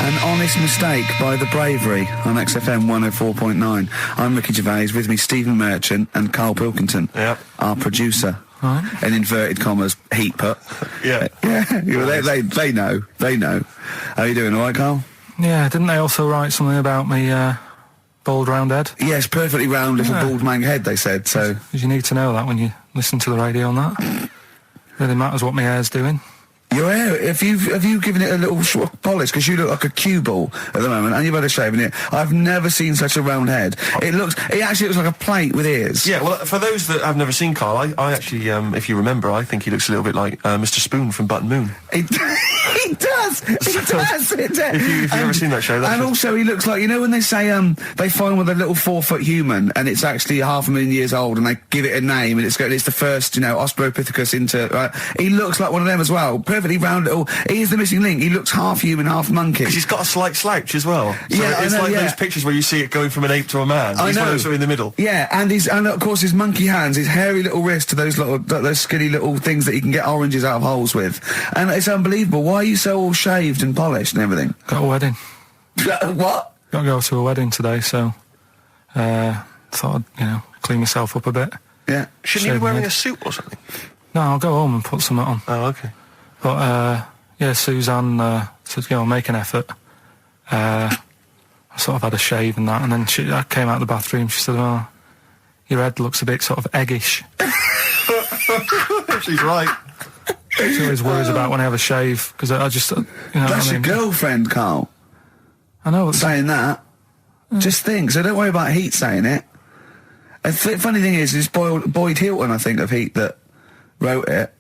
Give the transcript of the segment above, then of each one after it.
An honest mistake by The Bravery on XFM 104.9. I'm Ricky Gervais, with me Stephen Merchant and Karl Pilkington, our producer. Right. In inverted commas, heat put. Yeah. They know. How are you doing, all right, Karl? Yeah, didn't they also write something about me, bald round head? Yes, perfectly round little bald man head, they said, so... Because you need to know that when you listen to the radio on that. Really matters what my hair's doing. Your hair, have you given it a little polish? Because you look like a cue ball at the moment, and you've had a shave in it. I've never seen such a round head. It actually looks like a plate with ears. Yeah, well, for those that have never seen Karl, I actually, if you remember, I think he looks a little bit like Mr. Spoon from Button Moon. He does. If you've ever seen that show, and also he looks like, you know when they say they find with a little 4-foot human and it's actually 500,000 years old and they give it a name and it's the first, Australopithecus into. Right? He looks like one of them as well. Perfectly round little. He is the missing link. He looks half human, half monkey. Because he's got a slight slouch as well. So yeah, it's like those pictures where you see it going from an ape to a man. He's one of those in the middle. Yeah, and of course his monkey hands, his hairy little wrist to those skinny little things that you can get oranges out of holes with, and it's unbelievable. Why are you so all shaved and polished and everything? Got a wedding. What? Got to go to a wedding today, so thought I'd clean myself up a bit. Yeah. Shouldn't you be wearing a suit or something? No, I'll go home and put something on. Oh, okay. But Suzanne said, make an effort. I sort of had a shave and that, and then I came out of the bathroom. She said, "Oh, your head looks a bit sort of eggish." She's right. She always worries about when I have a shave, because I just, That's your girlfriend, Karl. I know. Saying that. Just think, so don't worry about Heat saying it. And funny thing is, it's Boyd Hilton, I think, of Heat that wrote it.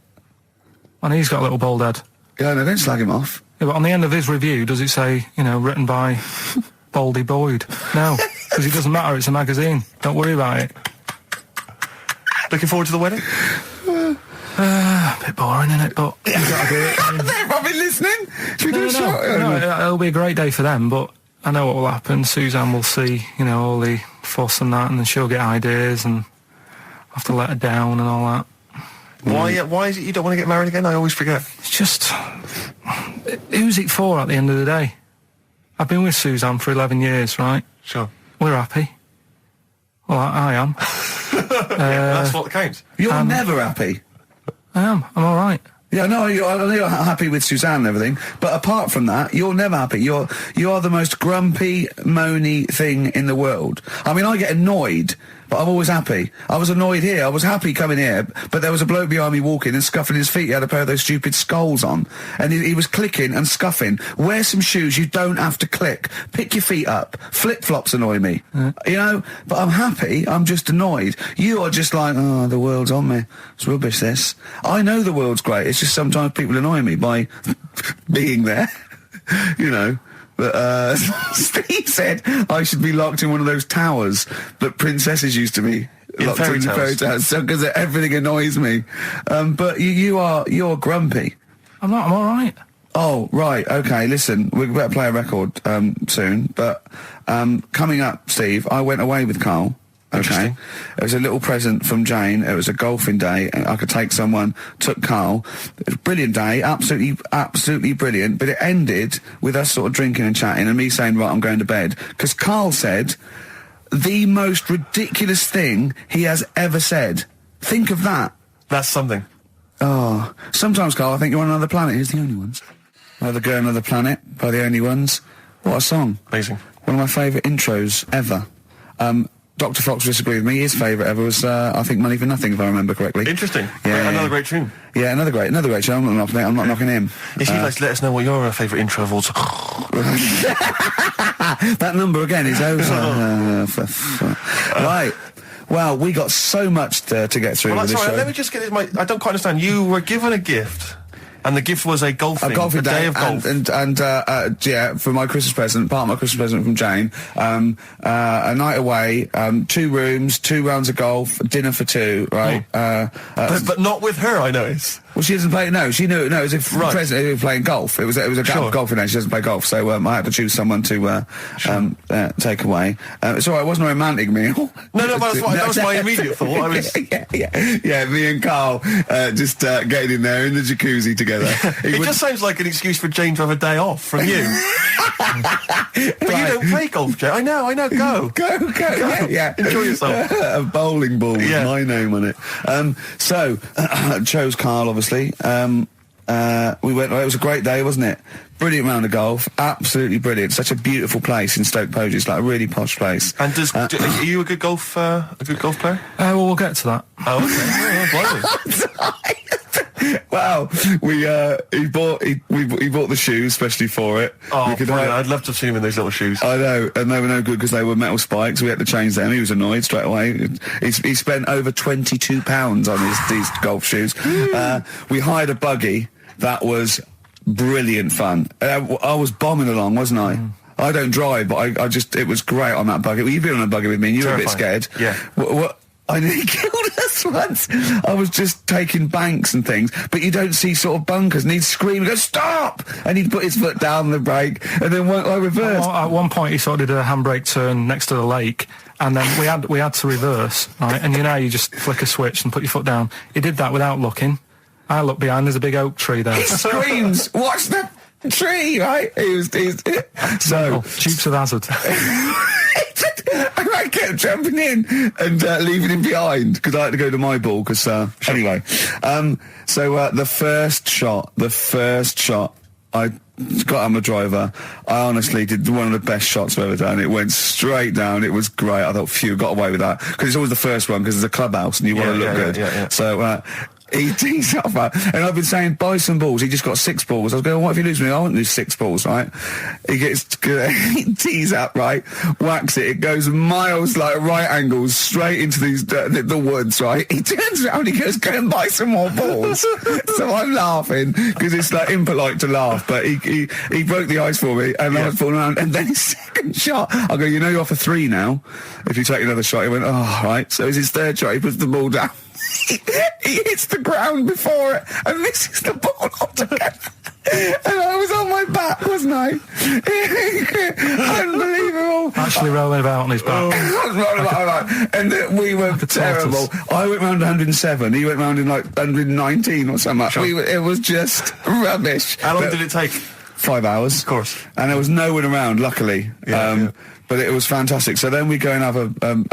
And he's got a little bald head. Yeah, no, don't slag him off. Yeah, but on the end of his review, does it say, written by Baldy Boyd? No, because it doesn't matter, it's a magazine. Don't worry about it. Looking forward to the wedding? A bit boring, isn't it? But you've got to do it. They're probably listening. Should we do a shot? No, it'll be a great day for them, but I know what will happen. Suzanne will see, all the fuss and that, and then she'll get ideas, and I'll have to let her down and all that. Why is it you don't want to get married again? I always forget. It's just... who's it for at the end of the day? I've been with Suzanne for 11 years, right? Sure. We're happy. Well, I am. That's what counts. You're never happy. I am. I'm all right. Yeah, no, I know you're happy with Suzanne and everything, but apart from that, you're never happy. You are the most grumpy, moany thing in the world. I mean, I get annoyed, but I'm always happy. I was annoyed here. I was happy coming here, but there was a bloke behind me walking and scuffing his feet. He had a pair of those stupid skulls on, and he was clicking and scuffing. Wear some shoes. You don't have to click. Pick your feet up. Flip-flops annoy me. But I'm happy. I'm just annoyed. You are just like, oh, the world's on me. It's rubbish, this. I know the world's great. It's just sometimes people annoy me by being there, But Steve said I should be locked in one of those towers that princesses used to be locked in fairy towers, because everything annoys me. But you're grumpy. I'm not. I'm all right. Oh, right. Okay. Listen, we better play a record soon. But coming up, Steve, I went away with Karl. Okay. It was a little present from Jane. It was a golfing day, and I could take someone. Took Karl. It was a brilliant day, absolutely brilliant. But it ended with us sort of drinking and chatting, and me saying, "Right, I'm going to bed," because Karl said the most ridiculous thing he has ever said. Think of that. That's something. Oh, sometimes, Karl, I think you're on another planet. Here's the Only Ones. Another Girl, Another Planet by the Only Ones. What a song! Amazing. One of my favourite intros ever. Dr. Fox disagreed with me. His favourite ever was, I think, Money for Nothing, if I remember correctly. Interesting. Yeah, another great tune. Yeah, another great tune. I'm not knocking him. If you'd like to let us know what your favourite intro of all time. That number again is over. Right. Well, we got so much to get through with this show. Let me just get this. I don't quite understand. You were given a gift. And the gift was a golfing day of golf. And for my Christmas present, part of my Christmas present from Jane, a night away, 2 rooms, 2 rounds of golf, dinner for 2, right? But not with her, I notice. Well, she doesn't play. No, she knew. No, it was a present. It was playing golf. It was a golfing day. She doesn't play golf, so I had to choose someone to take away. It's all right. It wasn't a romantic meal. No, but that was my immediate thought. Yeah. Me and Karl just getting in there in the jacuzzi together. It just sounds like an excuse for Jane to have a day off from you. But you don't play golf, Joe. I know. Go. Go. Yeah. Enjoy yourself. A bowling ball with my name on it. So, chose Karl, obviously. We went. It was a great day, wasn't it? Brilliant round of golf, absolutely brilliant. Such a beautiful place in Stoke Poges, it's like a really posh place. And are you a good golf player? Well, we'll get to that. Oh, okay. Wow, he bought the shoes especially for it. Oh, brilliant. I'd love to have seen him in those little shoes. I know, and they were no good because they were metal spikes. We had to change them. He was annoyed straight away. He spent over £22 on these golf shoes. We hired a buggy that was brilliant fun. I was bombing along, wasn't I? I don't drive, but it was great on that buggy. Well, you've been on a buggy with me and you were a bit scared. Yeah. What I nearly killed us once. I was just taking banks and things, but you don't see sort of bunkers, and he'd scream and go, stop! And he'd put his foot down the brake, and then I reversed. At one point he sort of did a handbrake turn next to the lake, and then we had to reverse, right? And you just flick a switch and put your foot down. He did that without looking. I look behind, there's a big oak tree there. He screams, watch the tree, right? So Dukes of Hazzard. I kept jumping in and leaving him behind because I had to go to my ball. Anyway, so the first shot, I got on the driver. I honestly did one of the best shots I've ever done. It went straight down. It was great. I thought, phew, got away with that because it's always the first one because it's a clubhouse and you want to look good. Yeah. So. He tees up, and I've been saying, buy some balls. He just got 6 balls. I was going, what if you lose me? I won't lose 6 balls, right? He tees up, right? Whacks it. It goes miles, like right angles, straight into these the woods, right? He turns around, he goes, go and buy some more balls. So I'm laughing because it's like impolite to laugh, but he broke the ice for me, and I was falling around. And then his second shot, I go, you're off a 3 now. If you take another shot, he went, oh, right. So it's his third shot. He puts the ball down. He hits the ground before it and misses the ball altogether. And I was on my back, wasn't I? Unbelievable. Actually rolling about on his back. And we were terrible. I went round 107. He went round in like 119 or something. Sure. It was just rubbish. How long did it take? 5 hours. Of course. And there was no one around, luckily. But it was fantastic. So then we go and have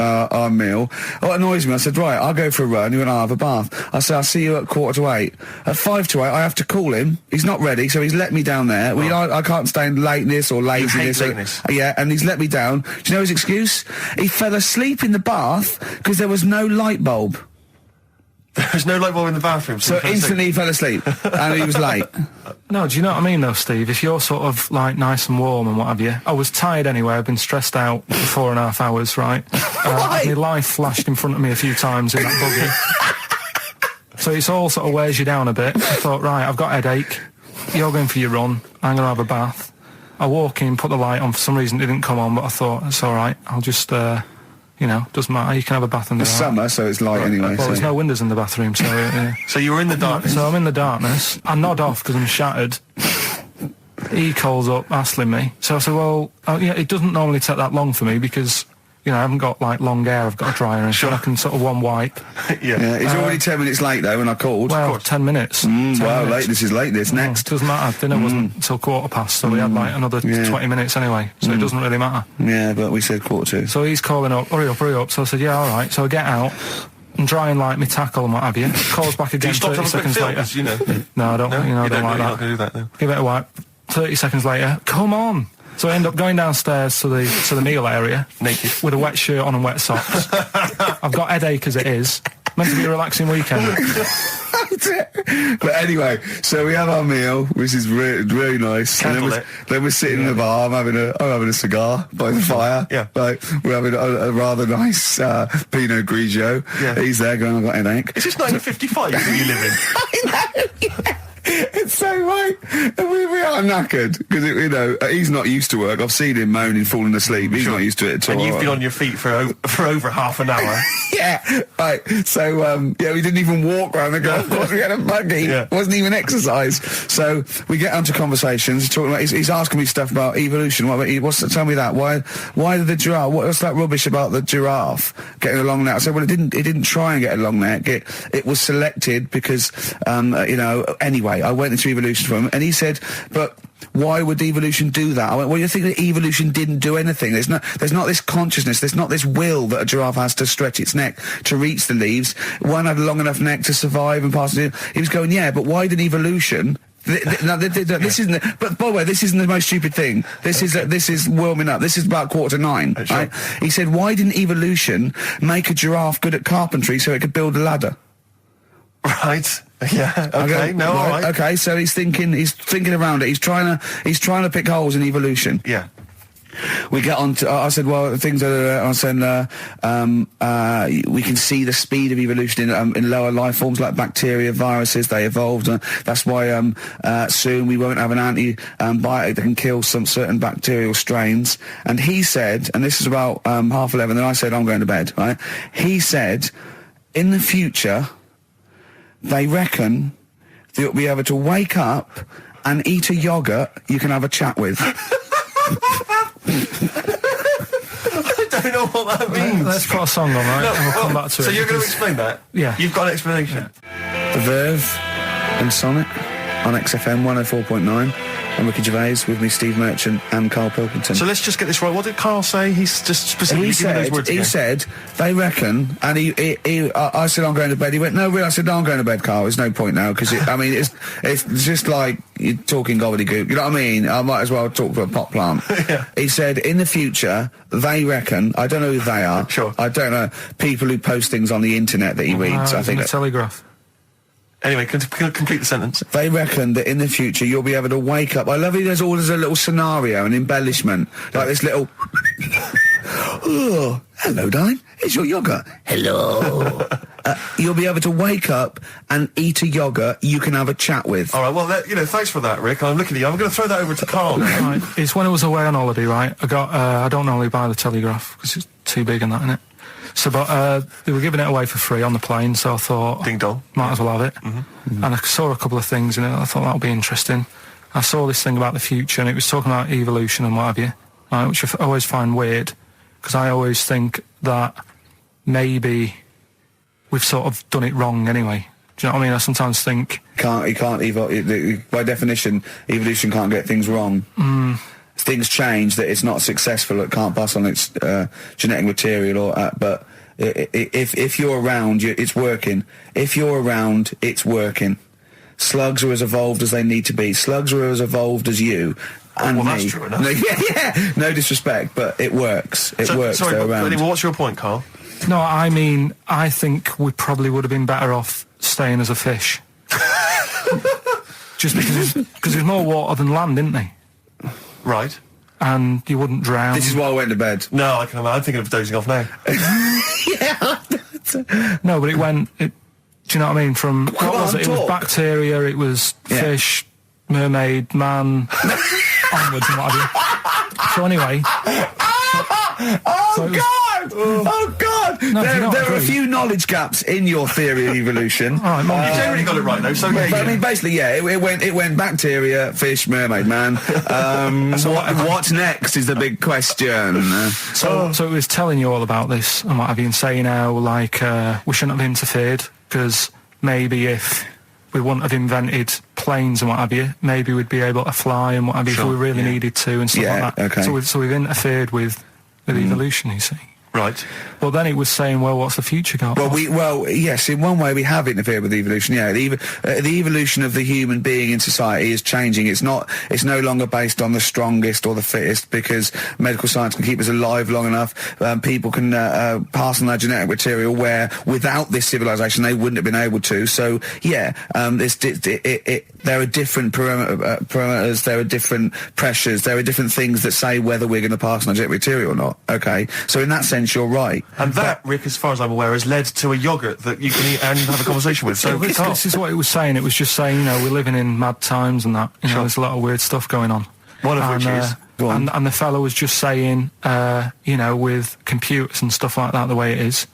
our meal. What annoys me, I said, right, I'll go for a run. He went, I'll have a bath. I said, I'll see you at 7:45. At 7:55, I have to call him. He's not ready, so he's let me down there. I can't stand lateness or laziness. You hate lateness. Yeah, and he's let me down. Do you know his excuse? He fell asleep in the bath because there was no light bulb. There's no light bulb in the bathroom. So instantly he fell asleep, and he was late. No, do you know what I mean, though, Steve? If you're sort of, like, nice and warm and what have you... I was tired anyway. I've been stressed out for 4.5 hours, right? My life flashed in front of me a few times in that buggy. So it's all sort of wears you down a bit. I thought, right, I've got a headache. You're going for your run. I'm going to have a bath. I walk in, put the light on. For some reason, it didn't come on, but I thought, it's all right. I'll just... doesn't matter. You can have a bath in the dark. Summer, so it's light anyway. Well, there's no windows in the bathroom, so... So you were in the darkness? So I'm in the darkness. I nod off because I'm shattered. He calls up, hassling me. So I said, well, it doesn't normally take that long for me because, I haven't got, like, long hair. I've got a dryer and sure. I can sort of one wipe. Yeah. He's already 10 minutes late, though, when I called. Well, 10 minutes. 10 minutes. Late. This is late, next. Doesn't matter. Dinner wasn't until 7:15, so we had, like, another 20 minutes anyway, so it doesn't really matter. Yeah, but we said 7:45. So he's calling up, hurry up. So I said, yeah, all right. So I get out and dry and like my tackle and what have you. Calls back again 30 seconds later. No, I don't. I don't like that. Not do that, no. Give it a wipe. 30 seconds later, come on. So I end up going downstairs to the meal area naked with a wet shirt on and wet socks. I've got headache as it is. Meant to be a relaxing weekend. But anyway, so we have our meal, which is really nice. And then we're sitting in the bar. I'm having a cigar by the fire. Yeah. Like, we're having a rather nice Pinot Grigio. Yeah. He's there going, I've got an headache. Is this 1955 that you live in? I know, yeah. It's so right. And we are knackered because he's not used to work. I've seen him moaning, falling asleep. He's not used to it at all. And you've been on your feet for over half an hour. Yeah, right. So we didn't even walk around the golf course. We had a buggy. It wasn't even exercise. So we get onto conversations. He's talking about. He's asking me stuff about evolution. Tell me that. Why did the giraffe? What's that rubbish about the giraffe getting a long neck? I said, well, it didn't try and get a long neck. It was selected because anyway. I went into evolution from him, and he said, but why would evolution do that? I went, well, you think that evolution didn't do anything? There's not this consciousness, there's not this will that a giraffe has to stretch its neck to reach the leaves. One had a long enough neck to survive and pass it. He was going, yeah, but why did evolution... this isn't. But by the way, this isn't the most stupid thing. This is warming up. This is about 8:45. Sure. Right? He said, "Why didn't evolution make a giraffe good at carpentry so it could build a ladder?" Right. Yeah. Okay. Go, all right. Okay. So he's thinking around it. He's trying to pick holes in evolution. Yeah. We get on to, I said, well, things are, I said, we can see the speed of evolution in lower life forms like bacteria, viruses, they evolved. That's why soon we won't have an antibiotic that can kill some certain bacterial strains. And he said, and this is about 11:30, and I said, I'm going to bed, right? He said, in the future, they reckon that you'll be able to wake up and eat a yogurt you can have a chat with. I don't know what that means. Let's put a song on, right? And we'll come back to it. So you're going to explain that? Yeah. You've got an explanation? Yeah. The Verve and Sonic on XFM 104.9. And Ricky Gervais, with me, Steve Merchant and Karl Pilkington. So let's just get this right. What did Karl say? He's just specifically giving those words again. He said, they reckon, and I said, I'm going to bed. He went, no, really? I said, no, I'm going to bed, Karl. There's no point now, because, it's just like you're talking gobbledygook. You know what I mean? I might as well talk to a pot plant. Yeah. He said, in the future, they reckon, I don't know who they are. Sure. I don't know, people who post things on the internet that he reads. I think. The Telegraph. Anyway, complete the sentence. They reckon that in the future you'll be able to wake up. I love it. There's always a little scenario, an embellishment, like this little. Oh, hello, darling. It's your yogurt. Hello. You'll be able to wake up and eat a yogurt you can have a chat with. All right. Well, thanks for that, Rick. I'm looking at you. I'm going to throw that over to Karl now. Right. It's when I was away on holiday, right? I got. I don't normally buy the Telegraph because it's too big and that, innit? So, but they were giving it away for free on the plane, so I thought, ding dong, might as well have it. Mm-hmm. And I saw a couple of things in it. I thought that would be interesting. I saw this thing about the future, and it was talking about evolution and what have you, right, which I always find weird, because I always think that maybe we've sort of done it wrong anyway. Do you know what I mean? I sometimes think you can't evolve. By definition, evolution can't get things wrong. Things change, that it's not successful, it can't pass on its genetic material, or but if you're around, it's working. If you're around, it's working. Slugs are as evolved as they need to be. Slugs are as evolved as you and me. That's true enough. Yeah. No disrespect, but it works. It works. Sorry, they're around. What's your point, Karl? No, I mean, I think we probably would have been better off staying as a fish. Just because there's more water than land, isn't there? Right. And you wouldn't drown. This is why I went to bed. No, I can imagine. I'm thinking of dozing off now. Yeah. No, but it went... do you know what I mean? From... What was it? It was bacteria, it was fish, mermaid, man, onwards and what have you. So anyway... Oh God! No, there are a few knowledge gaps in your theory of evolution. You generally got it right though. So I mean, basically, it went bacteria, fish, mermaid, man. So what's next is the big question. So it was telling you all about this and what have you, and saying how like we shouldn't have interfered, because maybe if we wouldn't have invented planes and what have you, maybe we'd be able to fly and what have you if we really needed to and stuff like that. Okay. So we've interfered with evolution, you see. Right. Well, then it was saying, well, what's the future got? Well, yes, in one way we have interfered with evolution. Yeah, the evolution of the human being in society is changing. It's no longer based on the strongest or the fittest, because medical science can keep us alive long enough. People can pass on their genetic material where without this civilization they wouldn't have been able to. So yeah, there are different parameters, there are different pressures, there are different things that say whether we're going to pass on our genetic material or not. Okay, so in that sense you're right. And that, Rick, as far as I'm aware, has led to a yogurt that you can eat and have a conversation with. So this is what it was saying. It was just saying, we're living in mad times and that. There's a lot of weird stuff going on. One of which is... And the fellow was just saying, with computers and stuff like that, the way it is,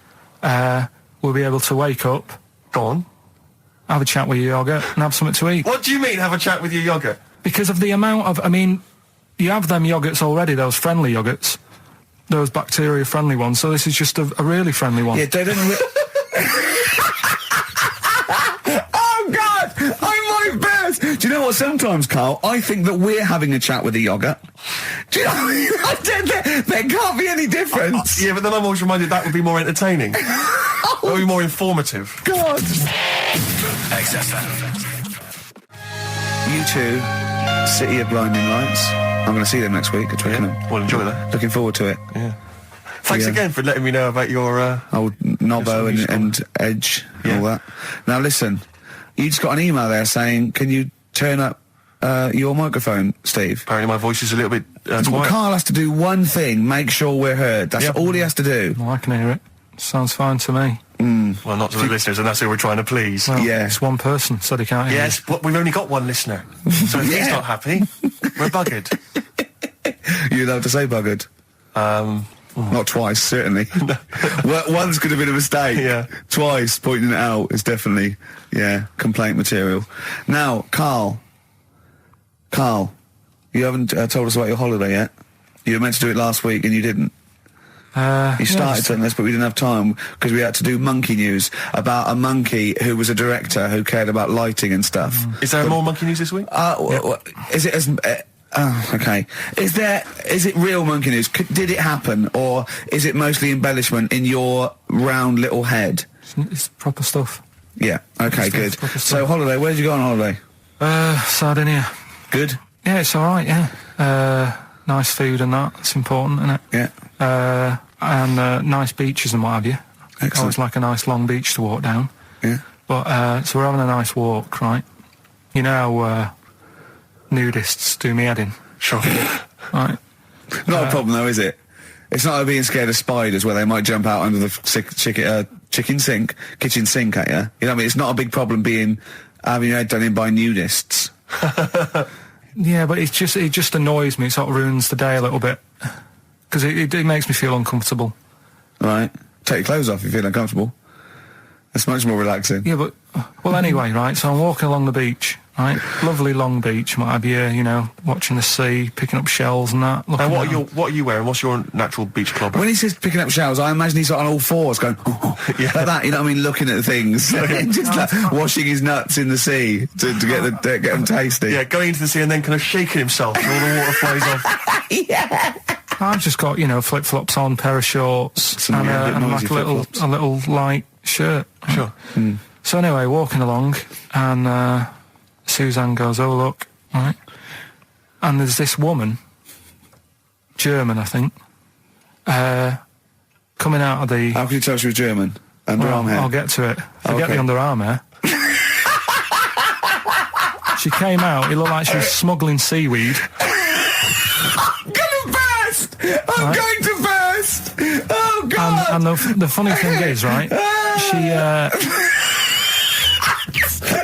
we'll be able to wake up... Go on. Have a chat with your yogurt and have something to eat. What do you mean, have a chat with your yogurt? Because of the amount of... I mean, you have them yogurts already, those friendly yogurts. Those bacteria-friendly ones, so this is just a really friendly one. Yeah, they don't... Oh, God! I'm like best! Do you know what? Sometimes, Carl, I think that we're having a chat with a yoghurt. Do you know? There can't be any difference. Yeah, but then I'm always reminded that would be more entertaining. That would be more informative. God. XFM. U2, City of Blinding Lights. I'm going to see them next week at Twickenham. Yeah, well, enjoy that. Looking forward to it. Yeah. Thanks again for letting me know about your... old Nobbo and Edge and all that. Now listen, you just got an email there saying, can you turn up your microphone, Steve? Apparently my voice is a little bit quiet. Carl has to do one thing, make sure we're heard. That's all he has to do. Well, I can hear it. Sounds fine to me. Well, not to the listeners, and that's who we're trying to please. Well, yeah. It's one person, said he can't hear Yes, but we've only got one listener. So if he's not happy, we're buggered. You're allowed to say buggered. Not twice, certainly. Once could have been a mistake. Yeah. Twice, pointing it out is definitely, complaint material. Now, Carl, you haven't told us about your holiday yet. You were meant to do it last week and you didn't. You started telling us, but we didn't have time because we had to do monkey news about a monkey who was a director who cared about lighting and stuff. Is there more monkey news this week? Is it as... okay. Is it real monkey news? Did it happen, or is it mostly embellishment in your round little head? It's proper stuff. Yeah. Okay. Good. So holiday. Where did you go on holiday? Sardinia. Good. Yeah, it's all right. Yeah. Nice food and that. It's important, isn't it? Yeah. And nice beaches and what have you. Excellent. Always like a nice long beach to walk down. Yeah. But so we're having a nice walk, right? You know how nudists do me head in. Sure. Right. Not a problem though, is it? It's not like being scared of spiders where they might jump out under the kitchen sink at you. You know what I mean? It's not a big problem having your head done in by nudists. Yeah, but it just annoys me. It sort of ruins the day a little bit because it makes me feel uncomfortable. Right. Take your clothes off if you feel uncomfortable. That's much more relaxing. Yeah, but well, anyway, right. So I'm walking along the beach, right? Lovely long beach, might be watching the sea, picking up shells and that. And what are you wearing? What's your natural beach club? When he says picking up shells, I imagine he's on all fours going, like that. You know what I mean? Looking at things, just like washing his nuts in the sea to get them tasty. Yeah, going into the sea and then kind of shaking himself and all the water flies off. Yeah. I've just got flip flops on, pair of shorts, and like a little light shirt. Sure. Mm. So anyway, walking along, and Suzanne goes, "Oh look," right? And there's this woman, German, I think, coming out of the... How can you tell she was German? Underarm hair? I'll get to it. Forget the underarm hair. She came out, it looked like she was smuggling seaweed. I'm going to burst! Oh, God! And the funny thing is, right, she...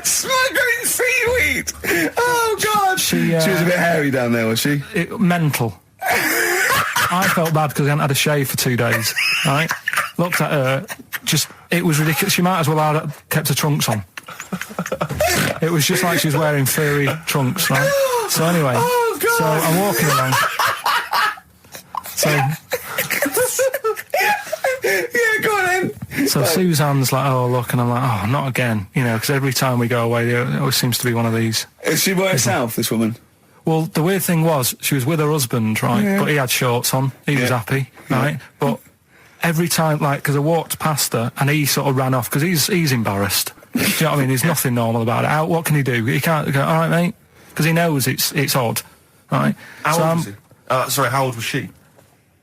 Smuggling seaweed! Oh, God! She was a bit hairy down there, was she? Mental. I felt bad because I hadn't had a shave for 2 days, right? Looked at her, it was ridiculous. She might as well have kept her trunks on. It was just like she was wearing furry trunks, right? So anyway, so I'm walking along. So, yeah, go on then. So Suzanne's like, "Oh, look," and I'm like, "Oh, not again," because every time we go away, there always seems to be one of these. Is she by herself, this woman? Well, the weird thing was, she was with her husband, right? Yeah. But he had shorts on. He was happy, right? But every time, because I walked past her, and he sort of ran off, because he's embarrassed. Do you know what I mean? There's nothing normal about it. What can he do? He can't go, "All right, mate," because he knows it's odd, right? How old was he? Sorry, how old was she?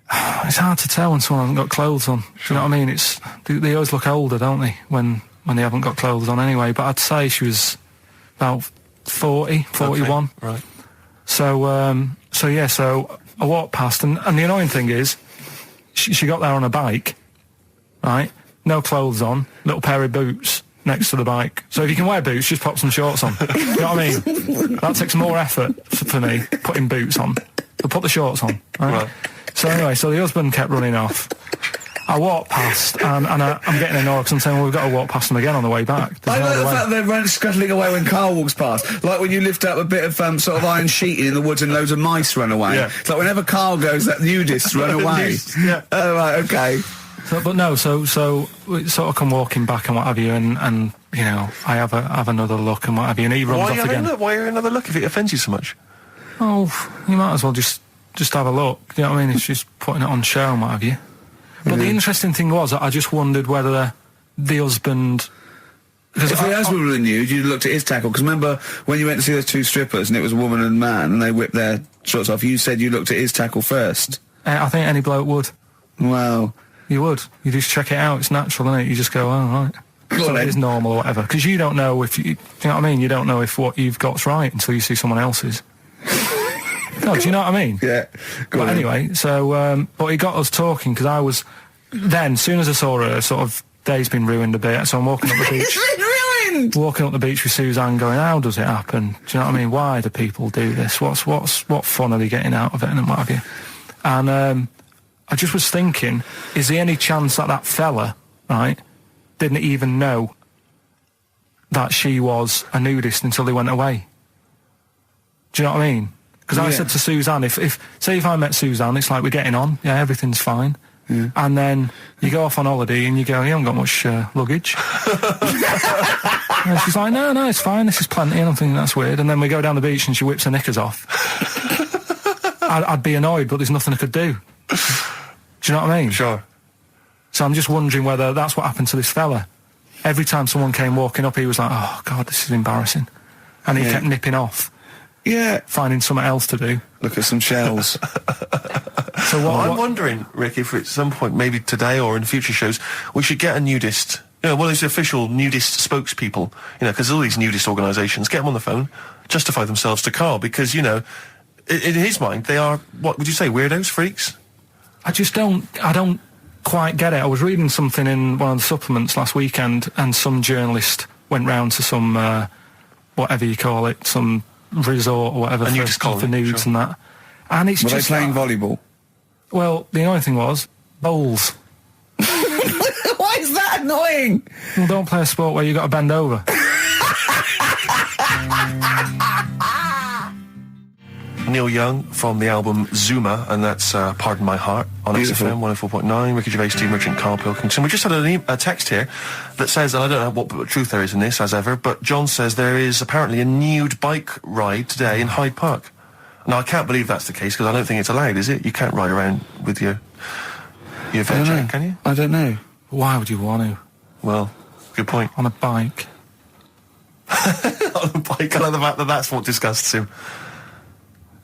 It's hard to tell when someone hasn't got clothes on. Sure. Do you know what I mean? They always look older, don't they, when they haven't got clothes on anyway. But I'd say she was about 40, 41. Okay, right. So I walked past, and the annoying thing is, she got there on a bike, right? No clothes on, little pair of boots next to the bike. So if you can wear boots, just pop some shorts on. You know what I mean? That takes more effort for me, putting boots on. So put the shorts on, right? So anyway, the husband kept running off. I walked past, and I'm getting annoyed because I'm saying, well, we've got to walk past them again on the way back. I like the fact they're scuttling away when Carl walks past. Like when you lift up a bit of sort of iron sheeting in the woods and loads of mice run away. Yeah. It's like whenever Carl goes, that nudists run away. Yeah. Oh, right, okay. So we sort of come walking back and what have you, and I have another look and what have you, and he runs off again. Why another look if it offends you so much? Oh, you might as well just have a look. You know what I mean? It's just putting it on show and what have you. But the interesting thing was, I just wondered whether the husband... If the husband were nude, you'd looked at his tackle. Because remember, when you went to see those two strippers and it was a woman and a man and they whipped their shorts off, you said you looked at his tackle first. I think any bloke would. Well... You would. You just check it out. It's natural, isn't it? You just go, oh, right. So it is normal or whatever. Because you don't know if... you know what I mean? You don't know if what you've got's right until you see someone else's. No, do you know what I mean? Yeah. But anyway, so... but he got us talking, because I was... Then, as soon as I saw her, sort of, day's been ruined a bit, so I'm walking up the beach... Walking up the beach with Suzanne going, how does it happen? Do you know what I mean? Why do people do this? What fun are they getting out of it and what have you? And I just was thinking, is there any chance that fella, right, didn't even know that she was a nudist until they went away? Do you know what I mean? Because I said to Suzanne, say if I met Suzanne, it's like we're getting on, yeah, everything's fine. Yeah. And then you go off on holiday and you go, you haven't got much luggage. And she's like, no, it's fine, this is plenty. And I'm thinking, that's weird. And then we go down the beach and she whips her knickers off. I'd be annoyed, but there's nothing I could do. Do you know what I mean? Sure. So I'm just wondering whether that's what happened to this fella. Every time someone came walking up, he was like, oh, God, this is embarrassing. And he kept nipping off. Yeah. Finding something else to do. Look at some shells. So I'm wondering, Rick, if at some point, maybe today or in future shows, we should get a nudist, one of these official nudist spokespeople, because all these nudist organisations, get them on the phone, justify themselves to Karl, because, in his mind, they are, what would you say, weirdos, freaks? I don't quite get it. I was reading something in one of the supplements last weekend, and some journalist went round to some, whatever you call it, some resort or whatever for nudes and that. And it's Were they playing volleyball? Well, the annoying thing was, bowls. Why is that annoying? Well, don't play a sport where you've got to bend over. Neil Young from the album Zuma, and that's Pardon My Heart on XFM 104.9. Ricky Gervais, Steve Merchant, Karl Pilkington. We just had a text here that says, and I don't know what truth there is in this, as ever, but John says there is apparently a nude bike ride today in Hyde Park. Now, I can't believe that's the case, because I don't think it's allowed, is it? You can't ride around with your veg out, can you? I don't know. Why would you want to? Well, good point. On a bike. On a bike, I like the fact that that's what disgusts him.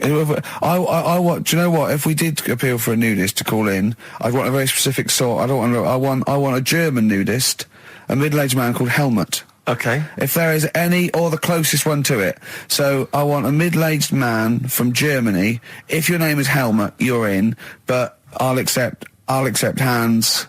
I want. Do you know what? If we did appeal for a nudist to call in, I'd want a very specific sort. I want a German nudist, a middle-aged man called Helmut. Okay. If there is any, or the closest one to it. So I want a middle-aged man from Germany. If your name is Helmut, you're in. But I'll accept Hans.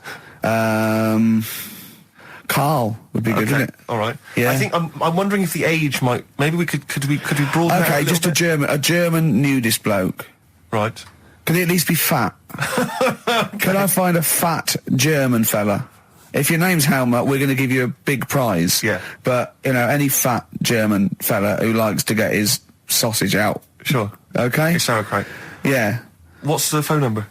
Karl would be good, wouldn't it? All right. Yeah. I think I'm wondering if the age might. Maybe we could we broaden that Okay, just a German nudist bloke. Right. Could he at least be fat? Okay. Could I find a fat German fella? If your name's Helmut, we're going to give you a big prize. Yeah. But, any fat German fella who likes to get his sausage out. Sure. Okay? It's sauerkraut. Yeah. What's the phone number?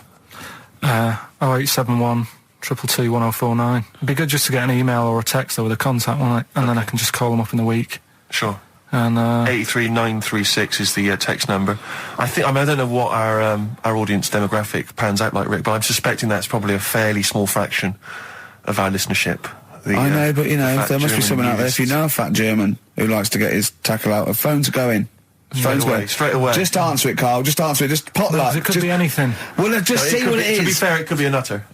0871 222 1049. It'd be good just to get an email or a text with a contact, wouldn't it? And then I can just call them up in the week. Sure. And 83936 is the text number. I don't know what our audience demographic pans out like, Rick, but I'm suspecting that's probably a fairly small fraction of our listenership. I know, but there must be someone out there. If you know a fat German who likes to get his tackle out, phones are going. Straight away. Just answer it, Karl. Just answer it. Just pop that. It could be anything. Well, just see what it is. To be fair, it could be a nutter.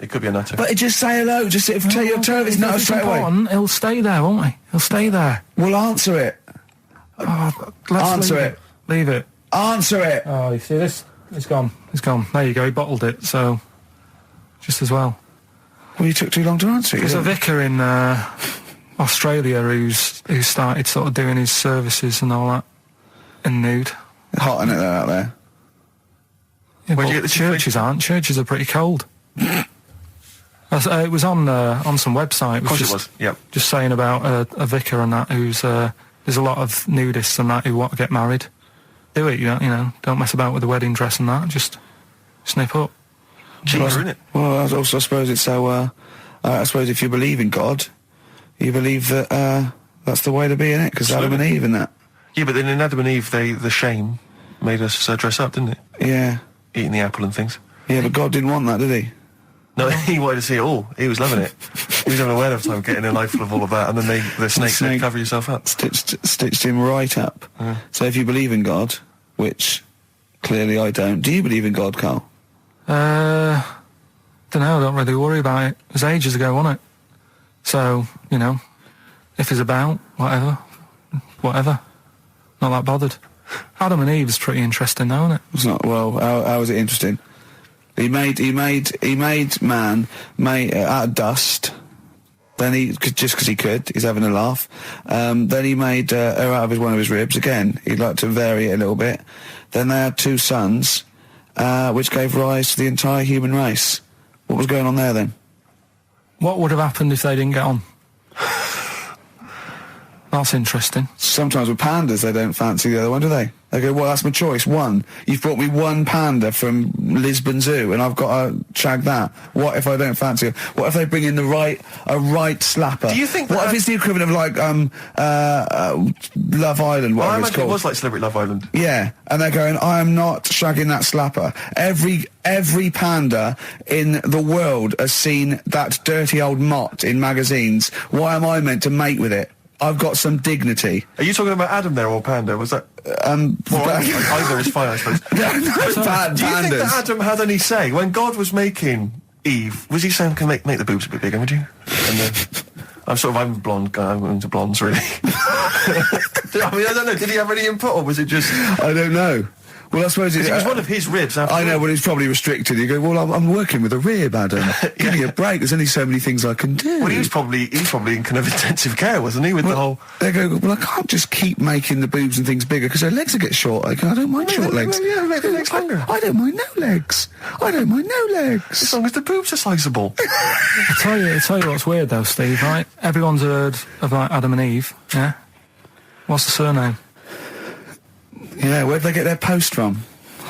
But just say hello. Just tell your turn. It's not straight away. He'll stay there, won't he? He'll stay there. Well, answer it. Answer it. Leave it. Answer it. Oh, you see this? It's gone. It's gone. There you go. He bottled it. So, just as well. Well, you took too long to answer it. There's a vicar in Australia who started sort of doing his services and all that in nude. Hot, isn't it, out there? Yeah, but the churches aren't. Churches are pretty cold. It was on some website. Of course it was. Yep. Just saying about a vicar and that who's there's a lot of nudists and that who want to get married. Do it, don't mess about with the wedding dress and that. Just snip up. Cheaper, isn't it? Well, I suppose it's so. I suppose if you believe in God, you believe that That's the way to be, innit? Because Adam and Eve and that. Yeah, but then in Adam and Eve, the shame made us dress up, didn't it? Yeah. Eating the apple and things. Yeah, but God didn't want that, did he? No, he wanted to see it all. He was loving it. He was having a whale of time getting a life full of all of that, and then the snake said, cover yourself up. Stitched him right up. So if you believe in God, which clearly I don't, do you believe in God, Carl? Don't know, I don't really worry about it. It was ages ago, wasn't it? So, you know, if it's about, whatever. Not that bothered. Adam and Eve is pretty interesting though, isn't it? It's not, well, how is it interesting? He made man out of dust. Then just because he could, he's having a laugh. Then he made her out of one of his ribs. Again, he'd like to vary it a little bit. Then they had 2 sons, which gave rise to the entire human race. What was going on there then? What would have happened if they didn't get on? That's interesting. Sometimes with pandas, they don't fancy the other one, do they? They go, well, that's my choice. One. You've brought me one panda from Lisbon Zoo, and I've got to shag that. What if I don't fancy it? What if they bring in a right slapper? Do you think what if it's the equivalent of like Love Island, whatever it's called? It was like Celebrity Love Island. Yeah, and they're going, I am not shagging that slapper. Every panda in the world has seen that dirty old mott in magazines. Why am I meant to mate with it? I've got some dignity. Are you talking about Adam there or Panda? Was that... either is fine, I suppose. No, do you think that Adam had any say? When God was making Eve, was he saying, can make the boobs a bit bigger, would you? And then... I'm a blonde guy, I'm into blondes, really. I mean, I don't know, did he have any input, or was it just... I don't know. Well, I suppose it was one of his ribs. I know, but he's probably restricted. You go, well, I'm working with a rib, Adam. Give me a break. There's only so many things I can do. Well, he was probably in kind of intensive care, wasn't he? With the whole. They go, well, I can't just keep making the boobs and things bigger because their legs will get short. I don't mind short legs. Yeah, make the legs longer. I don't mind no legs. I don't mind no legs. As long as the boobs are sizeable. I tell you what's weird though, Steve. Right? Everyone's heard of like Adam and Eve. Yeah. What's the surname? Yeah. Where'd they get their post from?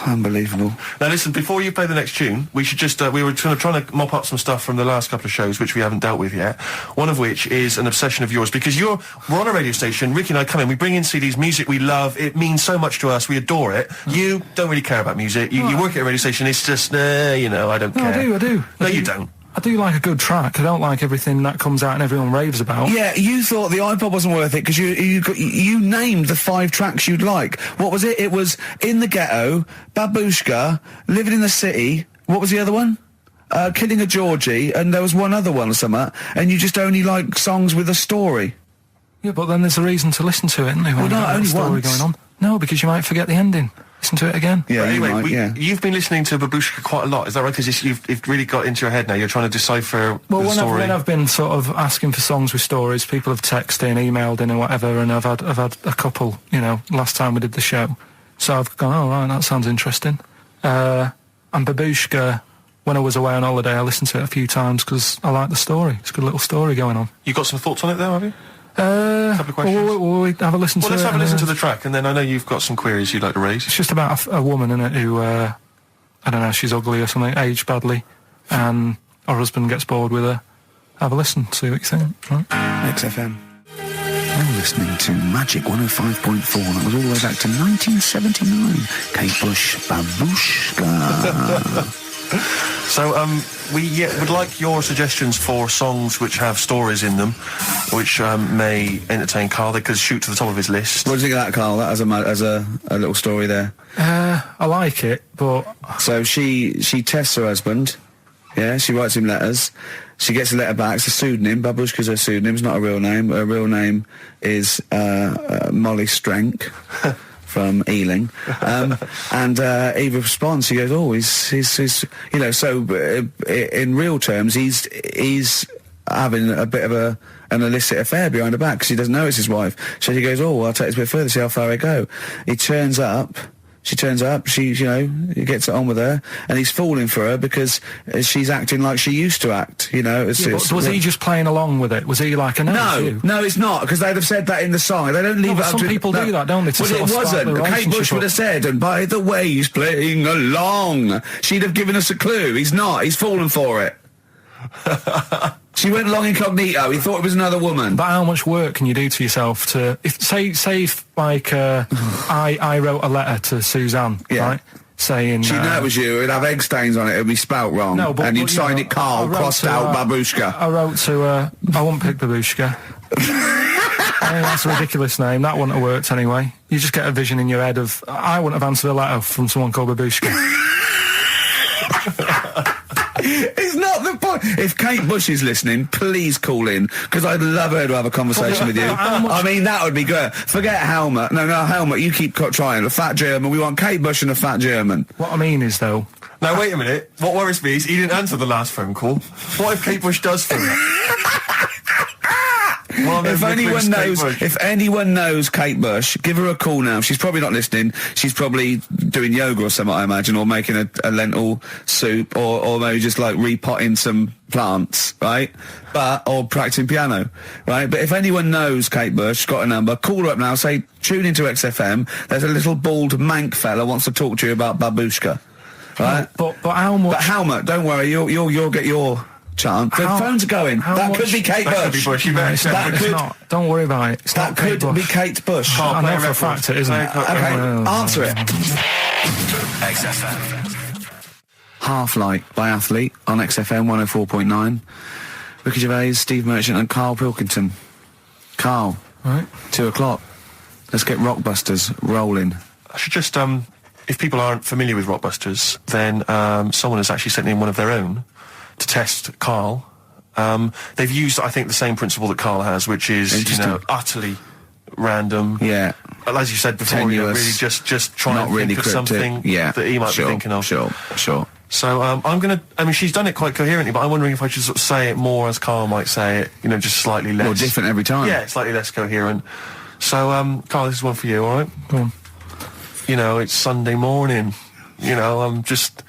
Unbelievable. Now listen, before you play the next tune, we should just, we were trying to mop up some stuff from the last couple of shows, which we haven't dealt with yet. One of which is an obsession of yours, because we're on a radio station, Ricky and I come in, we bring in CDs, music we love, it means so much to us, we adore it. You don't really care about music, you work at a radio station, it's just, I don't care. I do. No, you don't. I do like a good track. I don't like everything that comes out and everyone raves about. Yeah, you thought the iPod wasn't worth it because you named the 5 tracks you'd like. What was it? It was In the Ghetto, Babushka, Living in the City. What was the other one? Killing a Georgie, and there was one other one or something. And you just only like songs with a story. Yeah, but then there's a reason to listen to it, isn't there? Well, no, only story once. going on. No, because you might forget the ending. Listen to it again. Yeah, anyway, you've been listening to Babushka quite a lot, is that right? Because you've really got into your head now, you're trying to decipher the story. When I've been sort of asking for songs with stories, people have texted in, emailed in and whatever, and I've had a couple, last time we did the show. So I've gone, oh right, that sounds interesting. And Babushka, when I was away on holiday, I listened to it a few times because I like the story. It's a good little story going on. You got some thoughts on it there, have you? A couple of questions. Will we have a listen to it? Well, let's have a listen to the track, and then I know you've got some queries you'd like to raise. It's just about a woman, innit, who, I don't know, she's ugly or something, aged badly, and her husband gets bored with her. Have a listen, see what you think. Right? XFM. You're listening to Magic 105.4. That was all the way back to 1979. Kate Bush, Babushka. So, we would like your suggestions for songs which have stories in them, which may entertain Carl. They could shoot to the top of his list. What do you think of that, Carl? That as a little story there. I like it, but... So she tests her husband. Yeah, she writes him letters. She gets a letter back. It's a pseudonym. Babushka's her pseudonym. It's not a real name. Her real name is Molly Strank. From Ealing, and Eve responds. He goes, "Oh, he's So in real terms, he's having a bit of an illicit affair behind her back because he doesn't know it's his wife." So he goes, "Oh, well, I'll take this a bit further, see how far I go." He turns up. She turns up, he gets it on with her, and he's falling for her because she's acting like she used to act, was he just playing along with it? Was he like, No, it's not, because they'd have said that in the song. They don't leave it up to... Some people do that, don't they? Well, it wasn't. Kate Bush would have said, and by the way, he's playing along. She'd have given us a clue. He's not. He's fallen for it. She went long incognito. He thought it was another woman. But how much work can you do to yourself to... Say if like, I wrote a letter to Suzanne, right? Saying... She'd know it was you. It'd have egg stains on it. It'd be spelt wrong. No, and you'd sign it Karl, crossed out Babushka. I wrote to her... I won't pick Babushka. I mean, that's a ridiculous name. That wouldn't have worked anyway. You just get a vision in your head of... I wouldn't have answered a letter from someone called Babushka. It's not the point. If Kate Bush is listening, please call in, because I'd love her to have a conversation with you. I mean, that would be good. Forget Helmut. No, Helmut, you keep trying. A fat German. We want Kate Bush and a fat German. What I mean is, though... Now, wait a minute. What worries me is he didn't answer the last phone call. What if Kate Bush does phone that? Well, if anyone knows Kate Bush, give her a call now. She's probably not listening. She's probably doing yoga or something, I imagine, or making a lentil soup, or maybe just like repotting some plants, right? Or practicing piano, right? But if anyone knows Kate Bush, got a number, call her up now. Say, tune into XFM. There's a little bald mank fella wants to talk to you about Babushka, right? But how much? But Helmut, don't worry, you'll get your chance. The phones are going. That could be Kate Bush. Could be Bush. It's not. Don't worry about it. That could be Kate Bush. I know for a fact it isn't. Okay, answer it. XFM. Half Light by Athlete on XFM 104.9. Ricky Gervais, Steve Merchant and Karl Pilkington. Karl, right. 2 o'clock. Let's get Rockbusters rolling. I should just, if people aren't familiar with Rockbusters, then someone has actually sent in one of their own to test Karl. They've used, I think, the same principle that Karl has, which is, utterly random. Yeah. As you said before, really just try and think of something that he might be thinking of. Sure. So I'm going to... I mean, she's done it quite coherently, but I'm wondering if I should sort of say it more as Karl might say it, just slightly less... More different every time. Yeah, slightly less coherent. So, Karl, this is one for you, all right? Go on. It's Sunday morning. I'm just...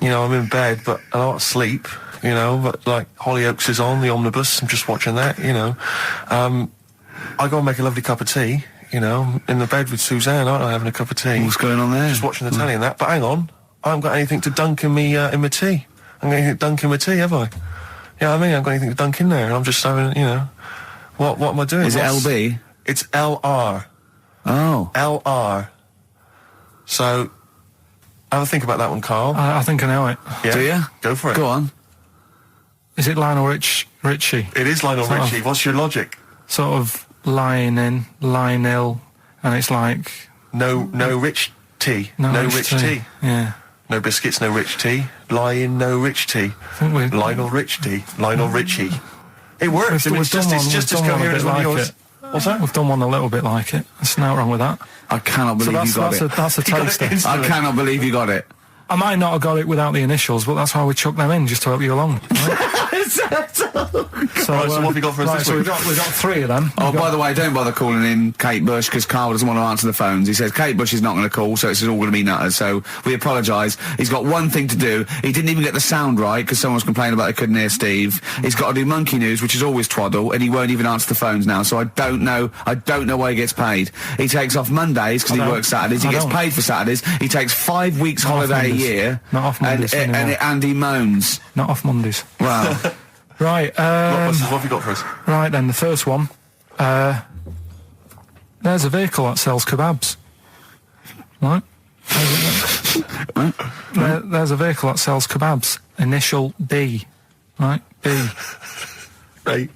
I'm in bed, but I don't sleep, but, like, Hollyoaks is on, the omnibus, I'm just watching that, I go and make a lovely cup of tea, in the bed with Suzanne, aren't I, having a cup of tea. What's going on there? Just watching the telly and that, but hang on, I haven't got anything to dunk in me, in my tea. I haven't got anything to dunk in my tea, have I? Yeah, I haven't got anything to dunk in there, and I'm just having, what am I doing? Is it LB? It's LR. Oh. LR. So... have a think about that one, Karl. I think I know it. Yeah? Do you? Go for it. Go on. Is it Lionel Richie? It is Lionel Richie. What's your logic? Sort of lying in, lying ill, and it's like... No rich tea. No rich tea. Yeah. No biscuits, no rich tea. Lying, no rich tea. Lionel Richie. Lionel Richie. It works. It's just as coherent as one of yours. What's that? We've done one a little bit like it. There's nothing wrong with that. I cannot believe you got it. That's a taster. I cannot believe you got it. I might not have got it without the initials, but that's why we chucked them in, just to help you along. Right? So what have you got for us this week? We've got 3 of them. By the way, don't bother calling in Kate Bush, because Karl doesn't want to answer the phones. He says Kate Bush is not going to call, so it's all going to be nutters. So we apologise. He's got one thing to do. He didn't even get the sound right, because someone was complaining about they couldn't hear Steve. He's got to do Monkey News, which is always twaddle, and he won't even answer the phones now, so I don't know why he gets paid. He takes off Mondays, because he works Saturdays. He gets paid for Saturdays. He takes 5 weeks holiday a year. Not off Mondays and he moans. Not off Mondays. Wow. Right, what have you got for us? Right then, the first one. There's a vehicle that sells kebabs. Right? There's a vehicle that sells kebabs. Initial B. Right? B. Right.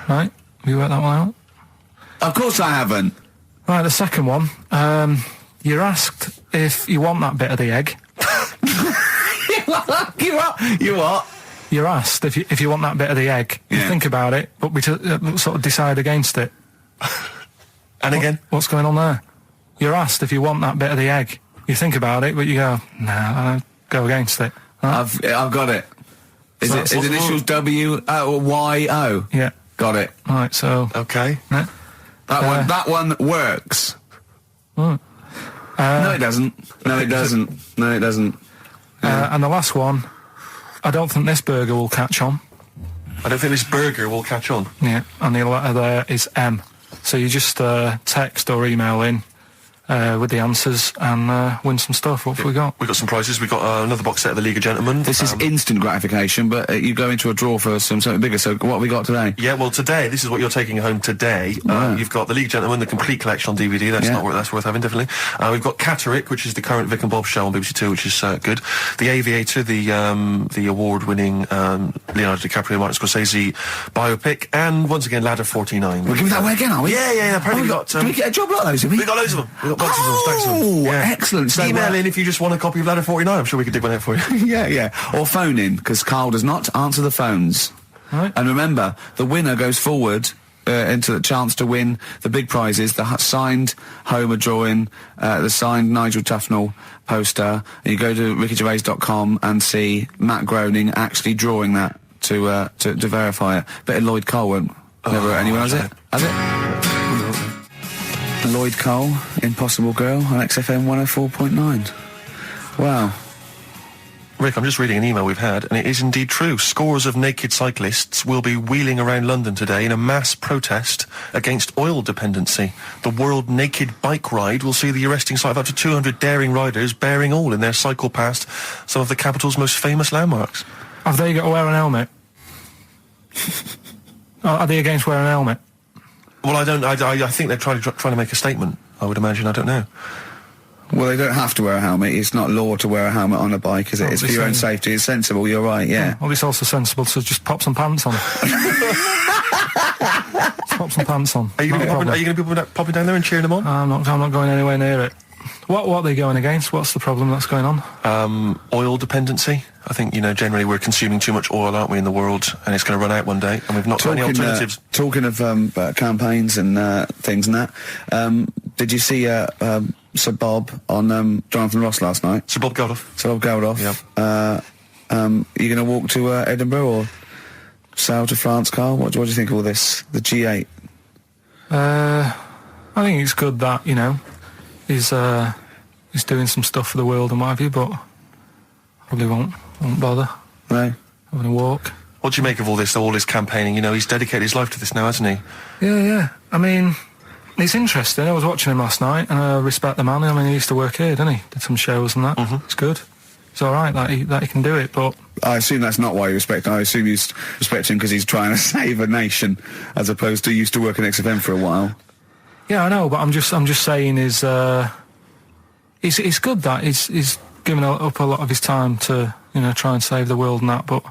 Right? Have you worked that one out? Of course I haven't. Right, the second one. You're asked if you want that bit of the egg. You what? You're asked if you want that bit of the egg. You think about it, but we sort of decide against it. And again? What's going on there? You're asked if you want that bit of the egg. You think about it, but you go, I'll go against it. Right? I've got it. Is initials W-Y-O? Yeah. Got it. Right, so... Okay. Yeah. That one works. Right. No, it doesn't. No, it doesn't. No, it doesn't. And the last one, I don't think this burger will catch on. I don't think this burger will catch on. Yeah, and the letter there is M. So you just text or email in with the answers and win some stuff. What have we got? We got some prizes. We got another box set of the League of Gentlemen. This is instant gratification, but you go into a draw for something bigger. So what have we got today? Yeah, well, today this is what you're taking home today. You've got the League of Gentlemen, the complete collection on DVD. That's worth having, definitely. We've got Catterick, which is the current Vic and Bob show on BBC Two, which is good. The Aviator, the award-winning Leonardo DiCaprio, Martin Scorsese biopic, and once again Ladder 49. We're giving that away again, are we? Yeah. Apparently we got. Did we get a job like those? Did we? We got loads of them. We got boxes of them, stacks of them. Yeah. Excellent. So email in if you just want a copy of Ladder 49. I'm sure we could dig one out for you. yeah. Or phone in, because Carl does not answer the phones. Right. And remember, the winner goes forward into the chance to win the big prizes, the signed Homer drawing, the signed Nigel Tufnell poster. And you go to rickygervais.com and see Matt Groening actually drawing that to verify it. But Lloyd Cole won't. Never anyone has it? Has it? Lloyd Cole, Impossible Girl on XFM 104.9. Wow. Rick, I'm just reading an email we've had, and it is indeed true. Scores of naked cyclists will be wheeling around London today in a mass protest against oil dependency. The World Naked Bike Ride will see the arresting sight of up to 200 daring riders bearing all in their cycle past some of the capital's most famous landmarks. Have they got to wear an helmet? Are they against wearing a helmet? Well, I think they're trying to make a statement, I would imagine. I don't know. Well, they don't have to wear a helmet. It's not law to wear a helmet on a bike, is it? It's for your own safety. It's sensible, you're right, yeah. Well, it's also sensible to just pop some pants on. Pop some pants on. Are you going to be popping down there and cheering them on? I'm not going anywhere near it. What are they going against? What's the problem that's going on? Oil dependency. I think, generally we're consuming too much oil, aren't we, in the world, and it's going to run out one day, and we've not got any alternatives. Talking of campaigns and things and that, did you see Sir Bob on Jonathan Ross last night? Sir Bob Geldof. Sir Bob Geldof. Yeah. Are you going to walk to Edinburgh or sail to France, Carl? What do you think of all this? The G8? I think it's good that, he's doing some stuff for the world and what have you, but probably won't bother. No. I'm going to walk. What do you make of all this campaigning? He's dedicated his life to this now, hasn't he? Yeah. I mean, it's interesting. I was watching him last night, and I respect the man. I mean, he used to work here, didn't he? Did some shows and that. Mm-hmm. It's good. It's all right that he can do it, but... I assume that's not why you respect him. I assume you respect him because he's trying to save a nation, as opposed to used to work in XFM for a while. Yeah, I know, but I'm just saying it's good that he's given up a lot of his time to, try and save the world and that, but,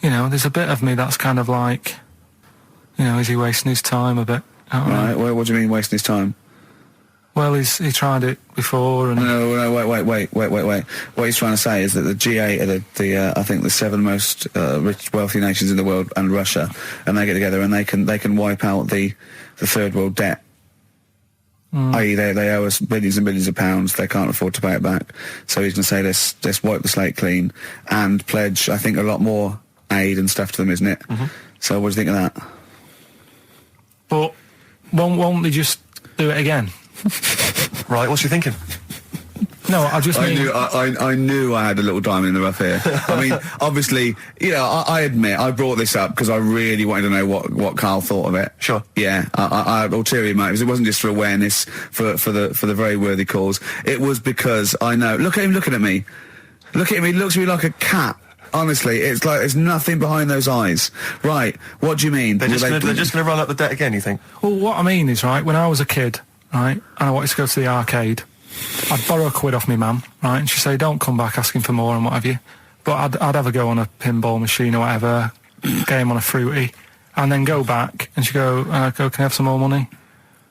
there's a bit of me that's kind of like, is he wasting his time a bit? Right, well, what do you mean wasting his time? Well, he tried it before and... No, wait. What he's trying to say is that the G8 are I think the 7 most rich, wealthy nations in the world, and Russia, and they get together and they can wipe out the third world debt. I.e. they owe us billions and billions of pounds, they can't afford to pay it back. So he's going to say, let's wipe the slate clean and pledge, I think, a lot more aid and stuff to them, isn't it? Mm-hmm. So what do you think of that? But won't they just do it again? Right, what's you thinking? No, I knew I had a little diamond in the rough here. I mean, obviously, I admit I brought this up because I really wanted to know what Carl thought of it. Sure. Yeah, I had ulterior motives. It wasn't just for awareness, for the very worthy cause. It was because I know. Look at him looking at me. Look at him. He looks at me like a cat. Honestly, it's like there's nothing behind those eyes. Right? What do you mean? They're just going to run up the debt again, you think? Well, what I mean is, right, when I was a kid, right, and I wanted to go to the arcade, I'd borrow £1 off my mum, right, and she'd say, don't come back asking for more and what have you. But I'd have a go on a pinball machine or whatever, game on a fruity, and then go back, and she'd go, can I have some more money?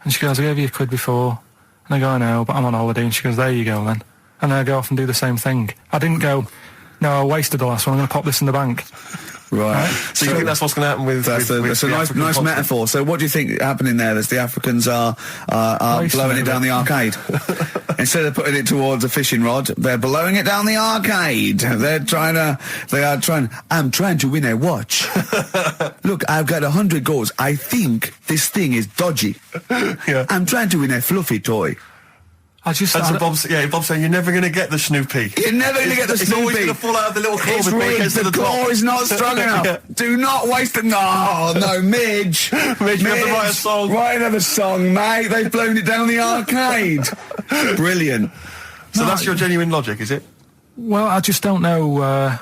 And she goes, I gave you £1 before. And I go, I know, but I'm on holiday. And she goes, there you go then. And then I go off and do the same thing. I didn't go, no, I wasted the last one, I'm going to pop this in the bank. Right. So you think that's what's going to happen with... That's a nice metaphor. So what do you think happening there? That the Africans are blowing it down the arcade. Instead of putting it towards a fishing rod, they're blowing it down the arcade. I'm trying to win a watch. Look, I've got 100 goals. I think this thing is dodgy. Yeah. I'm trying to win a fluffy toy. That's what Bob's saying, you're never going to get the Snoopy. You're never going to get the Snoopy. It's always going to fall out of the little claw it's before it rigged. gets to The claw is not strong enough. Yeah. Do not waste it. No, Midge. Midge, you have to write a song. Write another song, mate. They've blown it down the arcade. Brilliant. So that's your genuine logic, is it? Well, I just don't know...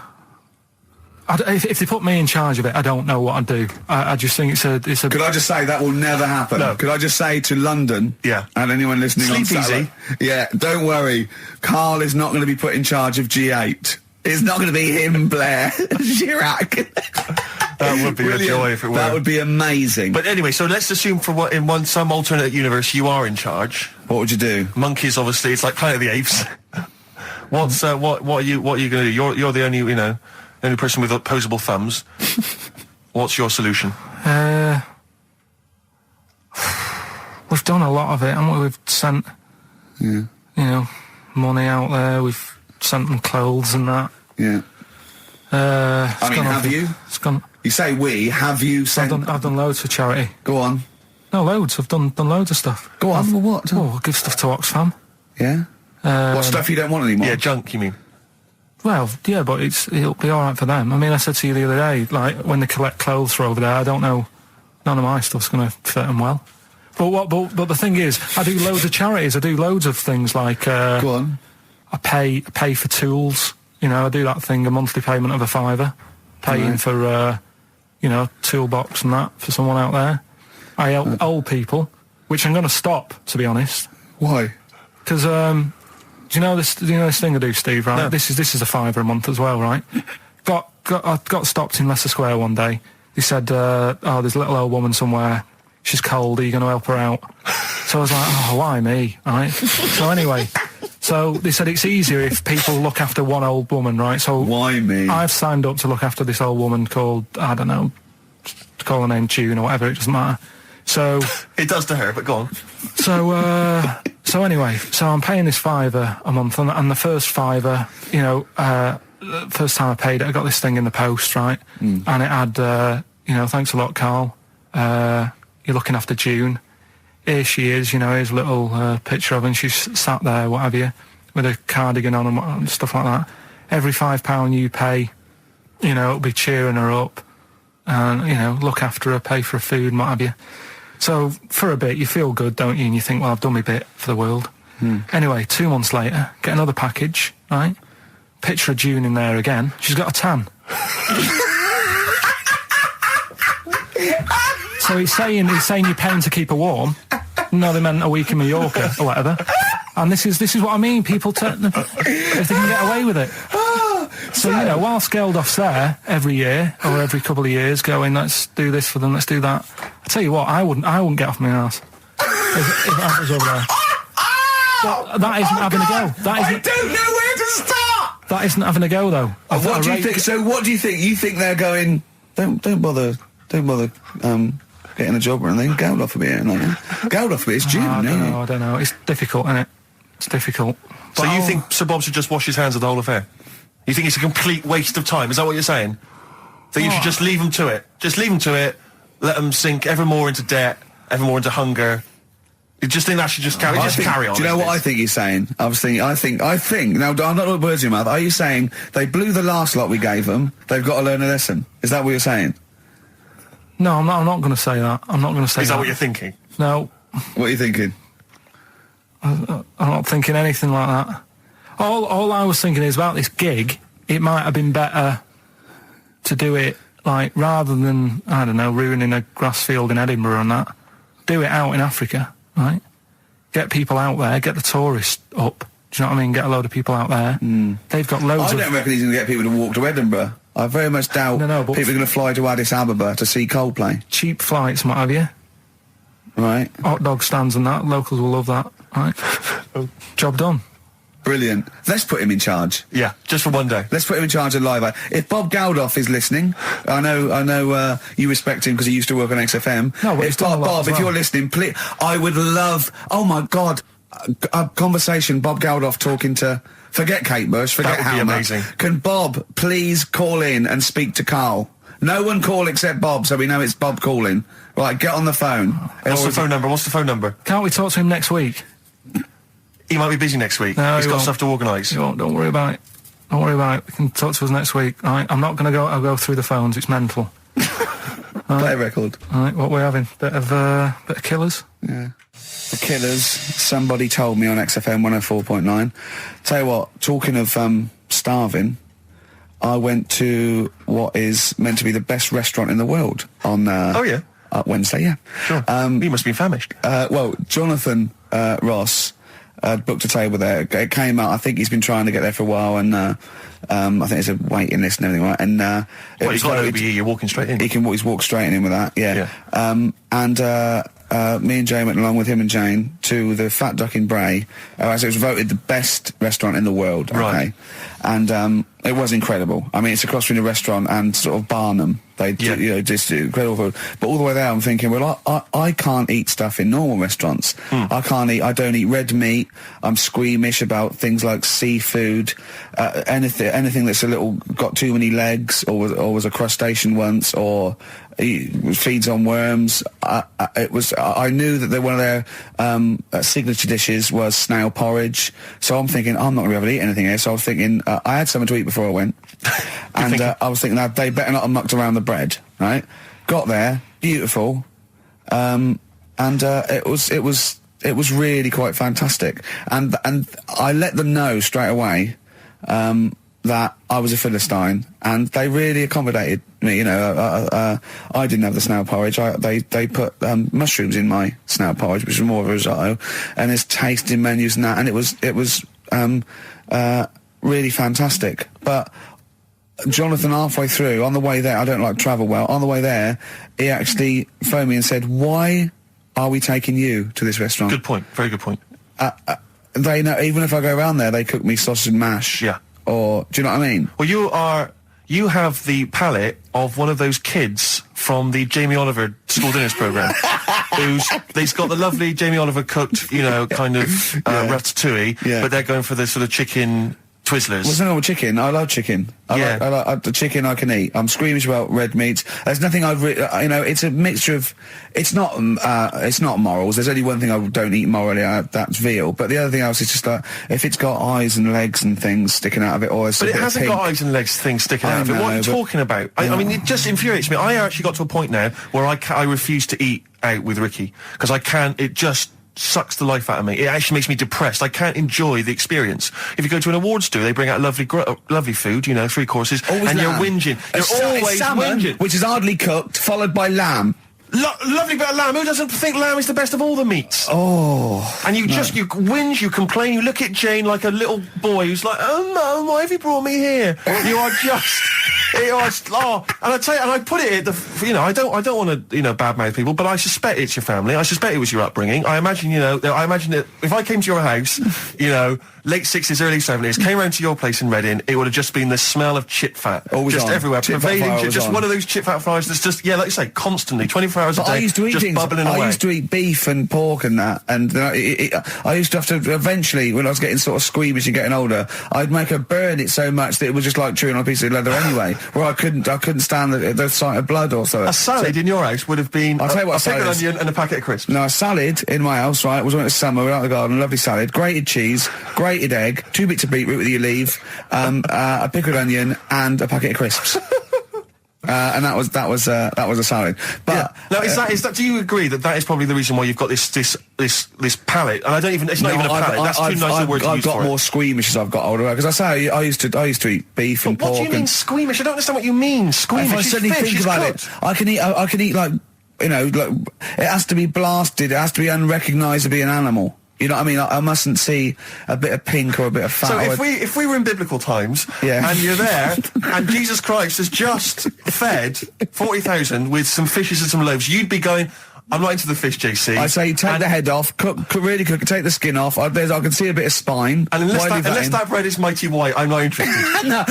if they put me in charge of it, I don't know what I'd do. I just think it's a... Could I just say that will never happen? No. Could I just say to London, and anyone listening Sleep on Saturday, easy. Don't worry, Karl is not going to be put in charge of G8. It's not going to be him, Blair Chirac. That would be a joy if it were. That would be amazing. But anyway, so let's assume some alternate universe you are in charge. What would you do? Monkeys, obviously. It's like Planet of the Apes. What are you going to do? You're the only only person with opposable thumbs. What's your solution? We've done a lot of it, haven't we? We've sent, money out there. We've sent them clothes and that. Yeah. Have you? It's gone. You say we. Have you sent? I've done loads for charity. Go on. No, loads. I've done loads of stuff. Go on. For what? Oh, I give stuff to Oxfam. Yeah. What stuff you don't want anymore? Yeah, junk. You mean? Well, yeah, but it'll be all right for them. I mean, I said to you the other day, like, when they collect clothes for over there, I don't know, none of my stuff's going to fit them well. But the thing is, I do loads of charities. I do loads of things like... Go on. I pay for tools. I do that thing, a monthly payment of £5, paying for, toolbox and that for someone out there. I help old people, which I'm going to stop, to be honest. Why? Because... Do you know this thing I do, Steve? Right, no. This is a £5 a month as well, right? I got stopped in Leicester Square one day. They said, there's a little old woman somewhere. She's cold. Are you going to help her out? So I was like, why me? Right. So anyway, they said it's easier if people look after one old woman, right? So why me? I've signed up to look after this old woman called, I don't know, call her name June or whatever. It doesn't matter. So it does to her, but go on. So anyway, I'm paying this £5 a month, and the first £5, first time I paid it, I got this thing in the post, right? And it had, thanks a lot, Karl. You're looking after June. Here she is, here's a little picture of her, and she's sat there, what have you, with a cardigan on and stuff like that. Every £5 you pay, it'll be cheering her up, and, look after her, pay for her food and what have you. So, for a bit, you feel good, don't you? And you think, well, I've done my bit for the world. Anyway, 2 months later, get another package, right? Picture of June in there again. She's got a tan. So he's saying you're paying to keep her warm. No, they meant a week in Mallorca or whatever. And this is what I mean. People if they can get away with it. So, while Geldoff's there every year or every couple of years going, let's do this for them, let's do that. I tell you what, I wouldn't get off my arse if I was over there. Well, that isn't having a go. I don't know where to start. That isn't having a go, though. What do you think? So what do you think? You think they're going, don't bother getting a job or anything. Geldoff will be here. Geldoff will be, it's June. I don't know. It's difficult, isn't it? It's difficult. So you think Sir Bob should just wash his hands of the whole affair? You think it's a complete waste of time? Is that what you're saying? That you should just leave them to it? Just leave them to it, let them sink ever more into debt, ever more into hunger. You just think that should just carry on? Do you know what I think he's saying? I think, now, I'm not putting words in your mouth. Are you saying they blew the last lot we gave them, they've got to learn a lesson? Is that what you're saying? No, I'm not going to say that. I'm not going to say that. Is that what you're thinking? No. What are you thinking? I'm not thinking anything like that. All I was thinking is about this gig, it might have been better to do it, like, rather than, I don't know, ruining a grass field in Edinburgh and that, do it out in Africa, right? Get people out there, get the tourists up, do you know what I mean? Get a load of people out there. They've got loads I don't reckon he's going to get people to walk to Edinburgh. I very much doubt people are going to fly to Addis Ababa to see Coldplay. Cheap flights and what have you. Right. Hot dog stands and that, locals will love that, right? Job done. Brilliant. Let's put him in charge. Yeah, just for one day. Let's put him in charge of Live Aid. If Bob Geldof is listening, I know you respect him because he used to work on XFM. No, but he's done a lot Bob, as well. if you're listening, please, I would love, oh my God, a conversation, Bob Geldof talking to, forget Kate Bush, forget That would be Halma. amazing. Can Bob please call in and speak to Karl? No one call except Bob, so we know it's Bob calling. Right, get on the phone. What's the phone number? Can't we talk to him next week? He might be busy next week. No, he's got stuff to organise. Don't worry about it. Don't worry about it. We can talk to us next week. All right? I'm not going to go. I'll go through the phones. It's mental. Play a record. All right, what we're having? Bit of Killers? Yeah. The Killers, Somebody Told Me on XFM 104.9. Tell you what, talking of starving, I went to what is meant to be the best restaurant in the world on Wednesday, yeah. Sure. You must be famished. Well, Jonathan Ross booked a table there. It came out, I think he's been trying to get there for a while, and I think there's a waiting list and everything, right? And you've got OBE, you're walking straight in. He's walked straight in with that, yeah. Me and Jane went along with him and Jane to the Fat Duck in Bray, as it was voted the best restaurant in the world. Okay, right. And it was incredible. I mean, it's across from the restaurant and sort of Barnum. They do, just incredible food. But all the way there, I'm thinking, well, I can't eat stuff in normal restaurants. I don't eat red meat. I'm squeamish about things like seafood, anything that's got too many legs, or was a crustacean once, or feeds on worms. I knew that one of their signature dishes was snail porridge. So I'm thinking, I'm not going to be able to eat anything here. So I was thinking, I had something to eat before I went. And I was thinking, they better not have mucked around the bread, right? Got there, beautiful. And it was really quite fantastic. And I let them know straight away, that I was a Philistine, and they really accommodated me. You know, I didn't have the snail porridge. They put mushrooms in my snail porridge, which was more of a risotto, and there's tasting menus and that, and it was really fantastic. But Jonathan, halfway through, on the way there, I don't like travel well, on the way there, he actually phoned me and said, "Why are we taking you to this restaurant?" Good point, very good point. They know, even if I go around there, they cook me sausage and mash. Yeah. Or, do you know what I mean? Well, you have the palate of one of those kids from the Jamie Oliver school dinners programme, he's got the lovely Jamie Oliver cooked, kind of ratatouille, but they're going for the sort of chicken Twizzlers. What's wrong with chicken? I love chicken. I like the chicken I can eat. I'm squeamish about red meats. There's nothing it's a mixture of, it's not morals. There's only one thing I don't eat morally, that's veal. But the other thing else is just like, if it's got eyes and legs and things sticking out of it, or but it hasn't got eyes and legs things sticking out of it. What are you talking about? I mean, it just infuriates me. I actually got to a point now where I refuse to eat out with Ricky, because I can't, it just sucks the life out of me. It actually makes me depressed. I can't enjoy the experience. If you go to an awards do, they bring out lovely food, 3 courses, always and lamb. You're whinging. You're always salmon, whinging. Which is hardly cooked, followed by lamb. Lovely bit of lamb. Who doesn't think lamb is the best of all the meats? Oh. And you whinge, you complain, you look at Jane like a little boy who's like, "Oh, Mum, why have you brought me here?" You are just... and I tell you, and I put it at the, I don't want to, badmouth people, but I suspect it's your family. I suspect it was your upbringing. I imagine, that if I came to your house, late 60s, early 70s, came round to your place in Reading, it would have just been the smell of chip fat. Always just on. Everywhere. Pervading, just one of those chip fat fries that's just, like you say, constantly, 24 hours a day, I used to eat just bubbling away. I used to eat beef and pork and that, and I used to have to, eventually, when I was getting sort of squeamish and getting older, I'd make her burn it so much that it was just like chewing on a piece of leather anyway, where I couldn't stand the sight of blood or so. A salad in your house would have been a pickled onion and a packet of crisps. No, a salad in my house, right, was when it was summer, we were out in the garden, lovely salad, grated cheese, grated egg, 2 bits of beetroot with your leaf, a pickled onion, and a packet of crisps. And that was a salad. But now is that? Do you agree that is probably the reason why you've got this palate? And it's not even a palate. That's too nice a word to use for it. I've got more squeamish as I've got older, because I say I used to eat beef and pork. What do you mean squeamish? I don't understand what you mean. Squeamish. If I suddenly think about it, I can eat like it has to be blasted. It has to be unrecognisably an animal. You know what I mean? I mustn't see a bit of pink or a bit of fat. So if we were in biblical times, and you're there, and Jesus Christ has just fed 40,000 with some fishes and some loaves, you'd be going, "I'm not into the fish, JC." I say take the head off, really cook it, take the skin off. I can see a bit of spine. And unless that bread is mighty white, I'm not interested. No.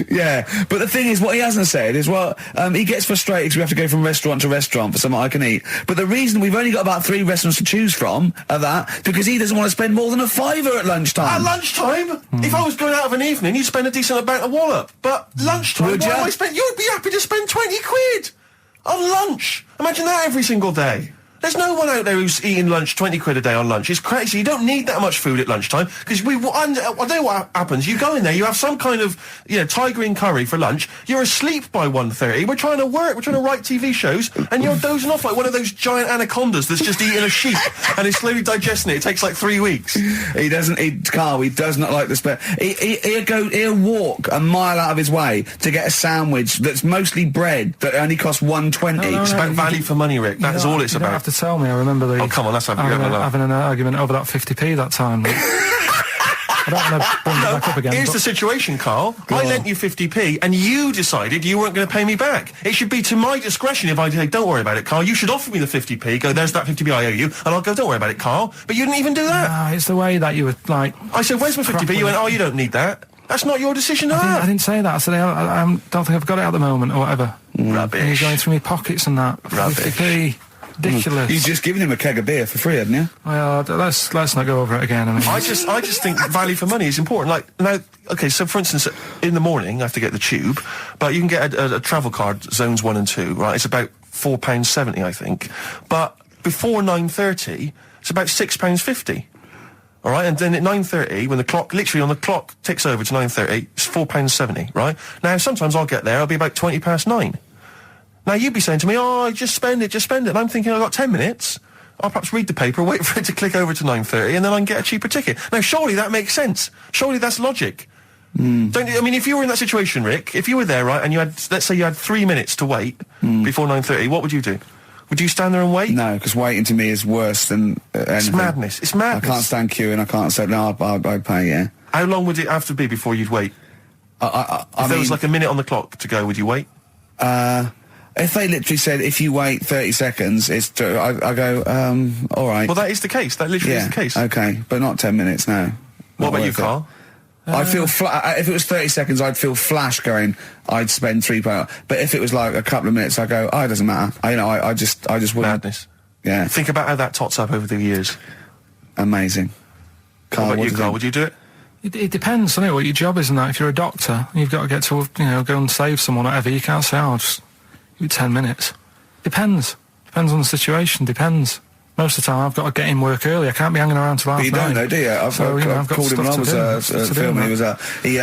Yeah, but the thing is, what he hasn't said is, he gets frustrated because we have to go from restaurant to restaurant for something I can eat. But the reason we've only got about 3 restaurants to choose from are that because he doesn't want to spend more than £5 at lunchtime. At lunchtime? If I was going out of an evening, you'd spend a decent amount of wallop. But lunchtime, Would you? You'd be happy to spend 20 quid on lunch. Imagine that every single day. There's no one out there who's eating lunch, 20 quid a day on lunch. It's crazy. You don't need that much food at lunchtime, because I know what happens. You go in there, you have some kind of, Thai green curry for lunch. You're asleep by 1:30. We're trying to work. We're trying to write TV shows, and you're dozing off like one of those giant anacondas that's just eating a sheep and is slowly digesting it. It takes like 3 weeks. He doesn't eat, Carl. He does not like the spare. He'll walk a mile out of his way to get a sandwich that's mostly bread that only costs $1.20. It's about value for money, Rick. That is all it's about. To tell me, I remember Oh, come on, let's having an argument over that 50p that time. I don't want to bring it back up again. Here's the situation, Carl. I lent you 50p, and you decided you weren't going to pay me back. It should be to my discretion if I say, don't worry about it, Carl. You should offer me the 50p, go, there's that 50p I owe you, and I'll go, don't worry about it, Carl. But you didn't even do that. No, it's the way that you were, like... I said, where's my 50p? You went, oh, you don't need that. That's not your decision to have. I didn't say that. I said, I don't think I've got it at the moment, or whatever. Rubbish. And you're going through my pockets and that. Rubbish. 50p. Ridiculous. You've just given him a keg of beer for free, hadn't you? Well, let's not go over it again. I just think value for money is important. Like, now, okay, so for instance, in the morning I have to get the tube, but you can get a travel card, zones 1 and 2, right? It's about £4.70, I think. But before 9:30, it's about £6.50. All right, and then at 9:30, when the clock ticks over to 9:30, it's £4.70, right? Now, sometimes I'll get there, I'll be about 9:20. Now, you'd be saying to me, oh, just spend it. And I'm thinking, I've got 10 minutes. I'll perhaps read the paper, wait for it to click over to 9:30, and then I can get a cheaper ticket. Now, surely that makes sense. Surely that's logic. If you were in that situation, Rick, if you were there, right, and you had, let's say you had 3 minutes to wait before 9:30, what would you do? Would you stand there and wait? No, because waiting to me is worse than anything. It's madness. It's madness. I can't stand queuing. I can't say, no, I'd pay, yeah. How long would it have to be before you'd wait? If there was like a minute on the clock to go, would you wait? If they literally said, if you wait 30 seconds, I go, all right. Well, that is the case. That literally is the case. Okay, but not 10 minutes, no. What about you, Carl? I'd feel if it was 30 seconds, I'd feel flash going, I'd spend £3. But if it was like a couple of minutes, I go, oh, it doesn't matter. I just wouldn't. Madness. Yeah. Think about how that tots up over the years. Amazing. Carl, what about you, Carl? Would you do it? It depends, doesn't it, what your job is and that. If you're a doctor, you've got to get to, go and save someone or whatever. You can't say, oh, just 10 minutes. Depends. Depends on the situation. Depends. Most of the time, I've got to get in work early. I can't be hanging around till half 9. But you don't, though, do you? I've called him when I was filming.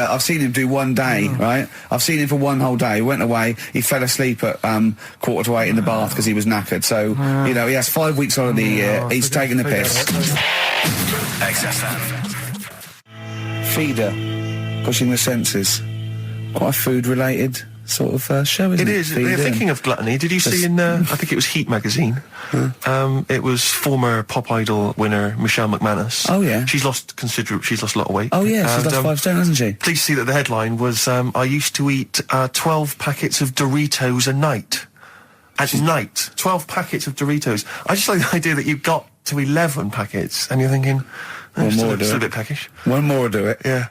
I've seen him do one day, right? I've seen him for one whole day. He went away. He fell asleep at 7:45 in the bath because he was knackered. So, he has 5 weeks holiday a year. He's taking the piss. XFM. Feeder. Pushing the senses. Quite a food-related sort of show, isn't it? It is. Thinking of gluttony, did you see in, I think it was Heat magazine, it was former Pop Idol winner Michelle McManus. Oh, yeah. She's lost a lot of weight. Oh, yeah, she's lost 5 stone, hasn't she? Please see that the headline was, I used to eat 12 packets of Doritos a night. At night. 12 packets of Doritos. I just like the idea that you got to 11 packets, and you're thinking... One more still a bit peckish. One more do it. Yeah.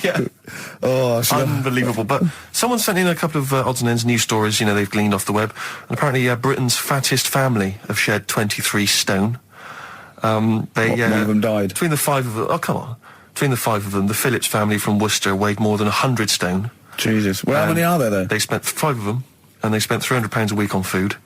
yeah. Oh, unbelievable. But someone sent in a couple of odds and ends news stories, they've gleaned off the web. And apparently Britain's fattest family have shed 23 stone. One of them died. Between the 5 of them... Oh, come on. Between the 5 of them, the Phillips family from Worcester weighed more than 100 stone. Jesus. Well, how many are there, though? They spent 5 of them, and they spent £300 a week on food.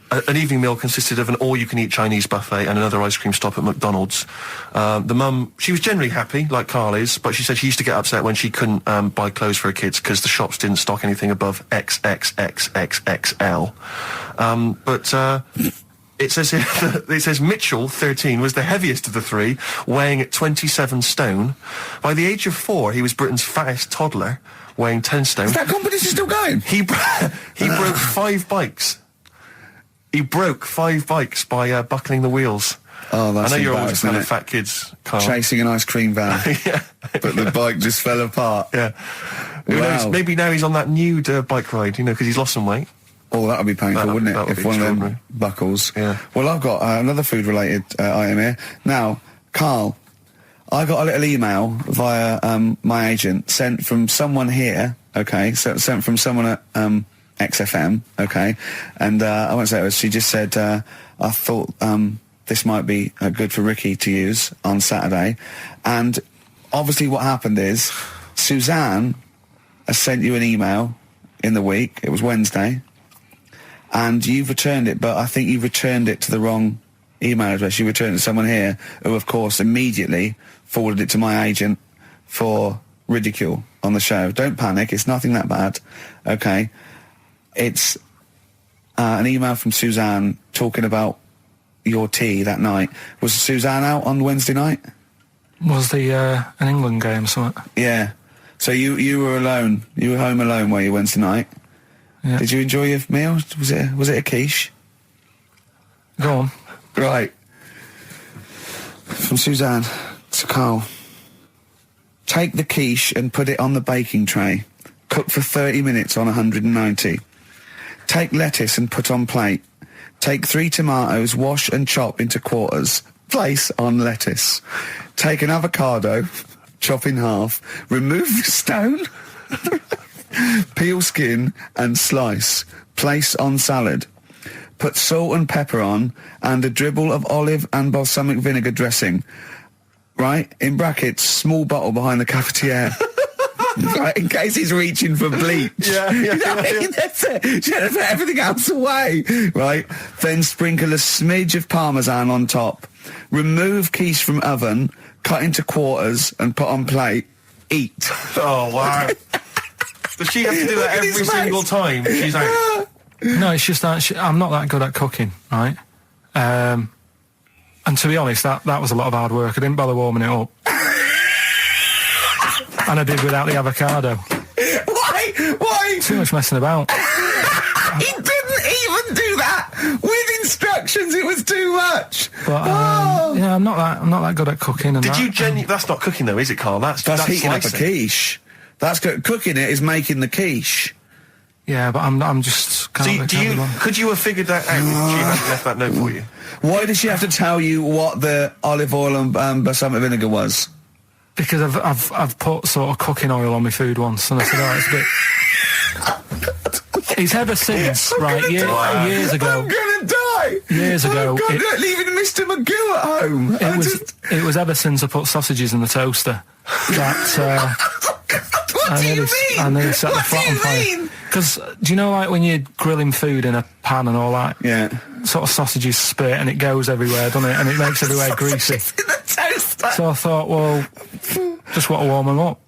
An evening meal consisted of an all-you-can-eat Chinese buffet and another ice cream stop at McDonald's. The mum, she was generally happy, like Carl is, but she said she used to get upset when she couldn't buy clothes for her kids because the shops didn't stock anything above XXXXXL. It says Mitchell, 13, was the heaviest of the 3, weighing at 27 stone. By the age of 4, he was Britain's fattest toddler, weighing 10 stone. Is that competition still going? He broke 5 bikes. He broke 5 bikes by buckling the wheels. Oh, that's I know you're always kind of it? fat kids, Carl. Chasing an ice cream van. Yeah. But the bike just fell apart. Yeah. Who knows? Maybe now he's on that new bike ride, because he's lost some weight. Oh, that would be painful, wouldn't it? If one of them buckles. Yeah. Well, I've got another food-related item here. Now, Carl, I got a little email via my agent sent from someone here, okay, sent from someone at XFM, okay, and I won't say it was, she just said, I thought this might be good for Ricky to use on Saturday, and obviously what happened is Suzanne has sent you an email in the week, it was Wednesday, and you've returned it, but I think you've returned it to the wrong email address. You returned it to someone here who, of course, immediately forwarded it to my agent for ridicule on the show. Don't panic, it's nothing that bad, okay? It's an email from Suzanne talking about your tea that night. Was Suzanne out on Wednesday night? Was the an England game or something? Yeah. So you were alone. You were home alone, were you, Wednesday night? Yeah. Did you enjoy your meal? Was it a quiche? Go on. Right. From Suzanne to Karl. Take the quiche and put it on the baking tray. Cook for 30 minutes on 190. Take lettuce and put on plate. Take 3 tomatoes, wash and chop into quarters. Place on lettuce. Take an avocado, chop in half. Remove the stone. Peel skin and slice. Place on salad. Put salt and pepper on and a dribble of olive and balsamic vinegar dressing. Right? In brackets, small bottle behind the cafetiere. Right, in case he's reaching for bleach. Yeah. That's it. She had to put everything else away. Right? Then sprinkle a smidge of parmesan on top. Remove quiche from oven, cut into quarters and put on plate. Eat. Oh, wow. Does she have to do that every single time she's out? No, it's just that I'm not that good at cooking, right? And to be honest, that was a lot of hard work. I didn't bother warming it up. And I did without the avocado. Why? Too much messing about. He didn't even do that with instructions. It was too much. But yeah, I'm not that good at cooking. And Did you genuinely? That's not cooking though, is it, Karl? That's heating up a slicing. quiche. That's cooking it is making the quiche. Yeah, but I'm just. Could you have figured that out if she hadn't left that note for you? Why did she have to tell you what the olive oil and balsamic vinegar was? Because I've put sort of cooking oil on my food once, and I said, oh, it's a bit. It's ever since, right? Years ago. I'm gonna die. Years ago, leaving Mr. Magoo at home. It was ever since I put sausages in the toaster that. What do you mean? I nearly set the flat on fire. Because do you know, like when you're grilling food in a pan and all that? Yeah. Sort of sausages spit and it goes everywhere, doesn't it? And it makes everywhere greasy. In the toaster. So I thought, well, just want to warm them up.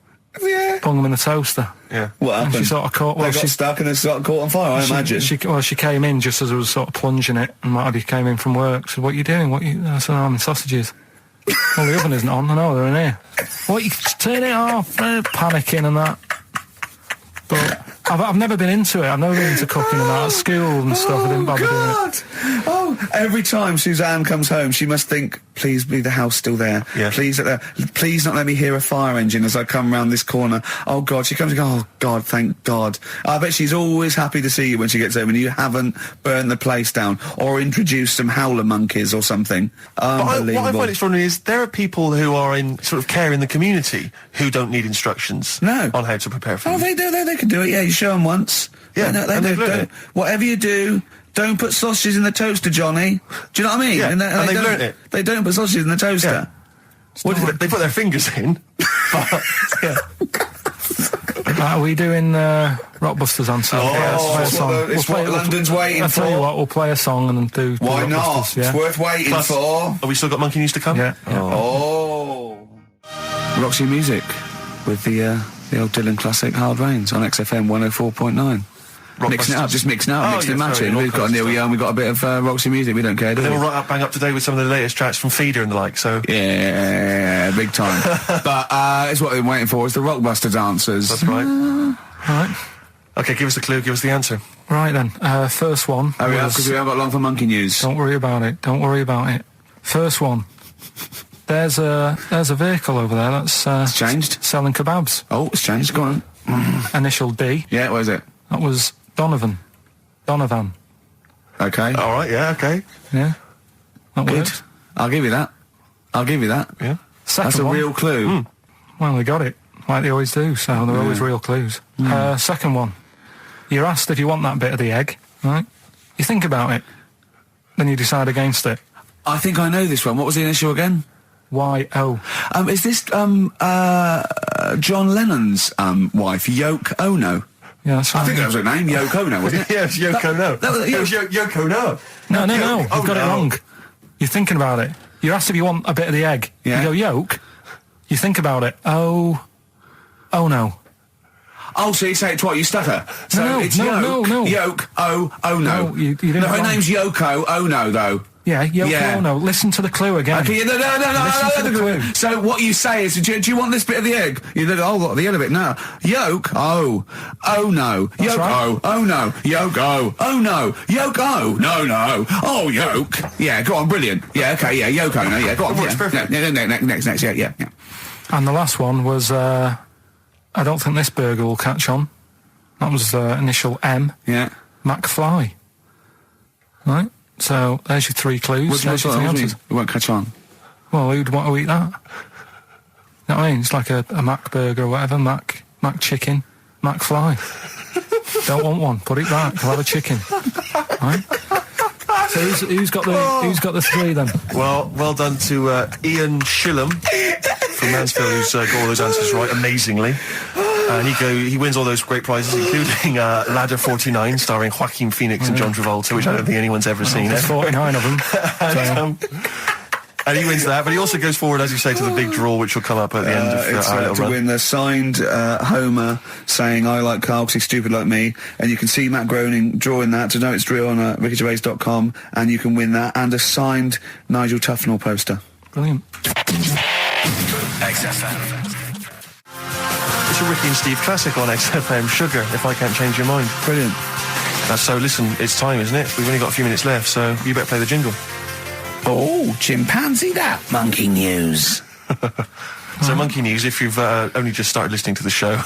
Yeah. Bung them in the toaster. Yeah. What happened? And she sort of caught. Well, they got stuck and they sort of caught on fire. I imagine. She came in just as I was sort of plunging it, and Marty came in from work. She said, "What are you doing? I said, I'm in sausages." Well, the oven isn't on. I know they're in here. What? You turn it off? Panicking and that. But I've never been into it. I've never been into cooking and that. At school and stuff, I didn't bother doing it. Oh, every time Suzanne comes home, she must think, please be the house still there. Yeah. Please not let me hear a fire engine as I come round this corner. Oh, God. She comes and goes, oh, God, thank God. I bet she's always happy to see you when she gets home and you haven't burned the place down or introduced some howler monkeys or something. Unbelievable. What I find extraordinary is there are people who are in sort of care in the community who don't need instructions on how to prepare food. Oh, they do. They can do it. Yeah, you show them once. Yeah, they do. Whatever you do, don't put sausages in the toaster, Johnny. Do you know what I mean? Yeah, and they've learnt it. They don't put sausages in the toaster. Yeah. They put their fingers in. Yeah. Are we doing Rockbusters answer? It's what London's waiting for. I'll tell you what, we'll play a song and then do Why not? Rockbusters, yeah? It's worth waiting for. Have we still got Monkey News to come? Yeah. Oh. Roxy Music with the old Dylan classic Hard Rains on XFM 104.9. Mixing it up, just mixing it up, mixing and matching. We've got Neil Young, we've got a bit of Roxy Music, we don't care, do we? They were bang up to date with some of the latest tracks from Feeder and the like, so... Yeah, big time. But it's what they're waiting for, is the Rockbusters answers. That's right. Right. Okay, give us the clue, give us the answer. Right then, first one. Hurry up, because we haven't got long for Monkey News. Don't worry about it, First one. There's a vehicle over there that's... it's changed? Selling kebabs. Oh, it's changed, go on. Initial D. Yeah, what is it? That was Donovan. Okay. All right, yeah, okay. Yeah. That Good. works. I'll give you that. Yeah. Second That's a one. real clue. Well, they got it, like they always do, so they're always real clues. Second one. You're asked if you want that bit of the egg, right? You think about it, then you decide against it. I think I know this one. What was the initial again? Y-O. Is this John Lennon's wife, Yoko Ono? Yeah, that's right. I think that was her name, Yoko Ono, wasn't it? Yeah, it was Yoko Ono. It was Yoko Ono. No, you've got it wrong. You're thinking about it. You're asked if you want a bit of the egg. Yeah. You go, yolk. You think about it. Oh no. Oh, so you say it twice, you stutter. So No, it's no. Yoke, oh no. No, you didn't No, her wrong. name's Yoko Ono, though. Yeah, Yoko Yeah. Ono. Listen to the clue again. Okay, no. Listen to the clue. So what you say is, do you want this bit of the egg? You did the yellow bit. No. Yolk, oh no. That's Yolk, right. oh no. Yolk, oh no. Yolk, oh no. Oh, yolk. Yeah, go on, brilliant. Yeah, okay, yeah, Yoko Ono, yeah, go on. Works Yeah. perfect. Next, yeah. And the last one was, I don't think this burger will catch on. That was initial M. Yeah. McFly. Right? So, there's your 3 clues. What's There's your 3 answers. It won't catch on. Well, who'd want to eat that? You know what I mean? It's like a Mac burger or whatever. Mac chicken. McFly. Don't want one. Put it back. I'll have a chicken. Right? So who's got the 3 then? Well done to Ian Shillham from Mansfield, who's got all those answers right amazingly. And he wins all those great prizes, including Ladder 49, starring Joaquin Phoenix and John Travolta, which I don't think anyone's ever seen. There's 49 of them. And he wins that, but he also goes forward, as you say, to the big draw, which will come up at the end of our little to run. win the signed Homer saying "I like Carl because he's stupid like me," and you can see Matt Groening drawing that. To know it's real on rickygervais.com, and you can win that and a signed Nigel Tufnell poster. Brilliant. XFM. It's a Ricky and Steve classic on XFM, Sugar, If I Can't Change Your Mind. Brilliant. So listen, it's time, isn't it? We've only got a few minutes left, so you better play the jingle. Oh, chimpanzee that monkey news. So Monkey News, if you've only just started listening to the show.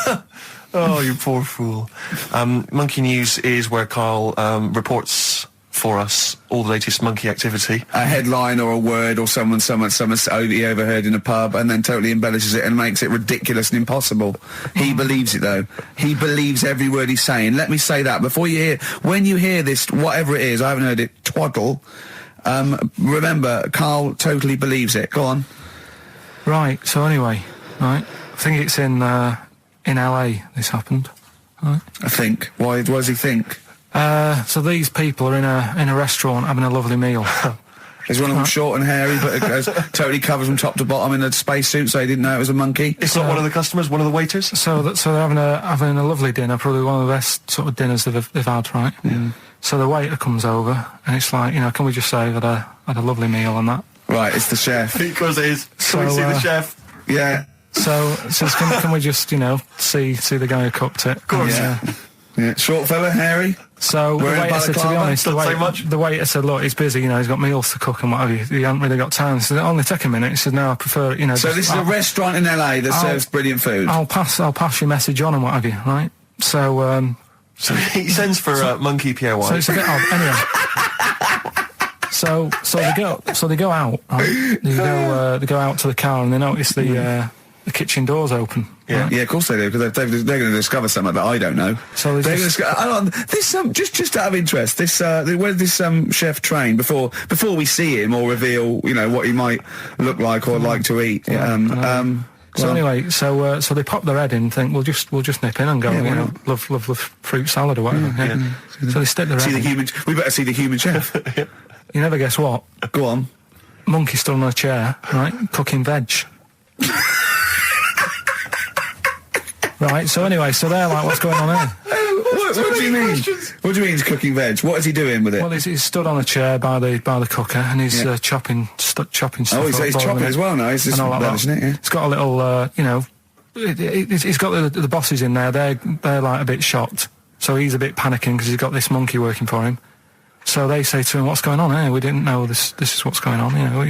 Oh, you poor fool. Monkey News is where Carl reports for us all the latest monkey activity. A headline or a word or someone he overheard in a pub and then totally embellishes it and makes it ridiculous and impossible. He believes it, though. He believes every word he's saying. Let me say that. When you hear this, whatever it is, I haven't heard it, twaddle, remember, Carl totally believes it. Go on. Right, so anyway, right, I think it's in LA this happened. Right. I think. Why does he think? So these people are in a restaurant having a lovely meal. Is one of them short and hairy, but it goes, totally covers from top to bottom in a spacesuit, so he didn't know it was a monkey? It's not one of the customers, one of the waiters? So they're having a lovely dinner, probably one of the best sort of dinners they've had, right? Yeah. So the waiter comes over, and it's like, can we just say that I had a lovely meal and that? Right, it's the chef. Because it is. Can we see the chef? Yeah. So can we just, see the guy who cooked it? Of course. Yeah. Short fella, hairy. So the waiter said, to be honest, the waiter said, look, he's busy, he's got meals to cook and what have you. He hasn't really got time. He said, only take a minute. He said, no, I prefer, So this is a restaurant in LA that serves brilliant food. I'll pass your message on and what have you, right? So, So he sends for Monkey Pierre White. So it's a bit odd. Anyway. So they go out, right? They go out to the car and they notice the kitchen door's open. Yeah, right? Yeah, of course they do, because they're going to discover something that I don't know. So they're going to just out of interest, where does this chef train before we see him or reveal what he might look like or like to eat? Anyway, so they pop their head in and think we'll just nip in and go, love the fruit salad or whatever. Yeah. So they stick their head in. We better see the human chef. You never guess what? Go on. Monkey stood on a chair, right, cooking veg. Right, so anyway, they're like, what's going on here? What do you mean? What do you mean he's cooking veg? What is he doing with it? Well, he's stood on a chair by the cooker and he's chopping stuff. Oh, he's chopping as well now. He's just relishing it, yeah. It's got a little, he's got the bosses in there. They're like a bit shocked. So he's a bit panicking because he's got this monkey working for him. So they say to him, what's going on here? We didn't know this is what's going on. Why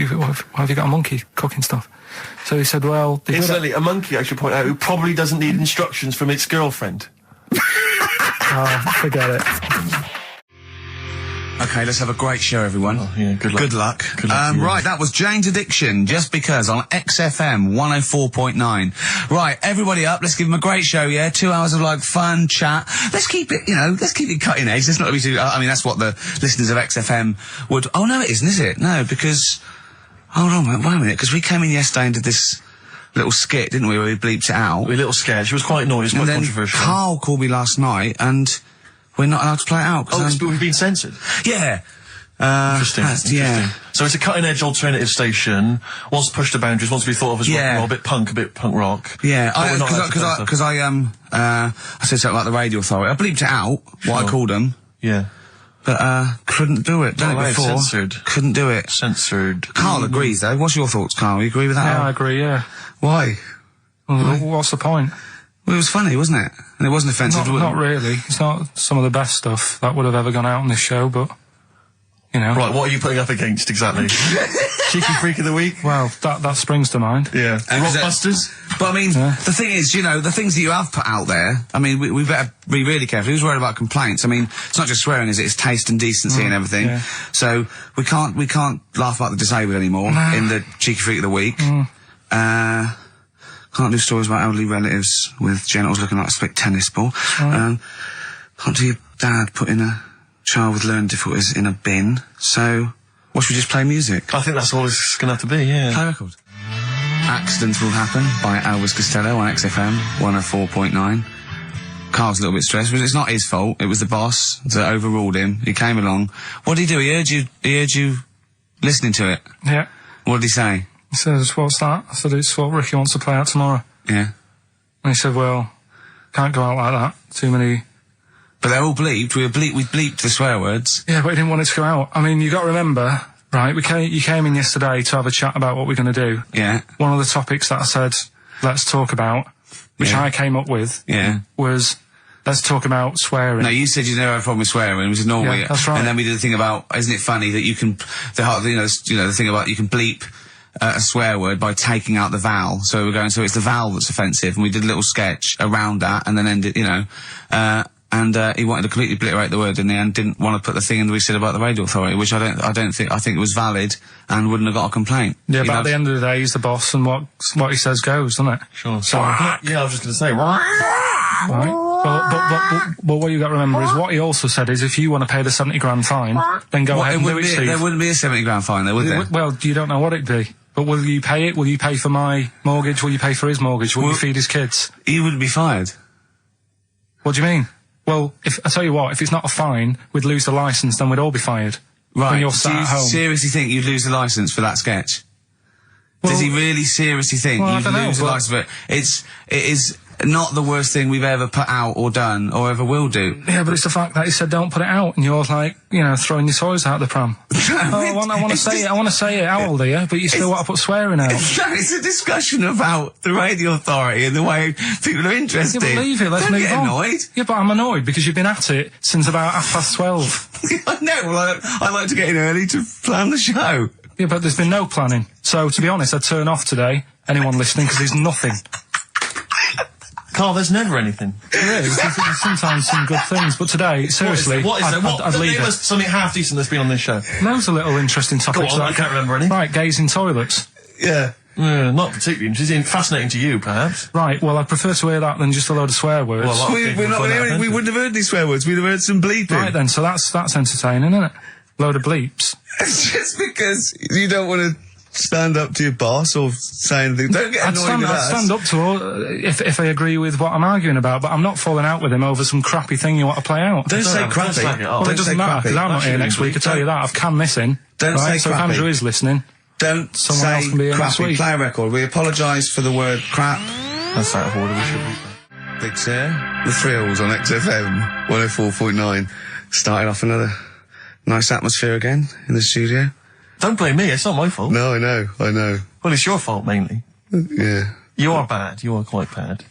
have you got a monkey cooking stuff? So he said, well... Incidentally, a monkey, I should point out, who probably doesn't need instructions from its girlfriend. Oh, forget it. Okay, let's have a great show, everyone. Oh, yeah, good luck. Good luck. Right, that was Jane's Addiction, Just Because, on XFM 104.9. Right, everybody up, let's give them a great show, yeah? 2 hours of, fun, chat. Let's keep it, let's keep it cutting edge. Let's not be too... that's what the listeners of XFM would... Oh, no, it isn't, is it? No, because... Hold on, wait a minute, because we came in yesterday and did this little skit, didn't we, where we bleeped it out. A little sketch. It was quite noisy, quite controversial. Karl called me last night, and we're not allowed to play it out. We've been censored? Yeah. Interesting. Yeah. So it's a cutting-edge alternative station. Wants to push the boundaries. Wants to be thought of as rock and roll, a bit punk rock. Yeah. Because I said something like the radio authority. I bleeped it out. What I called them. Yeah. But couldn't do it. Done it before. Censored. Couldn't do it. Censored. Karl agrees though. What's your thoughts, Karl? You agree with that? Yeah, I agree. Yeah. Why? Well, what's the point? Well, it was funny, wasn't it? And it wasn't offensive. Not really. It's not some of the best stuff that would have ever gone out on this show, but. You know. Right, what are you putting up against exactly? Cheeky Freak of the Week? Well, that springs to mind. Yeah. Rockbusters? But I mean, the thing is, you know, the things that you have put out there, I mean, we better be really careful. Who's worried about complaints? I mean, it's not just swearing, is it? It's taste and decency and everything. Yeah. So, we can't laugh about the disabled anymore in the Cheeky Freak of the Week. Can't do stories about elderly relatives with genitals looking like a split tennis ball. Can't do your dad putting a child with learning difficulties in a bin. So, what should we just play music? I think that's all it's going to have to be, yeah. Play a record. Accidents Will Happen by Elvis Costello on XFM 104.9. Karl's a little bit stressed, but it's not his fault. It was the boss that overruled him. He came along. What did he do? He heard you listening to it. Yeah. What did he say? He says, what's that? I said, it's what Ricky wants to play out tomorrow. Yeah. And he said, well, can't go out like that. Too many... But they're all bleeped. We bleeped the swear words. Yeah, but he didn't want it to go out. I mean, you got to remember, right, you came in yesterday to have a chat about what we're going to do. Yeah. One of the topics that I said, let's talk about, which I came up with, was... Let's talk about swearing. No, you said you never had a problem with swearing. We said normally, yeah, that's right. And then we did the thing about, isn't it funny that you can, the thing about you can bleep a swear word by taking out the vowel. So we're going, so it's the vowel that's offensive, and we did a little sketch around that, and then ended, he wanted to completely obliterate the word in the end, didn't want to put the thing in that we said about the radio authority, which I think it was valid and wouldn't have got a complaint. Yeah, but at the end of the day, he's the boss, and what he says goes, doesn't it? Sure. So, yeah, I was just going to say, right. But what you got to remember is what he also said is if you want to pay the 70 grand fine, then go ahead and do it, Steve. There wouldn't be a 70 grand fine there, would there? Well, you don't know what it'd be. But will you pay it? Will you pay for my mortgage? Will you pay for his mortgage? Will you feed his kids? He wouldn't be fired. What do you mean? Well, I tell you what, if it's not a fine, we'd lose the licence, then we'd all be fired. Right. When you're sat at home. Do you seriously think you'd lose the licence for that sketch? Does he really seriously think you'd lose the licence for it? It is not the worst thing we've ever put out or done or ever will do. Yeah, but it's the fact that he said don't put it out, and you're like, throwing your toys out the pram. I want to say it. How old are you? But you still want to put swearing out. It's a discussion about the radio authority and the way people are interested. Yeah, but leave it. Let's move on. Don't get annoyed. Yeah, but I'm annoyed because you've been at it since about 12:30. I know. Well, I like to get in early to plan the show. Yeah, but there's been no planning. So, to be honest, I'd turn off today, anyone listening, because there's nothing. Karl, there's never anything. There is. There's sometimes some good things, but today, seriously, what is there? I'd leave it. Something half decent that's been on this show. Loads of little interesting topics. I can't remember any. Right, gays in toilets. Yeah. Not particularly interesting. Fascinating to you, perhaps. Right, well, I'd prefer to hear that than just a load of swear words. Well, we wouldn't have heard these swear words. We'd have heard some bleeping. Right then, so that's entertaining, isn't it? Load of bleeps. It's just because you don't want to stand up to your boss or say anything. Don't get annoyed with us. I'd stand up to her if I agree with what I'm arguing about, but I'm not falling out with him over some crappy thing you want to play out. Don't say crappy. Well, it doesn't matter, because I'm not here next week, I tell you that. I've canned this in. Don't say so crappy. If Andrew is listening, someone else can be here next week. Play a record. We apologise for the word crap. That's out of order, we should be. Big Sir, The Thrills on XFM 104.9. Started off another nice atmosphere again in the studio. Don't blame me, it's not my fault. No, I know. Well, it's your fault, mainly. Yeah. You are bad. You are quite bad.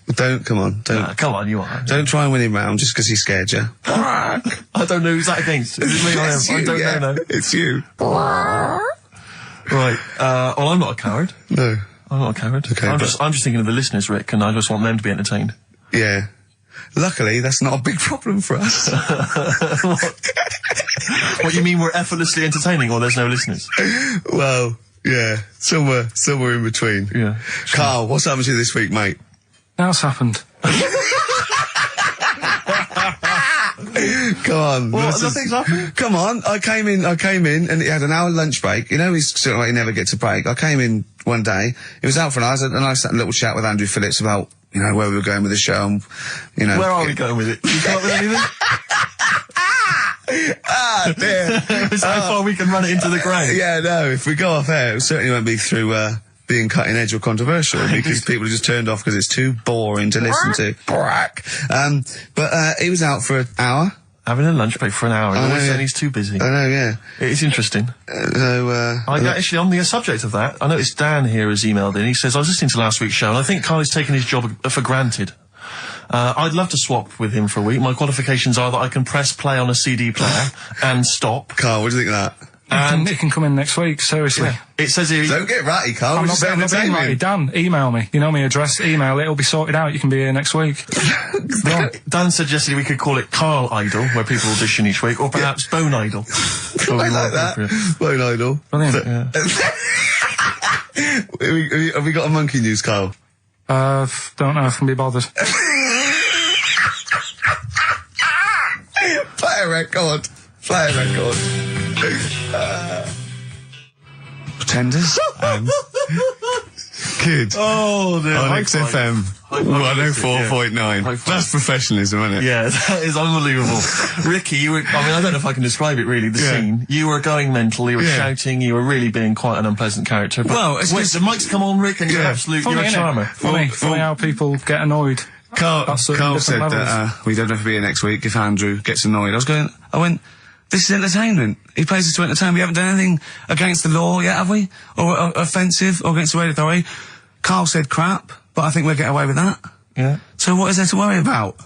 Come on. Come on, you are. Don't try and win him round just because he scared you. I don't know who's that against. Is it me or him? I don't know. It's you. Right. Well, I'm not a coward. No. I'm not a coward. Okay, I'm just thinking of the listeners, Rick, and I just want them to be entertained. Yeah. Luckily, that's not a big problem for us. What, you mean we're effortlessly entertaining, or there's no listeners? Well, yeah, somewhere in between. Yeah. Karl, what's happened to you this week, mate? What's happened? Come on. What? Nothing's happened? Come on. I came in, and he had an hour lunch break. You know, he's sort of like he never gets a break. I came in one day. He was out for an hour, and I sat in a little chat with Andrew Phillips about, you know, where we were going with the show. And, you know. Where are we going with it? You come up with anything? Ah, dear. Is how far we can run it into the ground? Yeah, no. If we go off air, it certainly won't be through, being cutting edge or controversial, because people are just turned off because it's too boring to listen to. But he was out for an hour. Having a lunch break for an hour, and always saying he's too busy. I know, yeah. It's interesting. Actually, on the subject of that, I noticed Dan here has emailed in. He says, I was listening to last week's show, and I think Karl is taking his job for granted. I'd love to swap with him for a week. My qualifications are that I can press play on a CD player and stop. Karl, what do you think of that? And it can come in next week, seriously. Yeah. It says here... Don't get ratty, Karl. I'm not being ratty. Dan, email me. You know my address, email it. It'll be sorted out. You can be here next week. Dan suggested we could call it Karl Idol, where people audition each week, or perhaps Bone Idol. I like that. Bone Idol. Brilliant. Yeah. Have we got a monkey news, Karl? Don't know if I can be bothered. Play a record. Pretenders. Good. Oh, dear. On XFM 104.9. That's professionalism, isn't it? Yeah, that is unbelievable. Ricky, I don't know if I can describe it really, the scene. You were going mental, you were shouting, you were really being quite an unpleasant character. But well, the mic's come on, Rick, and you're a charmer. Funny how people get annoyed. Carl said that we don't have to be here next week if Andrew gets annoyed. I went, this is entertainment. He plays us to entertain. We haven't done anything against the law yet, have we? Or offensive or against the radio authority. Karl said crap, but I think we'll get away with that. Yeah. So what is there to worry about?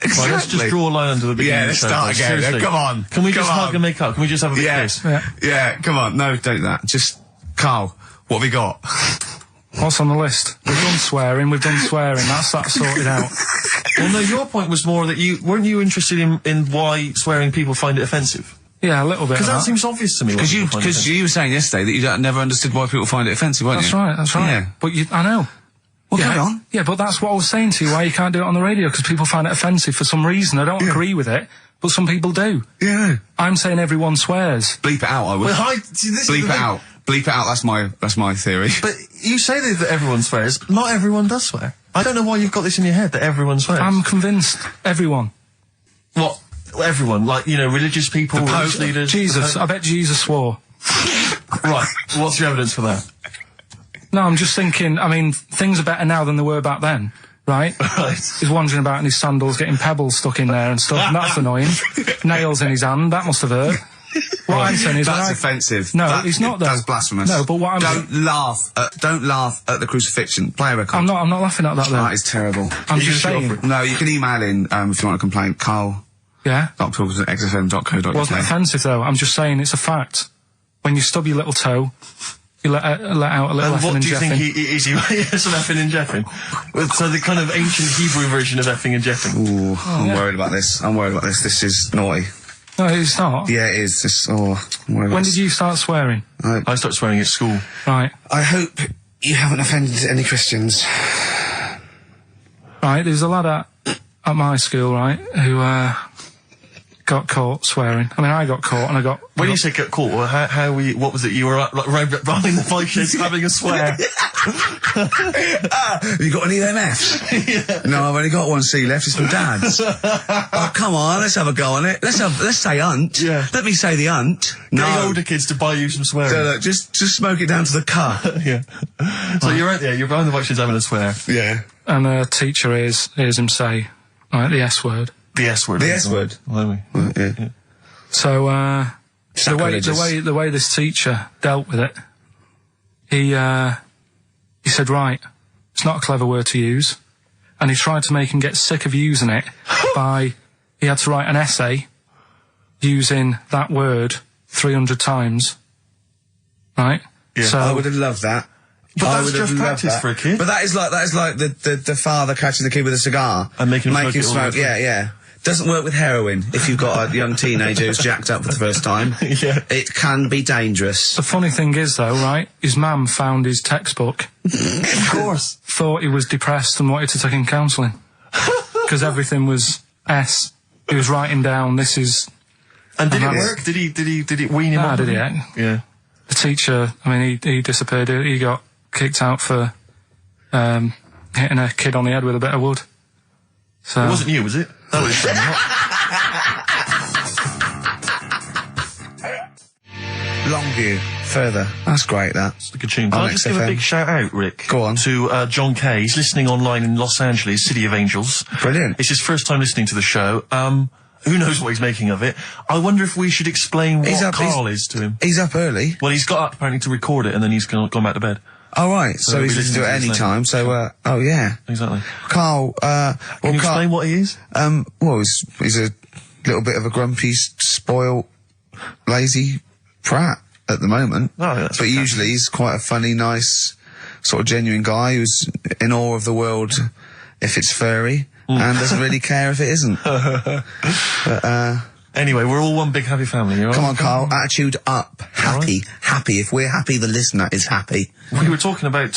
Exactly. Well, let's just draw a line under the beginning. Yeah, let's start again. Seriously. Come on. Can we just hug and make up? Can we just have a big kiss? Yeah, come on. No, don't do that. Just, Karl, what have we got? What's on the list? We've done swearing. That's that sorted out. Well, no, your point was more that weren't you interested in why swearing people find it offensive? Yeah, a little bit. Because that seems obvious to me. Because you were saying yesterday that you never understood why people find it offensive, weren't you? That's right. Yeah. But I know. Well, carry on. Yeah, but that's what I was saying to you, why you can't do it on the radio, because people find it offensive for some reason. I don't agree with it, but some people do. Yeah. I'm saying everyone swears. Bleep it out, I would. Well, bleep it out. Bleep it out, that's my theory. But you say that everyone swears. Not everyone does swear. I don't know why you've got this in your head, that everyone swears. I'm convinced everyone. What? Everyone? Like, religious people, religious leaders? Jesus. I bet Jesus swore. Right. What's your evidence for that? No, I'm just thinking, things are better now than they were back then, right? Right. He's wandering about in his sandals, getting pebbles stuck in there and stuff, and that's annoying. Nails in his hand, that must have hurt. What I'm saying is... That's offensive. No, it's not, though. That's blasphemous. No, but what I'm... Don't laugh at the crucifixion. Play a record. I'm not laughing at that, though. That is terrible. I'm just saying... No, you can email in, if you want to complain. Karl. Yeah? .pilkington@xfm.co.uk. Wasn't offensive, though. I'm just saying it's a fact. When you stub your little toe, you let out a little effing and jeffing. What do you think is he some effing and jeffing? So the kind of ancient Hebrew version of effing and jeffing. Ooh, I'm worried about this. This is naughty. No, it's not. Yeah, it is. When did you start swearing? I started swearing at school. Right. I hope you haven't offended any Christians. Right, there's a lad at my school, right, who got caught swearing. I got caught and I got... When you say get caught, what was it? You were right behind the bike sheds having a swear. Have you got any of them Fs? Yeah. No, I've only got one C left. It's from Dad's. Oh, come on, let's have a go on it. Let's say unt. Yeah. Let me say the unt. Get older kids to buy you some swearing. No, just smoke it down to the car. Yeah. So you're right there. You're behind the bike sheds having a swear. Yeah. And a teacher hears him say, right, the S word. The S word. The S word. Yeah. So, the way this teacher dealt with it, he said, right, it's not a clever word to use. And he tried to make him get sick of using it he had to write an essay using that word 300 times. Right? Yeah. So I would have loved that. But that's just practice for a kid. But that is like the father catching the kid with a cigar and making him smoke. Yeah. Doesn't work with heroin if you've got a young teenager who's jacked up for the first time. Yeah. It can be dangerous. The funny thing is, though, right, his mum found his textbook. Of course. Thought he was depressed and wanted to take him counselling. Because everything was S. he was writing down, this is... And did it work? Did it wean him up? Did he? Yeah. The teacher, I mean, he disappeared. He got kicked out for hitting a kid on the head with a bit of wood. So it wasn't you, was it? That was Longview, further. That's great, that. It's a good tune. Can I just give a big shout out, Rick? Go on. To John Kay. He's listening online in Los Angeles, City of Angels. Brilliant. It's his first time listening to the show. Who knows what he's making of it? I wonder if we should explain what Karl is to him. He's up early. Well, he's got up apparently to record it, and then he's gone back to bed. Oh, right. So he's listening to it any time. So, oh, yeah. Exactly. Karl, Can you explain what he is? Well, he's a little bit of a grumpy, spoiled, lazy prat at the moment. Oh, that's but usually he's quite a funny, nice, sort of genuine guy who's in awe of the world if it's furry. And doesn't really care if it isn't. But, anyway, we're all one big happy family. Come on, Karl. Attitude up. Happy. Right. Happy. If we're happy, the listener is happy. We were talking about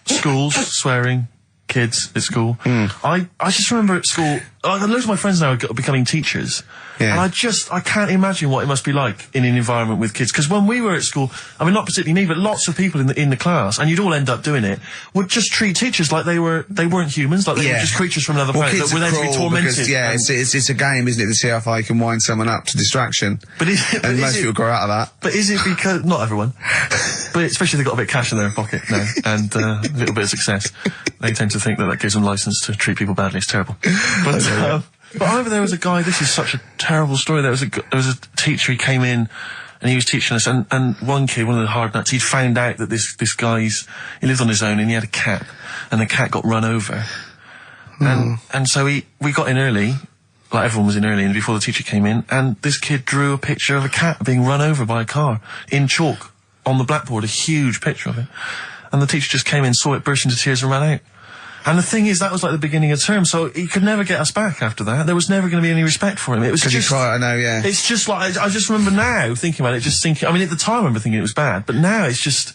schools, swearing, kids at school. I just remember at school, loads of my friends now are becoming teachers. Yeah. And I can't imagine what it must be like in an environment with kids. Because when we were at school, I mean, not particularly me, but lots of people in the class, and you'd all end up doing it, would just treat teachers like they weren't humans, like they were just creatures from another planet that were there to be tormented. Because, it's a game, isn't it, to see how far you can wind someone up to distraction. But most people grow out of that. But is it because, not everyone, but especially if they've got a bit of cash in their pocket now, and a little bit of success, they tend to think that gives them license to treat people badly. It's terrible. But I remember there was a guy, this is such a terrible story, there was a teacher, he came in and he was teaching us, and one kid, one of the hard nuts, he'd found out that this guy, he lived on his own and he had a cat, and the cat got run over. And so we got in early, like everyone was in early, and before the teacher came in, and this kid drew a picture of a cat being run over by a car, in chalk, on the blackboard, a huge picture of it. And the teacher just came in, saw it, burst into tears and ran out. And the thing is, that was like the beginning of term, so he could never get us back after that. There was never going to be any respect for him. It was just... I know, yeah. It's just like, I just remember now thinking about it, I mean, at the time I remember thinking it was bad, but now it's just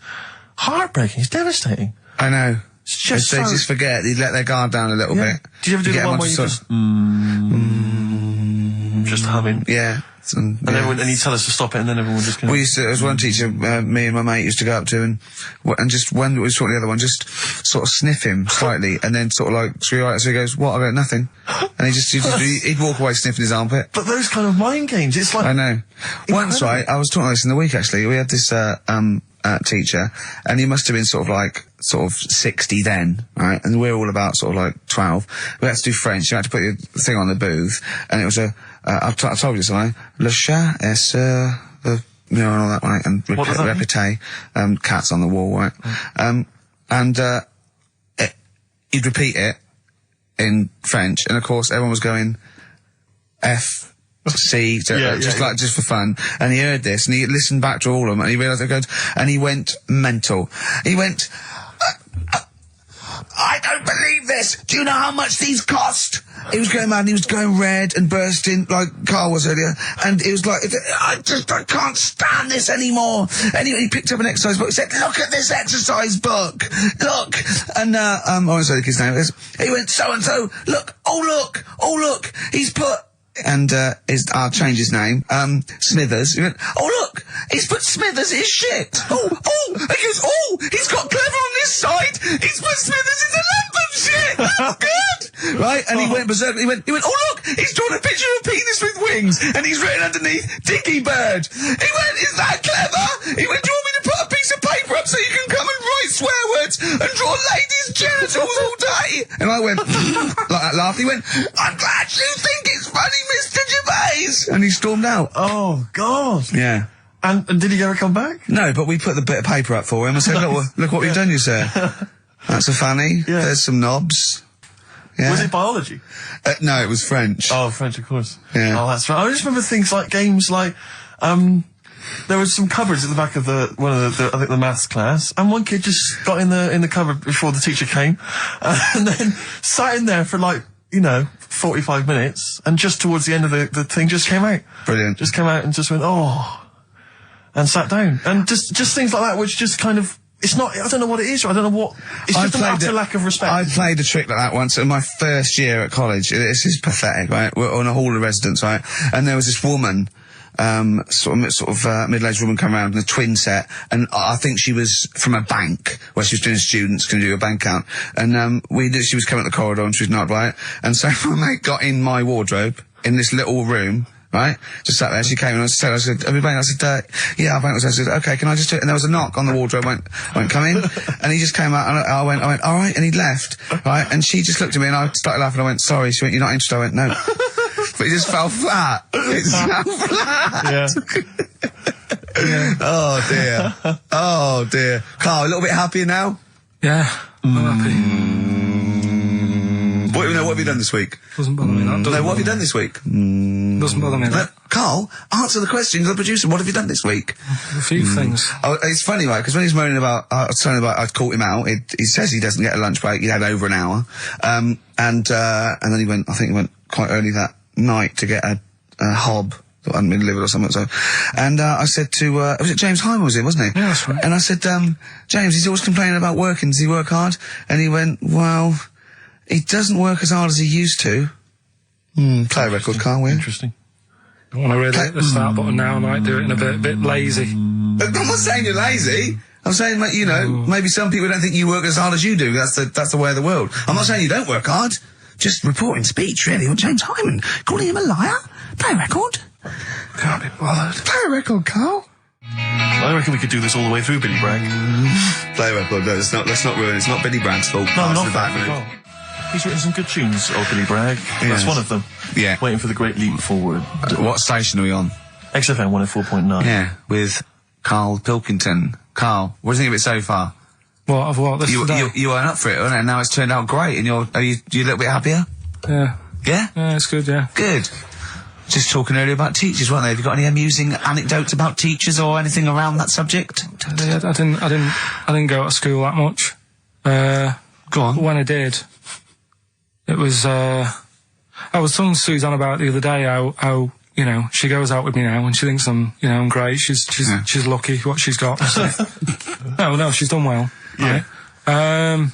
heartbreaking. It's devastating. I know. It's just they just forget. They let their guard down a little bit. Did you ever do the one where you just humming? Yeah. And you tell us to stop it, and then everyone would just... We used to, there was one teacher, me and my mate used to go up to, and just when we was talking to the other one, just sort of sniff him slightly, and then sort of like, so he goes, what? I go, nothing. And he'd walk away sniffing his armpit. But those kind of mind games, it's like... I know. Incredible. Once, right, I was talking about this in the week, actually, we had this, teacher, and he must have been sort of 60 then, right? And we were all about sort of like 12. We had to do French. You had to put your thing on the booth, and it was I told you something. Le chat est and all that, right? And répété, cats on the wall, right? He'd repeat it in French, and of course everyone was going F. C, just for fun, and he heard this, and he listened back to all of them, and he realised and he went mental. He went, I don't believe this. Do you know how much these cost? He was going mad, and he was going red and bursting like Karl was earlier, and it was like, I can't stand this anymore. Anyway, he picked up an exercise book. He said, look at this exercise book. Look. And, I won't say the kid's name. He went, so and so. Look. Oh, look. He's put... And, I'll change his name, Smithers. He went, oh look, he's put Smithers in his shit. He goes, he's got Clever on this side. He's put Smithers in the lump of shit. That's good. Right? And he went berserk. He went, oh look, he's drawn a picture of a penis with wings, and he's written underneath, Dicky Bird. He went, is that clever? He went, do you want me to put a piece of paper up so you can come and write swear words and draw ladies' genitals all day? And I went, like that laughed. He went, I'm glad you think it's funny, Mr. Gervais. And he stormed out. Oh, God. Yeah. And did he ever come back? No, but we put the bit of paper up for him and said, look what we've done, you sir. That's a fanny. Yeah. There's some knobs. Yeah. Was it biology? No, it was French. Oh, French, of course. Yeah. Oh, that's right. I just remember things like games like, there was some cupboards at the back of I think the maths class, and one kid just got in the cupboard before the teacher came, and then sat in there for 45 minutes, and just towards the end of the thing just came out. Brilliant. Just came out and just went, and sat down. And just things like that, which just kind of, it's not, I don't know what it is, I don't know what, it's just an utter lack of respect. I played a trick like that once in my first year at college. This is pathetic, right? We're on a hall of residence, right? And there was this woman, sort of middle-aged woman come around in a twin set, and I think she was from a bank, where she was doing students, going to do a bank account. And, she was coming up the corridor and she was not right. And so my mate got in my wardrobe, in this little room, right? Just sat there. She came and I said, have you banked? I said, yeah, I banked. I said, okay, can I just do it? And there was a knock on the wardrobe. I went, come in. And he just came out and I went, all right. And he left, right? And she just looked at me and I started laughing. I went, sorry. She went, you're not interested? I went, no. But it just fell flat. It fell flat. Yeah. Oh dear. Oh dear. Carl, a little bit happier now? Yeah. I'm happy. What have you done this week? Doesn't bother me that. No, what have you done this week? Doesn't bother me that. Carl, answer the question to the producer. What have you done this week? A few things. Oh, it's funny, right? Because when he's moaning about, I'd caught him out. He says he doesn't get a lunch break. He had over an hour. And then he went quite early that night to get a hob that hadn't been delivered or something. So, and I said to, was it James Hyman was it, wasn't he? Yeah, that's right. And I said, James, he's always complaining about working. Does he work hard? And he went, well, he doesn't work as hard as he used to. Play a record, Carl, will you? Interesting. I want to really hit the start button now. I might do it in a bit lazy. I'm not saying you're lazy. I'm saying, like, you know, maybe some people don't think you work as hard as you do. That's the way of the world. I'm not saying you don't work hard. Just reporting speech, really, on James Hyman. Calling him a liar. Play a record. Can't be bothered. Play a record, Carl. I reckon we could do this all the way through, Billy Bragg. Play a record, no, let's not ruin it. It's not Billy Bragg's fault. No, not that at all. He's written some good tunes, old Billy Bragg. Yeah. That's one of them. Yeah. Waiting for the great leap forward. What station are we on? XFM 104.9. Yeah, with Karl Pilkington. Carl, what do you think of it so far? What? You weren't up for it, and now it's turned out great, and are you a little bit happier? Yeah. Yeah? Yeah, it's good, yeah. Good. Just talking earlier about teachers, weren't they? Have you got any amusing anecdotes about teachers or anything around that subject? I didn't go to school that much. Go on. When I did, it was, I was telling Suzanne about it the other day how, you know, she goes out with me now and she thinks I'm great. She's lucky what she's got. So. No, she's done well. Yeah. Right?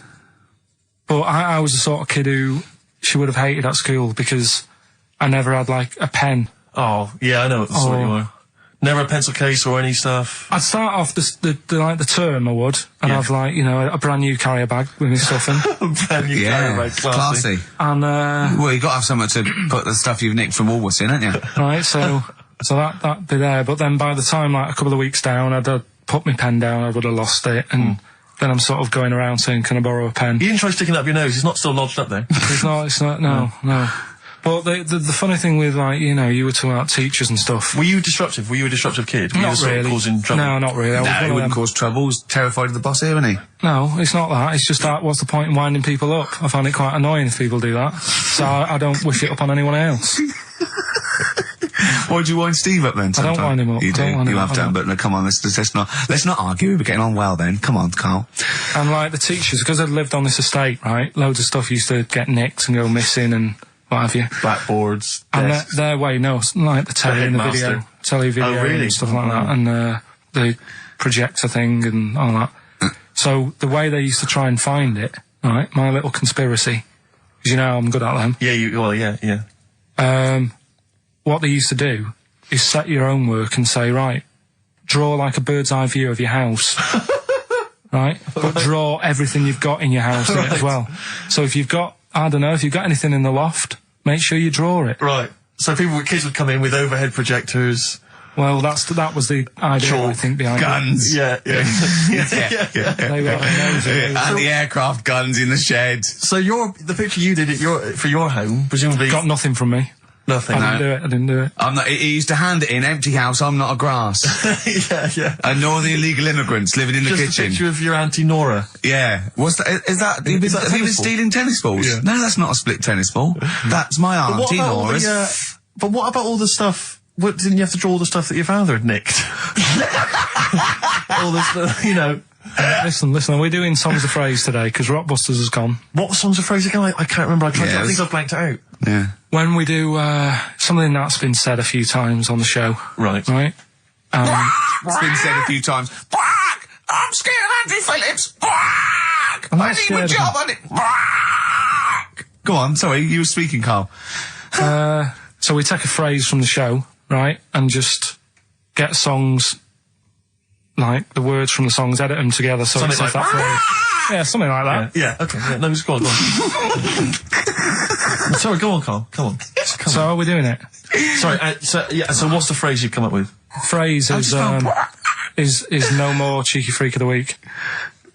But I was the sort of kid who she would have hated at school because I never had, like, a pen. Oh, yeah, I know what sort you are. Never a pencil case or any stuff? I'd start off the term, I would, and have, like, you know, a brand new carrier bag with my stuff in. A brand new carrier bag, classy. And, well, you've got to have somewhere to put the stuff you've nicked from Woolworths in, haven't you? Right, so that'd be there, but then by the time, like, a couple of weeks down, I'd put my pen down, I would have lost it, and then I'm sort of going around saying, can I borrow a pen? You didn't try sticking it up your nose, it's not still lodged up there. It's not, no. But the funny thing with, like, you know, you were talking about teachers and stuff. Were you disruptive? Were you a disruptive kid? Were Not you really. Causing trouble? No, not really. He wouldn't cause trouble. He was terrified of the boss here, wasn't he? No, it's not that. It's just that, what's the point in winding people up? I find it quite annoying if people do that. So I don't wish it up on anyone else. Why do you wind Steve up then? I don't wind him up. You do. You have done, but no, come on, let's not argue. We're getting on well then. Come on, Carl. And, like, the teachers, because I'd lived on this estate, right, loads of stuff used to get nicked and go missing and what have you. Blackboards, and desks. their way, no, like the telly and the video Oh, really? and stuff like that, and the projector thing and all that. So the way they used to try and find it, right, my little conspiracy, because you know I'm good at them. Yeah, What they used to do is set your own work and say, right, draw like a bird's eye view of your house. Right? But draw everything you've got in your house in it as well. So if you've got, I don't know, if you've got anything in the loft, make sure you draw it. Right. So kids would come in with overhead projectors. Well, that was the idea, I think, behind guns. Yeah. They were and the aircraft guns in the shed. So the picture you did for your home, presumably got nothing from me. Nothing. I didn't do it. I'm not. He used to hand it in, empty house. I'm not a grass. Yeah. And nor the illegal immigrants living in the kitchen. Just a picture of your Auntie Nora. Yeah. What's that? Is that? Have you been stealing tennis balls? Yeah. No, that's not a split tennis ball. That's my Auntie Nora's. But what about all the stuff? Didn't you have to draw all the stuff that your father had nicked? All this, you know. Listen, we're doing Songs of Phrase today, because Rockbusters has gone. What Songs of Phrase again? I can't remember. I think I've blanked it out. Yeah. When we do, something that's been said a few times on the show. Right. Right? It's been said a few times. I'm scared of Andrew Phillips. I need my job on it. Go on, sorry, you were speaking, Carl. So we take a phrase from the show, right, and just get songs, like the words from the songs, edit them together, so something it's like that phrase. Yeah, something like that. Yeah, okay. Yeah, no, just go on. Sorry, go on, Carl. Come on. So are we doing it? Sorry, so what's the phrase you've come up with? Phrase is no more cheeky freak of the week.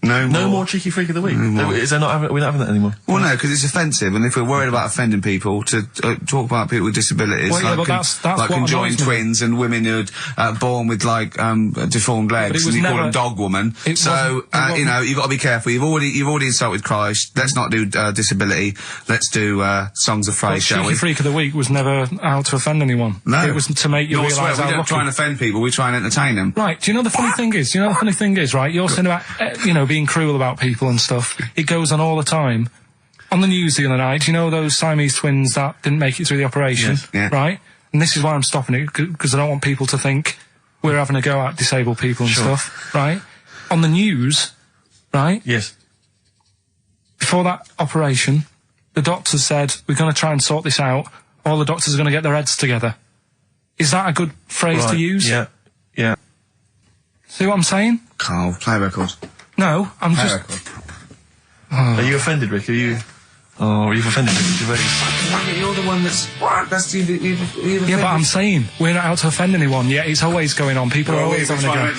No more cheeky freak of the week. Is there not? We're not having that anymore. Well, no, because it's offensive, and if we're worried about offending people, to talk about people with disabilities, well, yeah, like, that's like conjoined twins and women who'd born with like deformed legs, and you call them dog woman. So you know, you've got to be careful. You've already insulted Christ. Let's not do disability. Let's do songs of phrase, shall we? Cheeky freak of the week was never out to offend anyone. No, it was to make you realise how we don't try and offend people. We try and entertain them. Right? Do you know the funny thing is? Right? You're saying about being cruel about people and stuff. It goes on all the time. On the news the other night, you know those Siamese twins that didn't make it through the operation, yes, yeah. Right? And this is why I'm stopping it, because I don't want people to think we're having a go at disabled people and stuff, right? On the news, right? Yes. Before that operation, the doctors said, we're going to try and sort this out. All the doctors are going to get their heads together. Is that a good phrase to use? Yeah. Yeah. See what I'm saying? Carl, play a record. No, I'm just... Are you offended, Rick? You've offended Ricky Gervais. You're the one that's yeah, but I'm saying, we're not out to offend anyone, yet it's always going on. People are always having a go.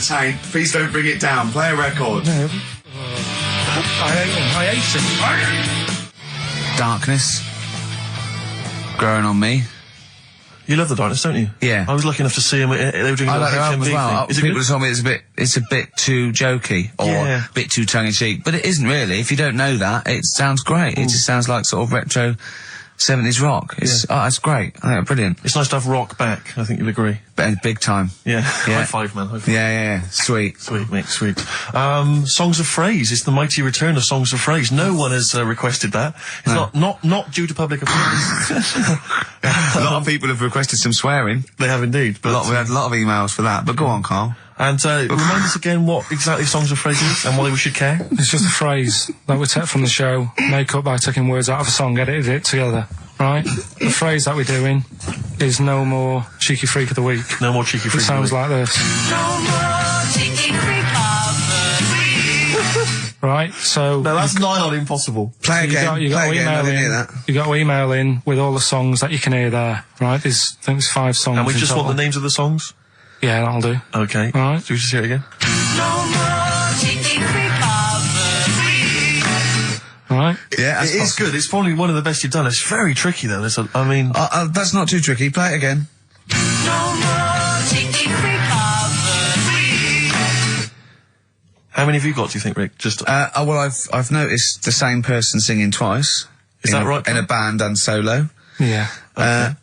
Please don't bring it down. Play a record. No. I hate him. Darkness. Growing on me. You love the darkness, don't you? Yeah. I was lucky enough to see them. They were doing a little HMV well. thing. People told me it's a bit too jokey or a bit too tongue-in-cheek, but it isn't really. If you don't know that, it sounds great. It just sounds like sort of retro 70s rock. It's great. I think it's brilliant. It's nice to have rock back. I think you'll agree. Big time. Yeah. High five, man. High five. Yeah. Sweet. Sweet, mate. Sweet. Songs of Phrase. It's the mighty return of Songs of Phrase. No one has requested that. It's not due to public applause. A lot of people have requested some swearing. They have indeed. But we had a lot of emails for that. But go on, Carl. And remind us again what exactly Songs of Phrase is and why we should care. It's just a phrase that we take from the show, make up by taking words out of a song, edited it together. Right? The phrase that we're doing is no more cheeky freak of the week. No more cheeky freak of the week. It sounds like this. No more cheeky freak of the week. Right, so... No, that's nigh on impossible. Play again. You got to email in with all the songs that you can hear there. Right? I think there's 5 songs. And we just want the names of the songs? Yeah, that'll do. Okay. All right. So we just hear it again? No more cheeky freak of the week. Right. Yeah, it is good. It's probably one of the best you've done. It's very tricky though. That's not too tricky. Play it again. No more cheeky freak of the week. How many have you got, do you think, Rick? Just well, I've noticed the same person singing twice. Is that right? In a band and solo. Yeah. Okay.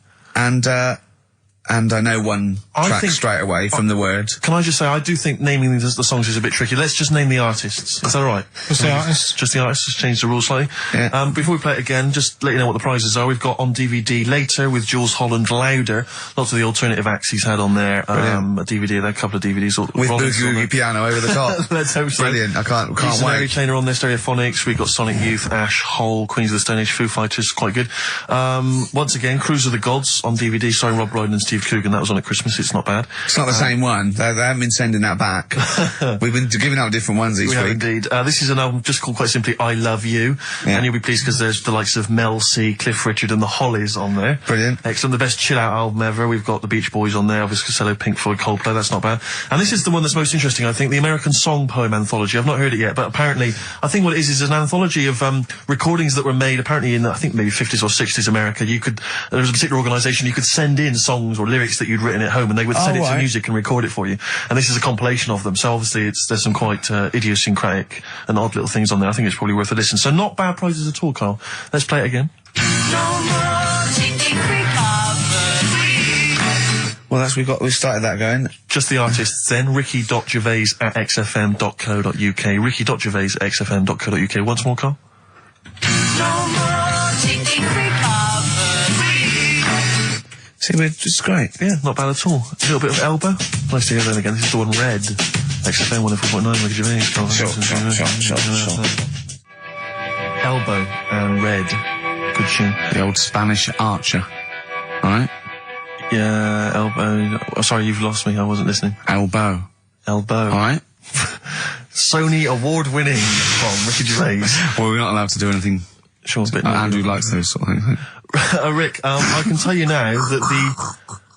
And I know one track straight away from the word. Can I just say, I do think naming the songs is a bit tricky. Let's just name the artists. Is that all right? Just the artists? Just the artists. Just change the rules slightly. Yeah. Before we play it again, just let you know what the prizes are. We've got on DVD Later with Jules Holland Louder. Lots of the alternative acts he's had on there. A DVD, a couple of DVDs. With Boogie Piano over the top. Let's hope so. Brilliant. I can't wait. Mary Chainer on there, Stereophonics. We've got Sonic Youth, Ash, Hole, Queens of the Stone Age, Foo Fighters. Quite good. Once again, Cruise of the Gods on DVD, starring Rob Brydon and Steve Coogan. That was on at Christmas. It's not bad. It's not the same one. They haven't been sending that back. We've been giving out different ones each week. We have indeed. This is an album just called quite simply I Love You. Yeah. And you'll be pleased because there's the likes of Mel C, Cliff Richard and the Hollies on there. Brilliant. Excellent. The best chill out album ever. We've got the Beach Boys on there. Obviously Costello, Pink Floyd, Coldplay. That's not bad. And this is the one that's most interesting, I think. The American Song Poem Anthology. I've not heard it yet, but apparently, I think what it is an anthology of recordings that were made apparently in, I think, maybe 50s or 60s America. There was a particular organisation, you could send in songs or lyrics that you'd written at home and they would send it to music and record it for you. And this is a compilation of them. So obviously there's some quite idiosyncratic and odd little things on there. I think it's probably worth a listen. So not bad prizes at all, Carl. Let's play it again. No more cheeky freak of the week. Well, we started that going. Just the artists then. Ricky.gervais@xfm.co.uk. Ricky.gervais@xfm.co.uk. Once more, Carl. No more cheeky freak of the week. See, it's great. Yeah, not bad at all. A little bit of Elbow. Nice to hear that again. This is the one Red. XFM 104.9, Ricky Gervais. Sure. Elbow and Red. Good tune. The old Spanish archer. Alright? Yeah, Elbow. Oh, sorry, you've lost me. I wasn't listening. Elbow. Alright? Sony award-winning from Ricky Gervais. Well, we're not allowed to do anything. Sure, a bit more. Andrew likes those sort of things. Rick, I can tell you now that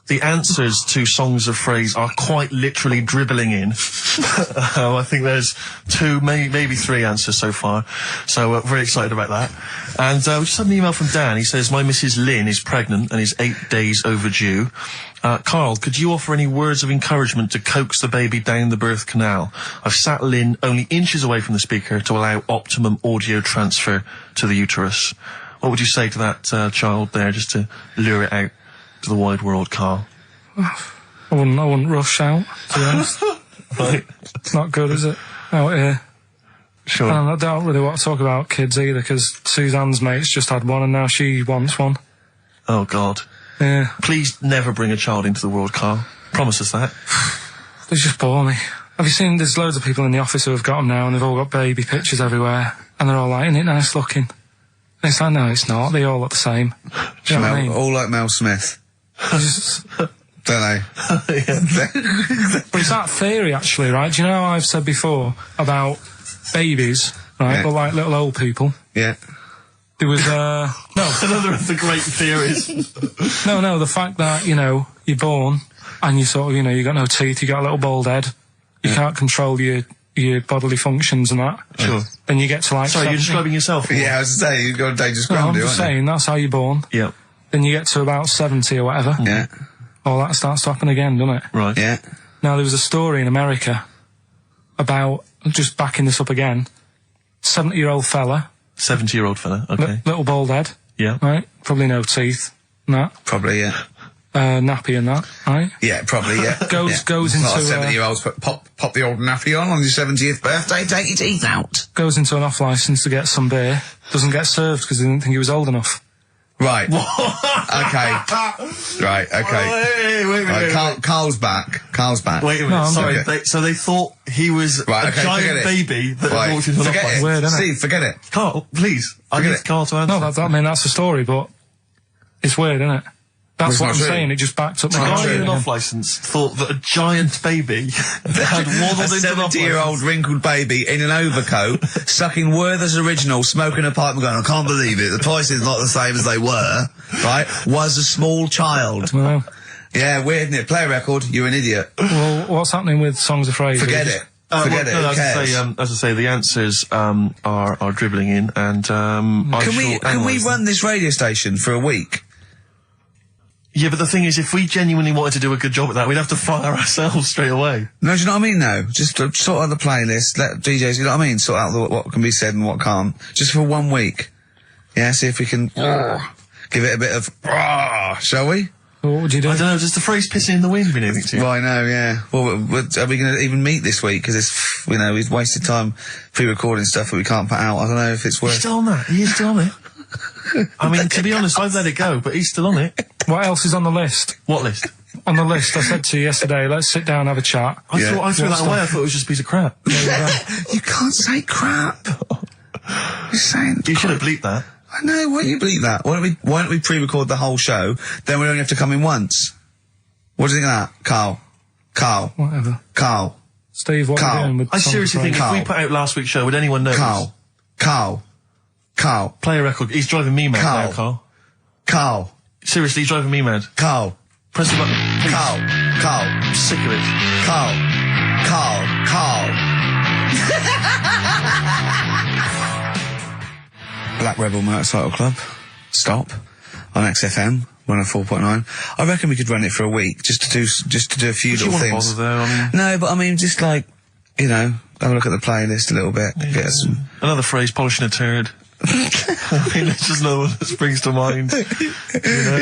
the answers to songs of phrase are quite literally dribbling in. I think there's 2, maybe 3 answers so far. So very excited about that. And we just had an email from Dan. He says, my Mrs. Lynn is pregnant and is 8 days overdue. Karl, could you offer any words of encouragement to coax the baby down the birth canal? I've sat Lynn only inches away from the speaker to allow optimum audio transfer to the uterus. What would you say to that child there, just to lure it out to the wide world, Karl? I wouldn't rush out, to be honest. Right. It's not good, is it? Out here. Sure. And I don't really want to talk about kids either, because Suzanne's mate's just had one and now she wants one. Oh, God. Yeah. Please never bring a child into the world, Karl. Promise us that. They just bore me. Have you seen, there's loads of people in the office who have got them now and they've all got baby pictures everywhere. And they're all like, isn't it nice looking? And it's like, no, it's not. They all look the same. Do you know what I mean? All like Mel Smith. Just, don't they? But it's that theory, actually, right? Do you know how I've said before about babies, right? Yeah. But like little old people. Yeah. There was, no. Another of the great theories. No, the fact that, you know, you're born and you sort of, you know, you got no teeth, you got a little bald head, you can't control your bodily functions and that. Sure. Then you get to like... Sorry, 70. you're describing yourself? Or? Yeah, I was saying, you've got a dangerous ground, I'm just saying, that's how you're born. Yeah. Then you get to about 70 or whatever. Yeah. All that starts to happen again, doesn't it? Right. Yeah. Now, there was a story in America about, just backing this up again, 70-year-old fella. 70-year-old fella, okay. Little bald head. Yeah. Right? Probably no teeth. And that. Probably, yeah. Nappy and that, right? Yeah, probably, yeah. Goes into... Not 70-year-olds, but pop the old nappy on your 70th birthday, take your teeth out. Goes into an off-licence to get some beer. Doesn't get served because they didn't think he was old enough. Right. Okay. Right, okay. Wait. Carl's back. Wait a minute, No, sorry. okay. So they thought he was a giant baby that had walked into an Forget off-licence. it. Weird, isn't it? Steve, forget it. Carl, please. I need Carl to answer. No, I mean, that's the story, but it's weird, isn't it? That's what I'm saying, it just backed up The my guy theory in an again. off-licence thought that a giant baby had waddled A into an 70-year-old wrinkled baby in an overcoat, sucking Werther's Original, smoking a pipe and going, I can't believe it, the price is not the same as they were, right, was a small child. Well, Yeah, weird, isn't it? Play a record, you're an idiot. well, what's happening with Songs of Phrase? Forget it. Forget it, who cares? As I say, the answers are dribbling in, and Can we run this radio station for a week? Yeah, but the thing is, if we genuinely wanted to do a good job at that, we'd have to fire ourselves straight away. No, do you know what I mean, though? Just sort out the playlist, let DJs, you know what I mean? Sort out what can be said and what can't. Just for 1 week. Yeah, see if we can give it a bit of shall we? What would you do? I don't know, does the phrase pissing in the wind mean anything to you? Well, I know, yeah. Well, are we going to even meet this week? Because it's, you know, we've wasted time pre-recording stuff that we can't put out. I don't know if it's worth... He's still on that. He is still on it. I mean, to be honest, I've let it go, but he's still on it. What else is on the list? What list? On the list, I said to you yesterday, let's sit down and have a chat. I threw that away. I thought it was just a piece of crap. You can't say crap. You're saying... You should have bleeped that. I know, why don't you bleep that? Why don't we pre-record the whole show, then we only have to come in once? What do you think of that, Karl? Whatever. Karl. Steve, what are you doing with I Songs of seriously think Phrase? if we put out last week's show, would anyone know? Carl. Play a record. He's driving me mad now, Carl. Carl. Seriously, he's driving me mad. Carl. Press the button. Please. Carl. I'm sick of it. Carl. Black Rebel Motorcycle Club. Stop. On XFM 104.9. I reckon we could run it for a week, just to do a few little things. Bother there, I mean. No, but I mean, just like, you know, have a look at the playlist a little bit. Yeah. Get some. Another phrase, polishing a turd. I mean, it's just another one that springs to mind. You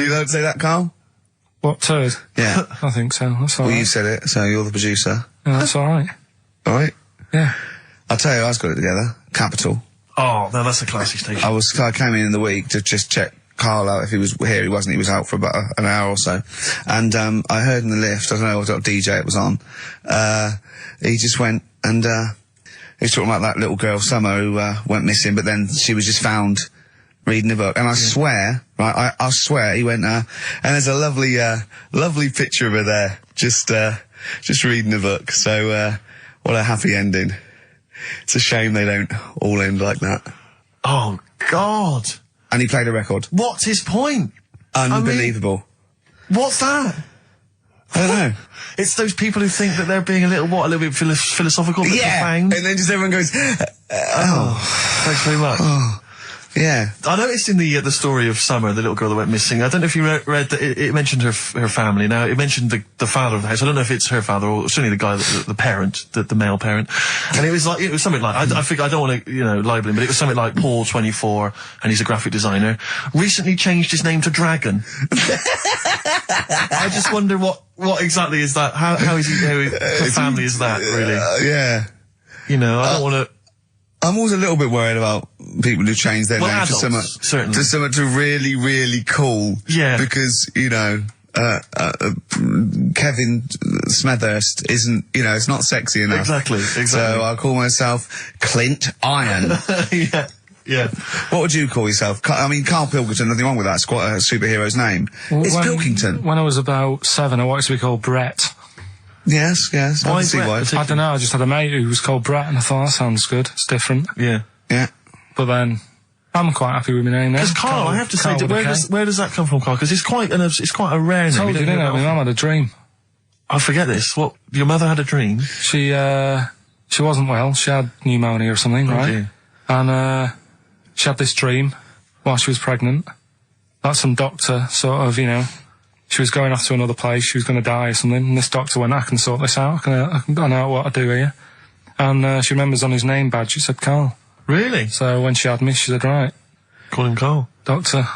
don't say that, Carl? What, turd? Yeah. I think so, that's alright. Well, you said it, so you're the producer. Yeah, that's alright. Alright? Yeah. I'll tell you, I got it together. Capital. Oh, no, that's a classic station. I came in the week to just check Karl out if he was here. He wasn't. He was out for about an hour or so. And I heard in the lift, I don't know what DJ it was on, he just went and he was talking about that little girl, Summer, who went missing, but then she was just found reading a book. And I swear, right, I swear, he went, and there's a lovely picture of her there, just reading a book. So, what a happy ending. It's a shame they don't all end like that. Oh, God. And he played a record. What's his point? Unbelievable. I mean, what's that? I don't know. It's those people who think that they're being a little bit philosophical, but profound. And then just everyone goes, Thanks very much. Oh, yeah. I noticed in the story of Summer, the little girl that went missing, I don't know if you read that it mentioned her family. Now, it mentioned the father of the house. I don't know if it's her father or certainly the guy, the parent, the male parent. And it was something like, I think I don't want to, libel him, but it was something like Paul, 24, and he's a graphic designer, recently changed his name to Dragon. I just wonder what exactly is that? How is he, the family is that, really? Yeah. I don't want to... I'm always a little bit worried about people who change their name to something really, really cool. Yeah. Because, Kevin Smethurst isn't, it's not sexy enough. Exactly. So I call myself Clint Iron. Yeah. What would you call yourself? I mean, Karl Pilkington, nothing wrong with that. It's quite a superhero's name. It's Pilkington. When I was about 7, I wanted to be called Brett. Yes. I can see why. I don't know, I just had a mate who was called Brett and I thought, that sounds good, it's different. Yeah. But then, I'm quite happy with my name now. Because Karl, I have to say, where does that come from, Karl? Because it's quite a rare name. I told you, didn't I? My mum had a dream. I forget this. What, your mother had a dream? She wasn't well, she had pneumonia or something, right? Dear. And, she had this dream while she was pregnant that some doctor sort of, she was going off to another place, she was going to die or something, and this doctor went, I can sort this out, I know what to do here. And she remembers on his name badge, it said Karl. Really? So when she had me, she said, right. Call him Karl. Doctor.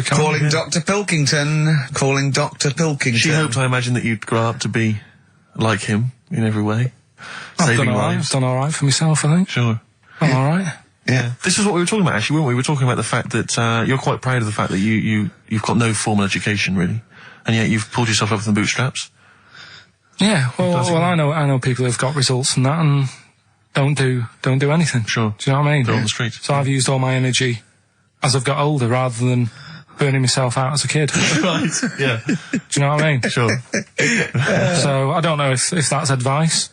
Calling Dr. Pilkington. Calling Dr. Pilkington. She hoped, I imagine, that you'd grow up to be like him in every way. I've done alright for myself, I think. Sure. I'm alright. Yeah. This is what we were talking about, actually, weren't we? We were talking about the fact that you're quite proud of the fact that you've got no formal education, really, and yet you've pulled yourself up from the bootstraps. Yeah, well, I know people who've got results and that, and don't do anything. Sure. Do you know what I mean? They're on the street. So I've used all my energy as I've got older, rather than burning myself out as a kid. Right. Yeah. Do you know what I mean? Sure. So I don't know if that's advice.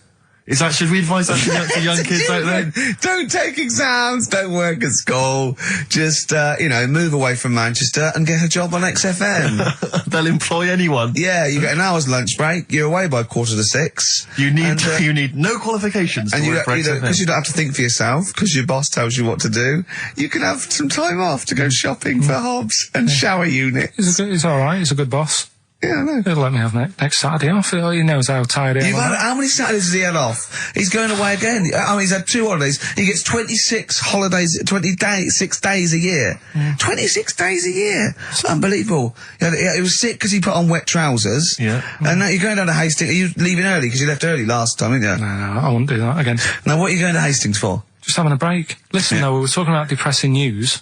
Should we advise that to young kids out there? Don't take exams, don't work at school, just, move away from Manchester and get a job on XFM. They'll employ anyone. Yeah, you get an hour's lunch break, you're away by 5:45. You need no qualifications and to work for XFM. Because you don't have to think for yourself, because your boss tells you what to do, you can have some time off to go shopping for hobs and shower units. He's alright, he's a good boss. Yeah, I know. He'll let me have next Saturday off. He knows how tired I am. How many Saturdays has he had off? He's going away again. He's had 2 holidays. He gets 26 holidays, 6 days a year. 26 days a year. Unbelievable. He was sick because he put on wet trousers. Yeah. And now you're going down to Hastings. Are you leaving early? Because you left early last time, didn't you? No, I wouldn't do that again. Now, what are you going to Hastings for? Just having a break. Listen, though, we were talking about depressing news,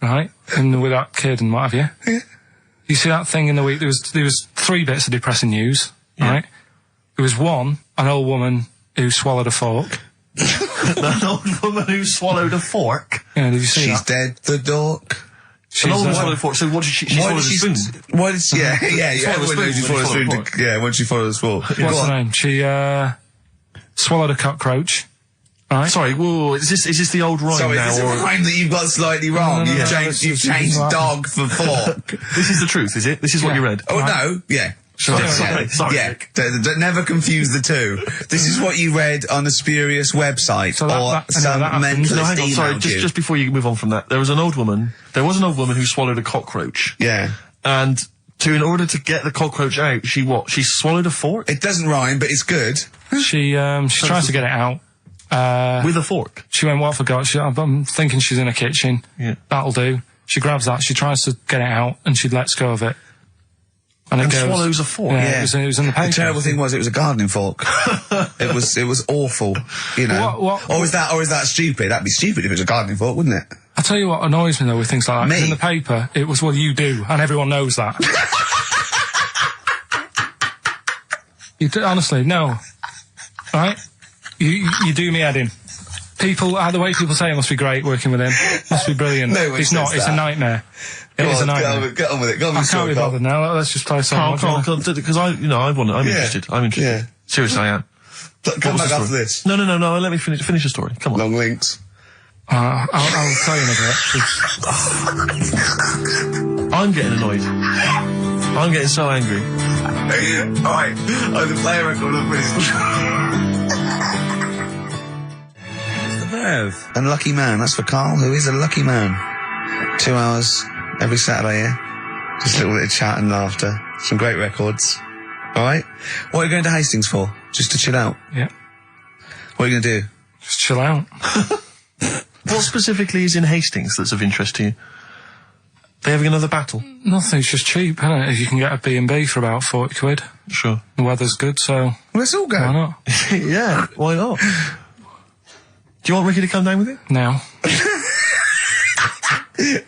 right? And with that kid and what have you. Yeah. You see that thing in the week? There was 3 bits of depressing news, right? There was one, an old woman who swallowed a fork. An old woman who swallowed a fork? Yeah, did you see She's that? dead, the dork. An old woman swallowed a fork, so what did she swallowed a spoon? Why did she, yeah, everyone knows you swallow a spoon. When she swallowed a spoon. What's her name? She, swallowed a cockroach. Right. Sorry, whoa, is this the old rhyme now? Is this a rhyme that you've got slightly wrong? No, You've changed dog for fork. This is the truth, is it? This is what you read? Oh, no, yeah. Sure. Sorry. Yeah, don't never confuse the two. This is what you read on a spurious website or some mentalist emailed sorry, just before you move on from that, there was an old woman who swallowed a cockroach. Yeah. And in order to get the cockroach out, she swallowed a fork? It doesn't rhyme, but it's good. She tries to get it out. With a fork? She went, what I forgot? I'm thinking she's in a kitchen. Yeah. That'll do. She grabs that, she tries to get it out, and she lets go of it. And it goes, swallows a fork? Yeah. It was in the paper. The terrible thing was it was a gardening fork. It was awful, you know. What? Or is that stupid? That'd be stupid if it was a gardening fork, wouldn't it? I tell you what annoys me though with things like that. 'Cause Me? in the paper, it was, well, you do, and everyone knows that. Honestly, no. Right? You do me head in. People, the way people say it must be great working with him. Must be brilliant. No, it's not. It's a nightmare. It is a nightmare. Get on with it. Go on I with can't be bothered now. Let's just play a song. Because I'm interested. I'm interested. Yeah. Seriously, I am. Come back after this. No. Let me finish the story. Come on. Long links. I'll tell you in a bit. I'm getting annoyed. I'm getting so angry. Alright, I'm the player record of this. The Verve. And Lucky Man, that's for Karl, who is a lucky man. 2 hours every Saturday here. Just a little bit of chat and laughter. Some great records. Alright? What are you going to Hastings for? Just to chill out? Yeah. What are you going to do? Just chill out. What specifically is in Hastings that's of interest to you? They having another battle? Nothing, it's just cheap, isn't it? If you can get a B&B for about 40 quid. Sure. The weather's good, so Let's all go. why not? Yeah, why not? Do you want Ricky to come down with you? Now.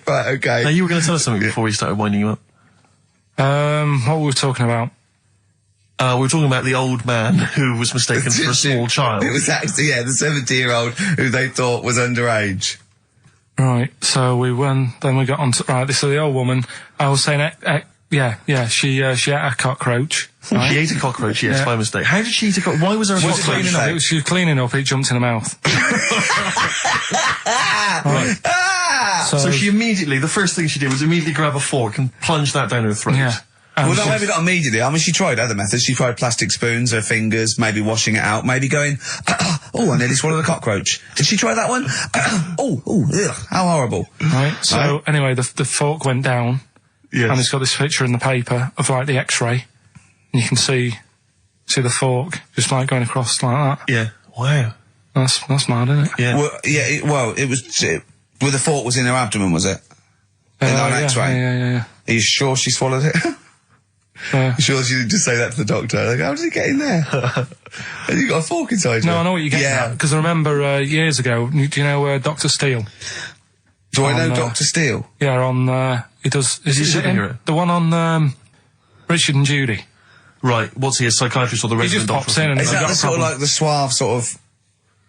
Right, okay. Now, you were going to tell us something before we started winding you up. What were we talking about? We were talking about the old man who was mistaken for a small child. It was actually, the 70-year-old who they thought was underage. Right, so then we got on to, right, this is the old woman. I was saying, she ate a cockroach. Right? She ate a cockroach, yes, by mistake. How did she eat a cockroach? Why was there a She was cockroach? she was cleaning up, it jumped in her mouth. Right. So she immediately, the first thing she did was immediately grab a fork and plunge that down her throat. Yeah. Well, no, maybe not immediately. I mean, she tried other methods. She tried plastic spoons, her fingers, maybe washing it out, maybe going, oh, I nearly swallowed a cockroach. Did she try that one? Ugh, how horrible. Right, so anyway, the fork went down, Yes. and it's got this picture in the paper of, like, the X-ray, and you can see the fork just, like, going across like that. Yeah. Wow. That's mad, isn't it? Yeah. Well, it was, well, the fork was in her abdomen, was it? In an X-ray? Yeah. Are you sure she swallowed it? Yeah. Sure she didn't just say that to the doctor? Like, how did it get in there? And you got a fork inside you? No, I know what you're getting at, because I remember years ago, do you know Dr. Steele? Do I know Dr. Steele? Yeah, he does... Is he a superhero? The one on Richard and Judy. Right, what's he, a psychiatrist or the resident doctor? He just pops in and Is he's that got the a sort of problem. like the suave sort of...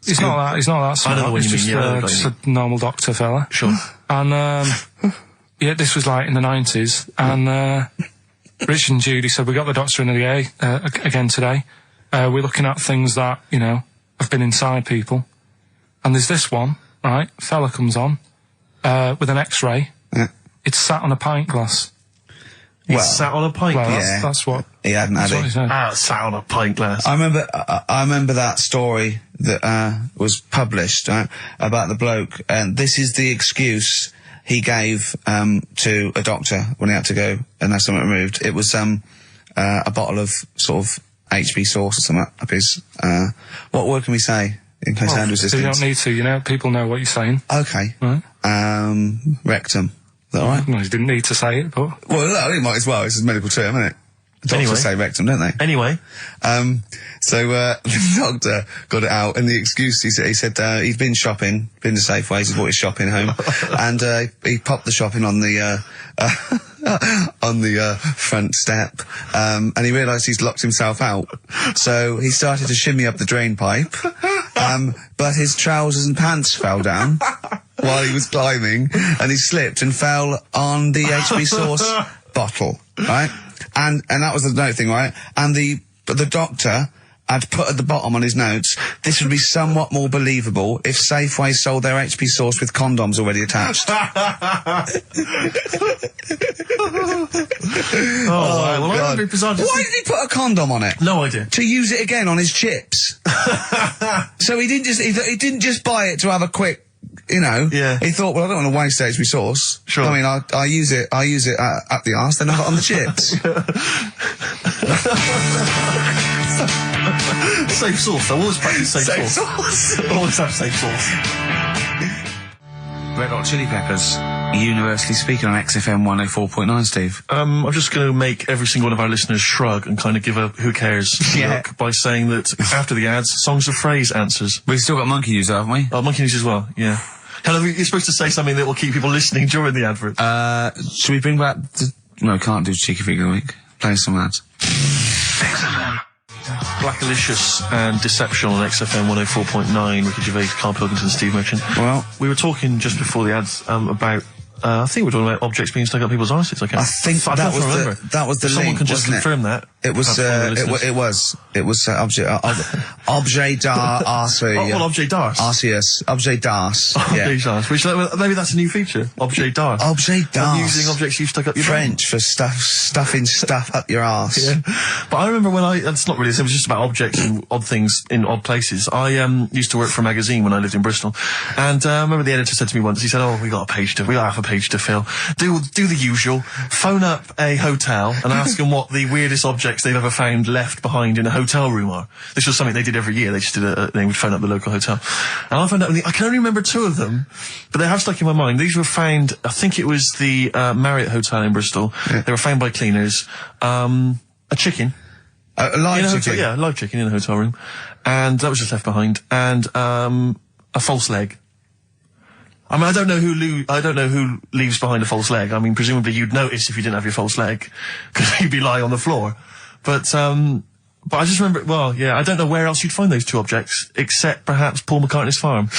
He's not that smart. I know what you mean, Just a normal doctor fella. Sure. And, this was like in the 90s, and, Rich and Judy said, we got the doctor in again today. We're looking at things that, have been inside people. And there's this one, right? Fella comes on, with an X-ray. Yeah. It's sat on a pint glass. He's sat on a pint Well, glass. that's what... He hadn't had That's what he it. said. Sat on a pint glass. I remember that story that was published about the bloke, and this is the excuse he gave to a doctor when he had to go and have something removed. It was a bottle of sort of HB sauce or something up his. What word can we say in case hand resistance? You don't need to. People know what you're saying. Okay. Right. Rectum. Is that all right? No, you didn't need to say it, but... Well, no, he might as well. It's a medical term, isn't it? Doctors Anyway. say rectum, don't they? Anyway. So the doctor got it out, and the excuse he said he'd been shopping, been to Safeways, he brought his shopping home, and he popped the shopping on the front step, and he realised he's locked himself out. So he started to shimmy up the drain pipe, but his trousers and pants fell down while he was climbing, and he slipped and fell on the HB sauce bottle, right? And that was the note thing, right? And the doctor had put at the bottom on his notes, this would be somewhat more believable if Safeway sold their HP sauce with condoms already attached. Wow. Well, I would be bizarre. Why did he put a condom on it? No idea. To use it again on his chips. So he didn't just buy it to have a quick, Yeah. He thought, well, I don't want to waste HB sauce. Sure. I mean, I use it at the arse, then I got on the chips. Safe sauce. I always practice safe sauce. Always have safe sauce. Red Hot Chili Peppers, universally speaking on XFM 104.9, Steve. I'm just going to make every single one of our listeners shrug and kind of give a who cares look by saying that after the ads, Songs of Phrase answers. We've still got Monkey News, haven't we? Oh, Monkey News as well, yeah. You're supposed to say something that will keep people listening during the advert. Should we bring back no, can't do Cheeky Figure of the Week. Play some ads. XFM. Blackalicious and Deception on XFM 104.9. Ricky Gervais, Karl Pilkington, Steve Merchant. Well, we were talking just before the ads about. I think we were talking about objects being stuck up people's arses. Okay. I think that was the link. Someone can just confirm that. It was objet d'art. Well, objet d'art. Arceus. Objet d'art. Objet d'art. Which maybe that's a new feature. Objet d'art. Objet d'art. Using objects you've stuck up your French for stuffing stuff up your arse. Yeah. But I remember it's not really, it was just about objects and odd things in odd places. I used to work for a magazine when I lived in Bristol, and I remember the editor said to me once, he said, we got half a page to fill. Do the usual. Phone up a hotel and ask them what the weirdest objects they've ever found left behind in a hotel room are. This was something they did every year. They just they would phone up the local hotel. And I found out, I can only remember 2 of them, but they have stuck in my mind. These were found, I think it was the Marriott Hotel in Bristol. Yeah. They were found by cleaners. A chicken. A live chicken? Yeah, a live chicken in a hotel room. And that was just left behind. And a false leg. I mean, I don't know who leaves behind a false leg. I mean, presumably you'd notice if you didn't have your false leg, because you'd be lying on the floor. But I just remember, I don't know where else you'd find those 2 objects, except perhaps Paul McCartney's farm.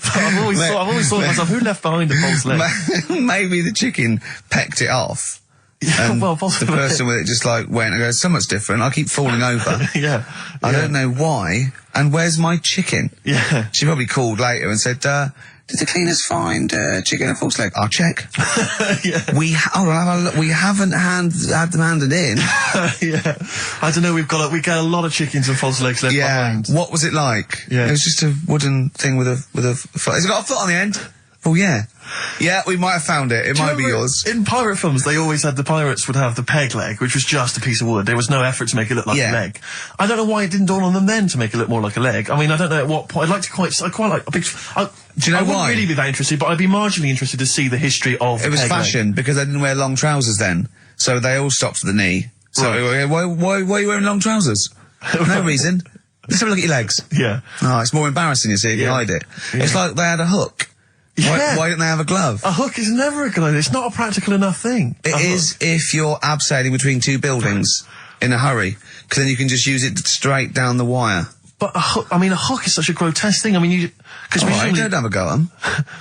I've always thought to myself, who left behind a false leg? Maybe the chicken pecked it off. Yeah, well, possibly. The person with it just went and goes, so much different, I keep falling over. Yeah. I don't know why, and where's my chicken? Yeah. She probably called later and said, did the cleaners find chicken and false leg? I'll check. Yeah. We haven't had them handed in. Yeah. I don't know, we get a lot of chickens and false legs left behind. What was it like? Yeah. It was just a wooden thing with a foot. Has it got a foot on the end? Oh, yeah. Yeah, we might have found it. It might be yours. In pirate films, the pirates would have the peg leg, which was just a piece of wood. There was no effort to make it look like a leg. I don't know why it didn't dawn on them then to make it look more like a leg. I mean, I don't know at what point. I quite like a big. Do you know why? I wouldn't really be that interested, but I'd be marginally interested to see the history of it was peg fashion, leg. because they didn't wear long trousers then. So they all stopped at the knee. So why are you wearing long trousers? No reason. Let's have a look at your legs. Yeah. Oh, it's more embarrassing, you see, if you hide it. Yeah. It's like they had a hook. Yeah. Why didn't they have a glove? A hook is never a good idea. It's not a practical enough thing. It is if you're abseiling between 2 buildings in a hurry, because then you can just use it straight down the wire. But a hook is such a grotesque thing. I mean, don't have a go at them.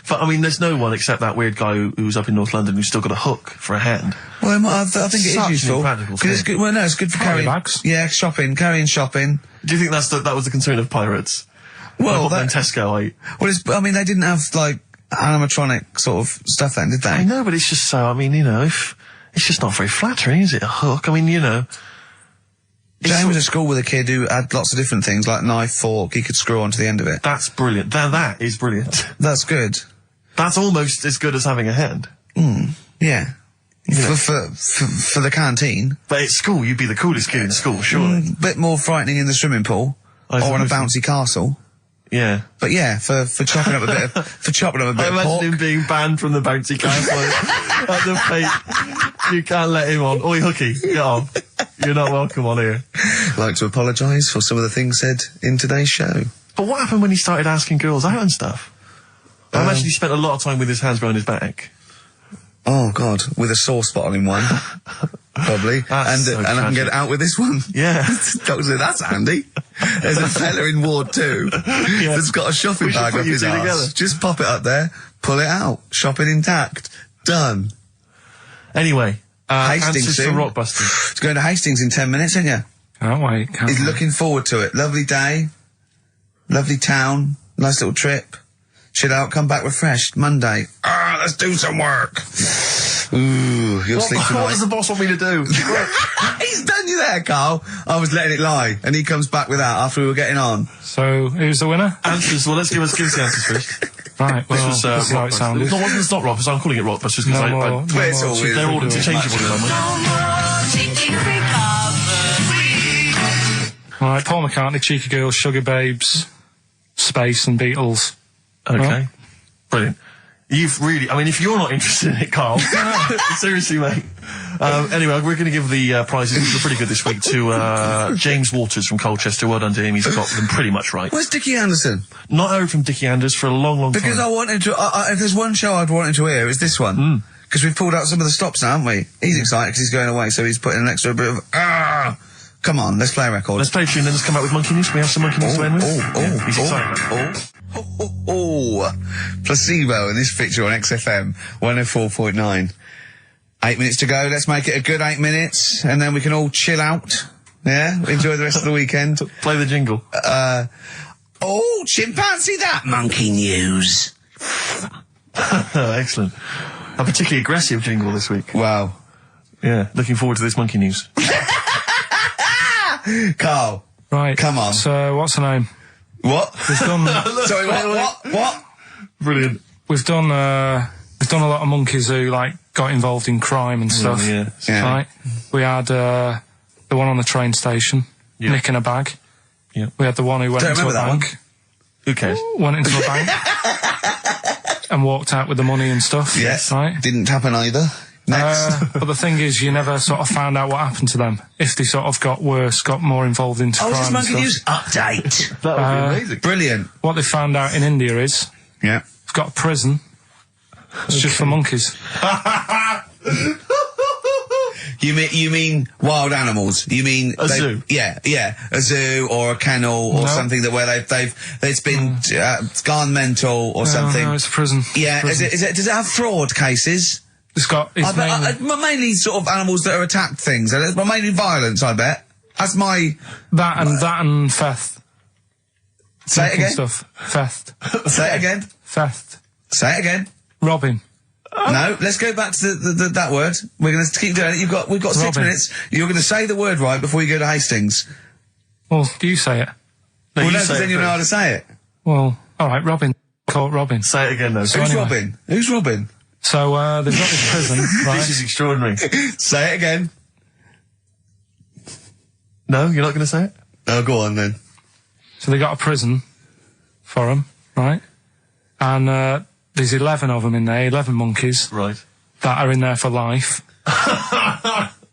But I mean, there's no one except that weird guy who's up in North London who's still got a hook for a hand. Well, I think it is useful. It's good. Well, no, it's good for carrying bags. Yeah, carrying shopping. Do you think that was the concern of pirates? Well, Tesco. They didn't have animatronic sort of stuff then, did they? I know, but it's just so. I mean, it's just not very flattering, is it? A hook. I mean, Jane was at school with a kid who had lots of different things, like knife, fork, he could screw onto the end of it. That's brilliant. That is brilliant. That's good. That's almost as good as having a hand. Yeah. For the canteen. But at school, you'd be the coolest kid in school, surely. Bit more frightening in the swimming pool. Or on a bouncy castle. Yeah. But yeah, for chopping up a bit of, I imagine him being banned from the bouncy castle at the fate. You can't let him on. Oi, Hooky, get on. You're not welcome on here. I'd like to apologise for some of the things said in today's show. But what happened when he started asking girls out and stuff? I imagine he spent a lot of time with his hands behind his back. Oh, God, with a sore spot on him one. Probably. And I can get out with this one. Yeah. Doctor, that's handy. There's a fella in Ward 2 that's got a shopping bag up his arse. Just pop it up there, pull it out, shopping intact. Done. Anyway, Hastings soon. For Rockbusters. It's going to Hastings in 10 minutes, isn't you? Can't wait. He's looking forward to it. Lovely day. Lovely town. Nice little trip. Chill out, come back refreshed. Monday. Let's do some work. Ooh, you'll sleep tonight. What does the boss want me to do? He's done you there, Carl. I was letting it lie, and he comes back with that after we were getting on. So, who's the winner? Answers. Well, let's give us the answers first. Right, well, this was how it sounded. No, it's not Rockbusters. I'm calling it Rockbusters because they're all interchangeable in my mind. Alright, Paul McCartney, Cheeky Girls, Sugar Babes, Space and Beatles. Okay. Well, brilliant. You've really, I mean, if you're not interested in it, Carl, seriously, mate, Anyway, we're going to give the prizes, which are pretty good this week, to James Waters from Colchester. Well done to him. He's got them pretty much right. Where's Dickie Anderson? Not heard from Dickie Anders for a long, long time. Because I wanted to. If there's one show I'd wanted to hear, it's this one. Because we've pulled out some of the stops now, haven't we? He's excited because he's going away, so he's putting an extra bit of Come on, let's play a record. Let's play a tune, then let's come out with Monkey News. We have some Monkey News to end with. He's excited. Placebo in this picture on XFM 104.9. 8 minutes to go. Let's make it a good 8 minutes, and then we can all chill out. Yeah, enjoy the rest of the weekend. Play the jingle. Chimpanzee that Monkey News. Excellent. A particularly aggressive jingle this week. Wow. Yeah, looking forward to this Monkey News. Carl. Right. Come on. So, what's her name? What? We've done... Sorry, what? Brilliant. We've done a lot of monkeys who, like, got involved in crime and stuff. Yeah. Right? We had, the one on the train station, nicking a bag. Yeah. We had the one who went into a bank. Who cares? Went into a bank. And walked out with the money and stuff. Yes. Right? Didn't happen either. Next. But the thing is, you never sort of found out what happened to them. If they sort of got worse, got more involved into crime this Monkey and News update. That would be amazing. Brilliant. What they found out in India is... Yeah. It's got a prison. It's just for monkeys. You mean wild animals? You mean a zoo? Yeah, a zoo or a kennel or something where it's been gone mental or something. No, it's a prison. Yeah, prison. Is it? Does it have fraud cases? It's got. It's mainly sort of animals that are attacked things. Mainly violence, I bet. That's my that and theft. Say it again. Stuff. Theft. Say it again. Theft. Say it again. Robbing. No, let's go back to that word. We're going to keep doing it. We've got 6 minutes. You're going to say the word right before you go to Hastings. Well, do you say it? No, well, because then you know how to say it. Well, all right, Robin. Caught Robin. Say it again, though. So Who's Robin? Who's Robin? So they've got this prison. Right? This is extraordinary. Say it again. No, you're not going to say it? Oh, go on then. So they got a prison for them, right? And there's 11 of them in there, 11 monkeys. Right. That are in there for life.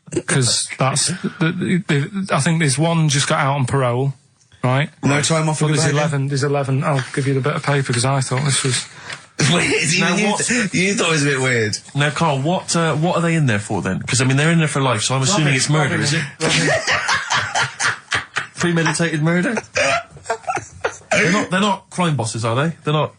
Because that's... I think there's one just got out on parole, right? No time off for there's 11. I'll give you the bit of paper because I thought this was... You thought it was a bit weird. Now, Carl, what are they in there for then? Because, I mean, they're in there for life, so I'm assuming it's murder, is it? Premeditated murder? They're not crime bosses, are they? They're not...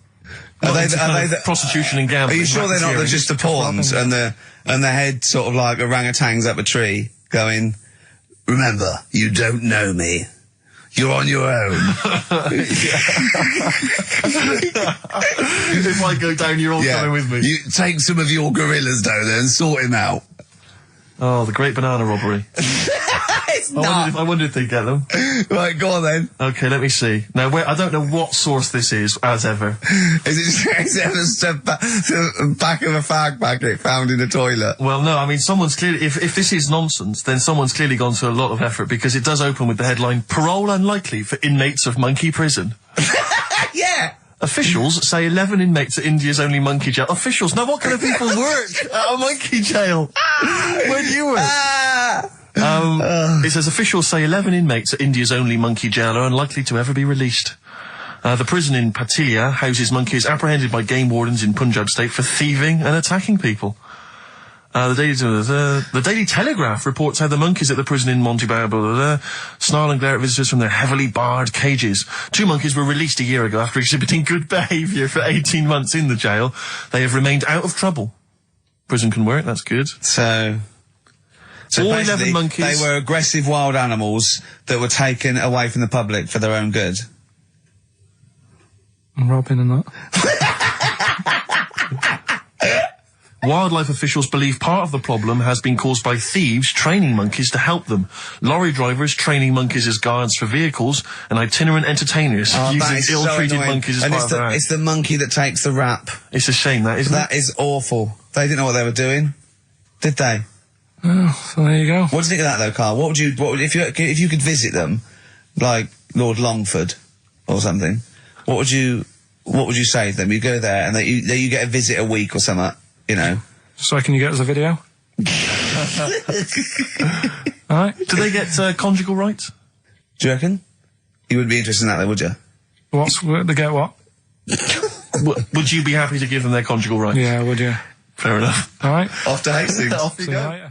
Are they prostitution and gambling? Are you sure they're not just the pawns and the head sort of like orangutans up a tree going, remember, you don't know me. You're on your own. If I go down, you're all coming with me. You take some of your gorillas down there and sort him out. Oh, the great banana robbery. I wondered if they'd get them. Right, go on then. Okay, let me see. Now, I don't know what source this is, as ever. Is it the back of a fag packet found in a toilet? Well, no, I mean, someone's clearly... If this is nonsense, then someone's clearly gone to a lot of effort, because it does open with the headline, Parole Unlikely for Inmates of Monkey Prison. Yeah! Officials say 11 inmates at India's only monkey jail. Officials? Now, what kind of people work at a monkey jail? Where do you work? It says officials say 11 inmates at India's only monkey jail are unlikely to ever be released. The prison in Patilia houses monkeys apprehended by game wardens in Punjab state for thieving and attacking people. The Daily Telegraph reports how the monkeys at the prison in Montebello snarl and glare at visitors from their heavily barred cages. 2 monkeys were released a year ago after exhibiting good behaviour for 18 months in the jail. They have remained out of trouble. Prison can work, that's good. So all 11 monkeys. They were aggressive wild animals that were taken away from the public for their own good. And Robin and that. Wildlife officials believe part of the problem has been caused by thieves training monkeys to help them. Lorry drivers training monkeys as guards for vehicles, and itinerant entertainers using ill-treated monkeys as part of their act. It's the monkey that takes the rap. It's a shame, that, isn't it? That is awful. They didn't know what they were doing, did they? Oh, so there you go. What do you think of that, though, Carl? What would if you could visit them, like Lord Longford or something? What would you say to them? You go there and you get a visit a week or something. You know. So can you get us a video? All right. Do they get conjugal rights? Do you reckon? You wouldn't be interested in that, though, would you? They get what? Would you be happy to give them their conjugal rights? Yeah, would you? Fair enough. All right. Off to Hastings. Off you See go. you later.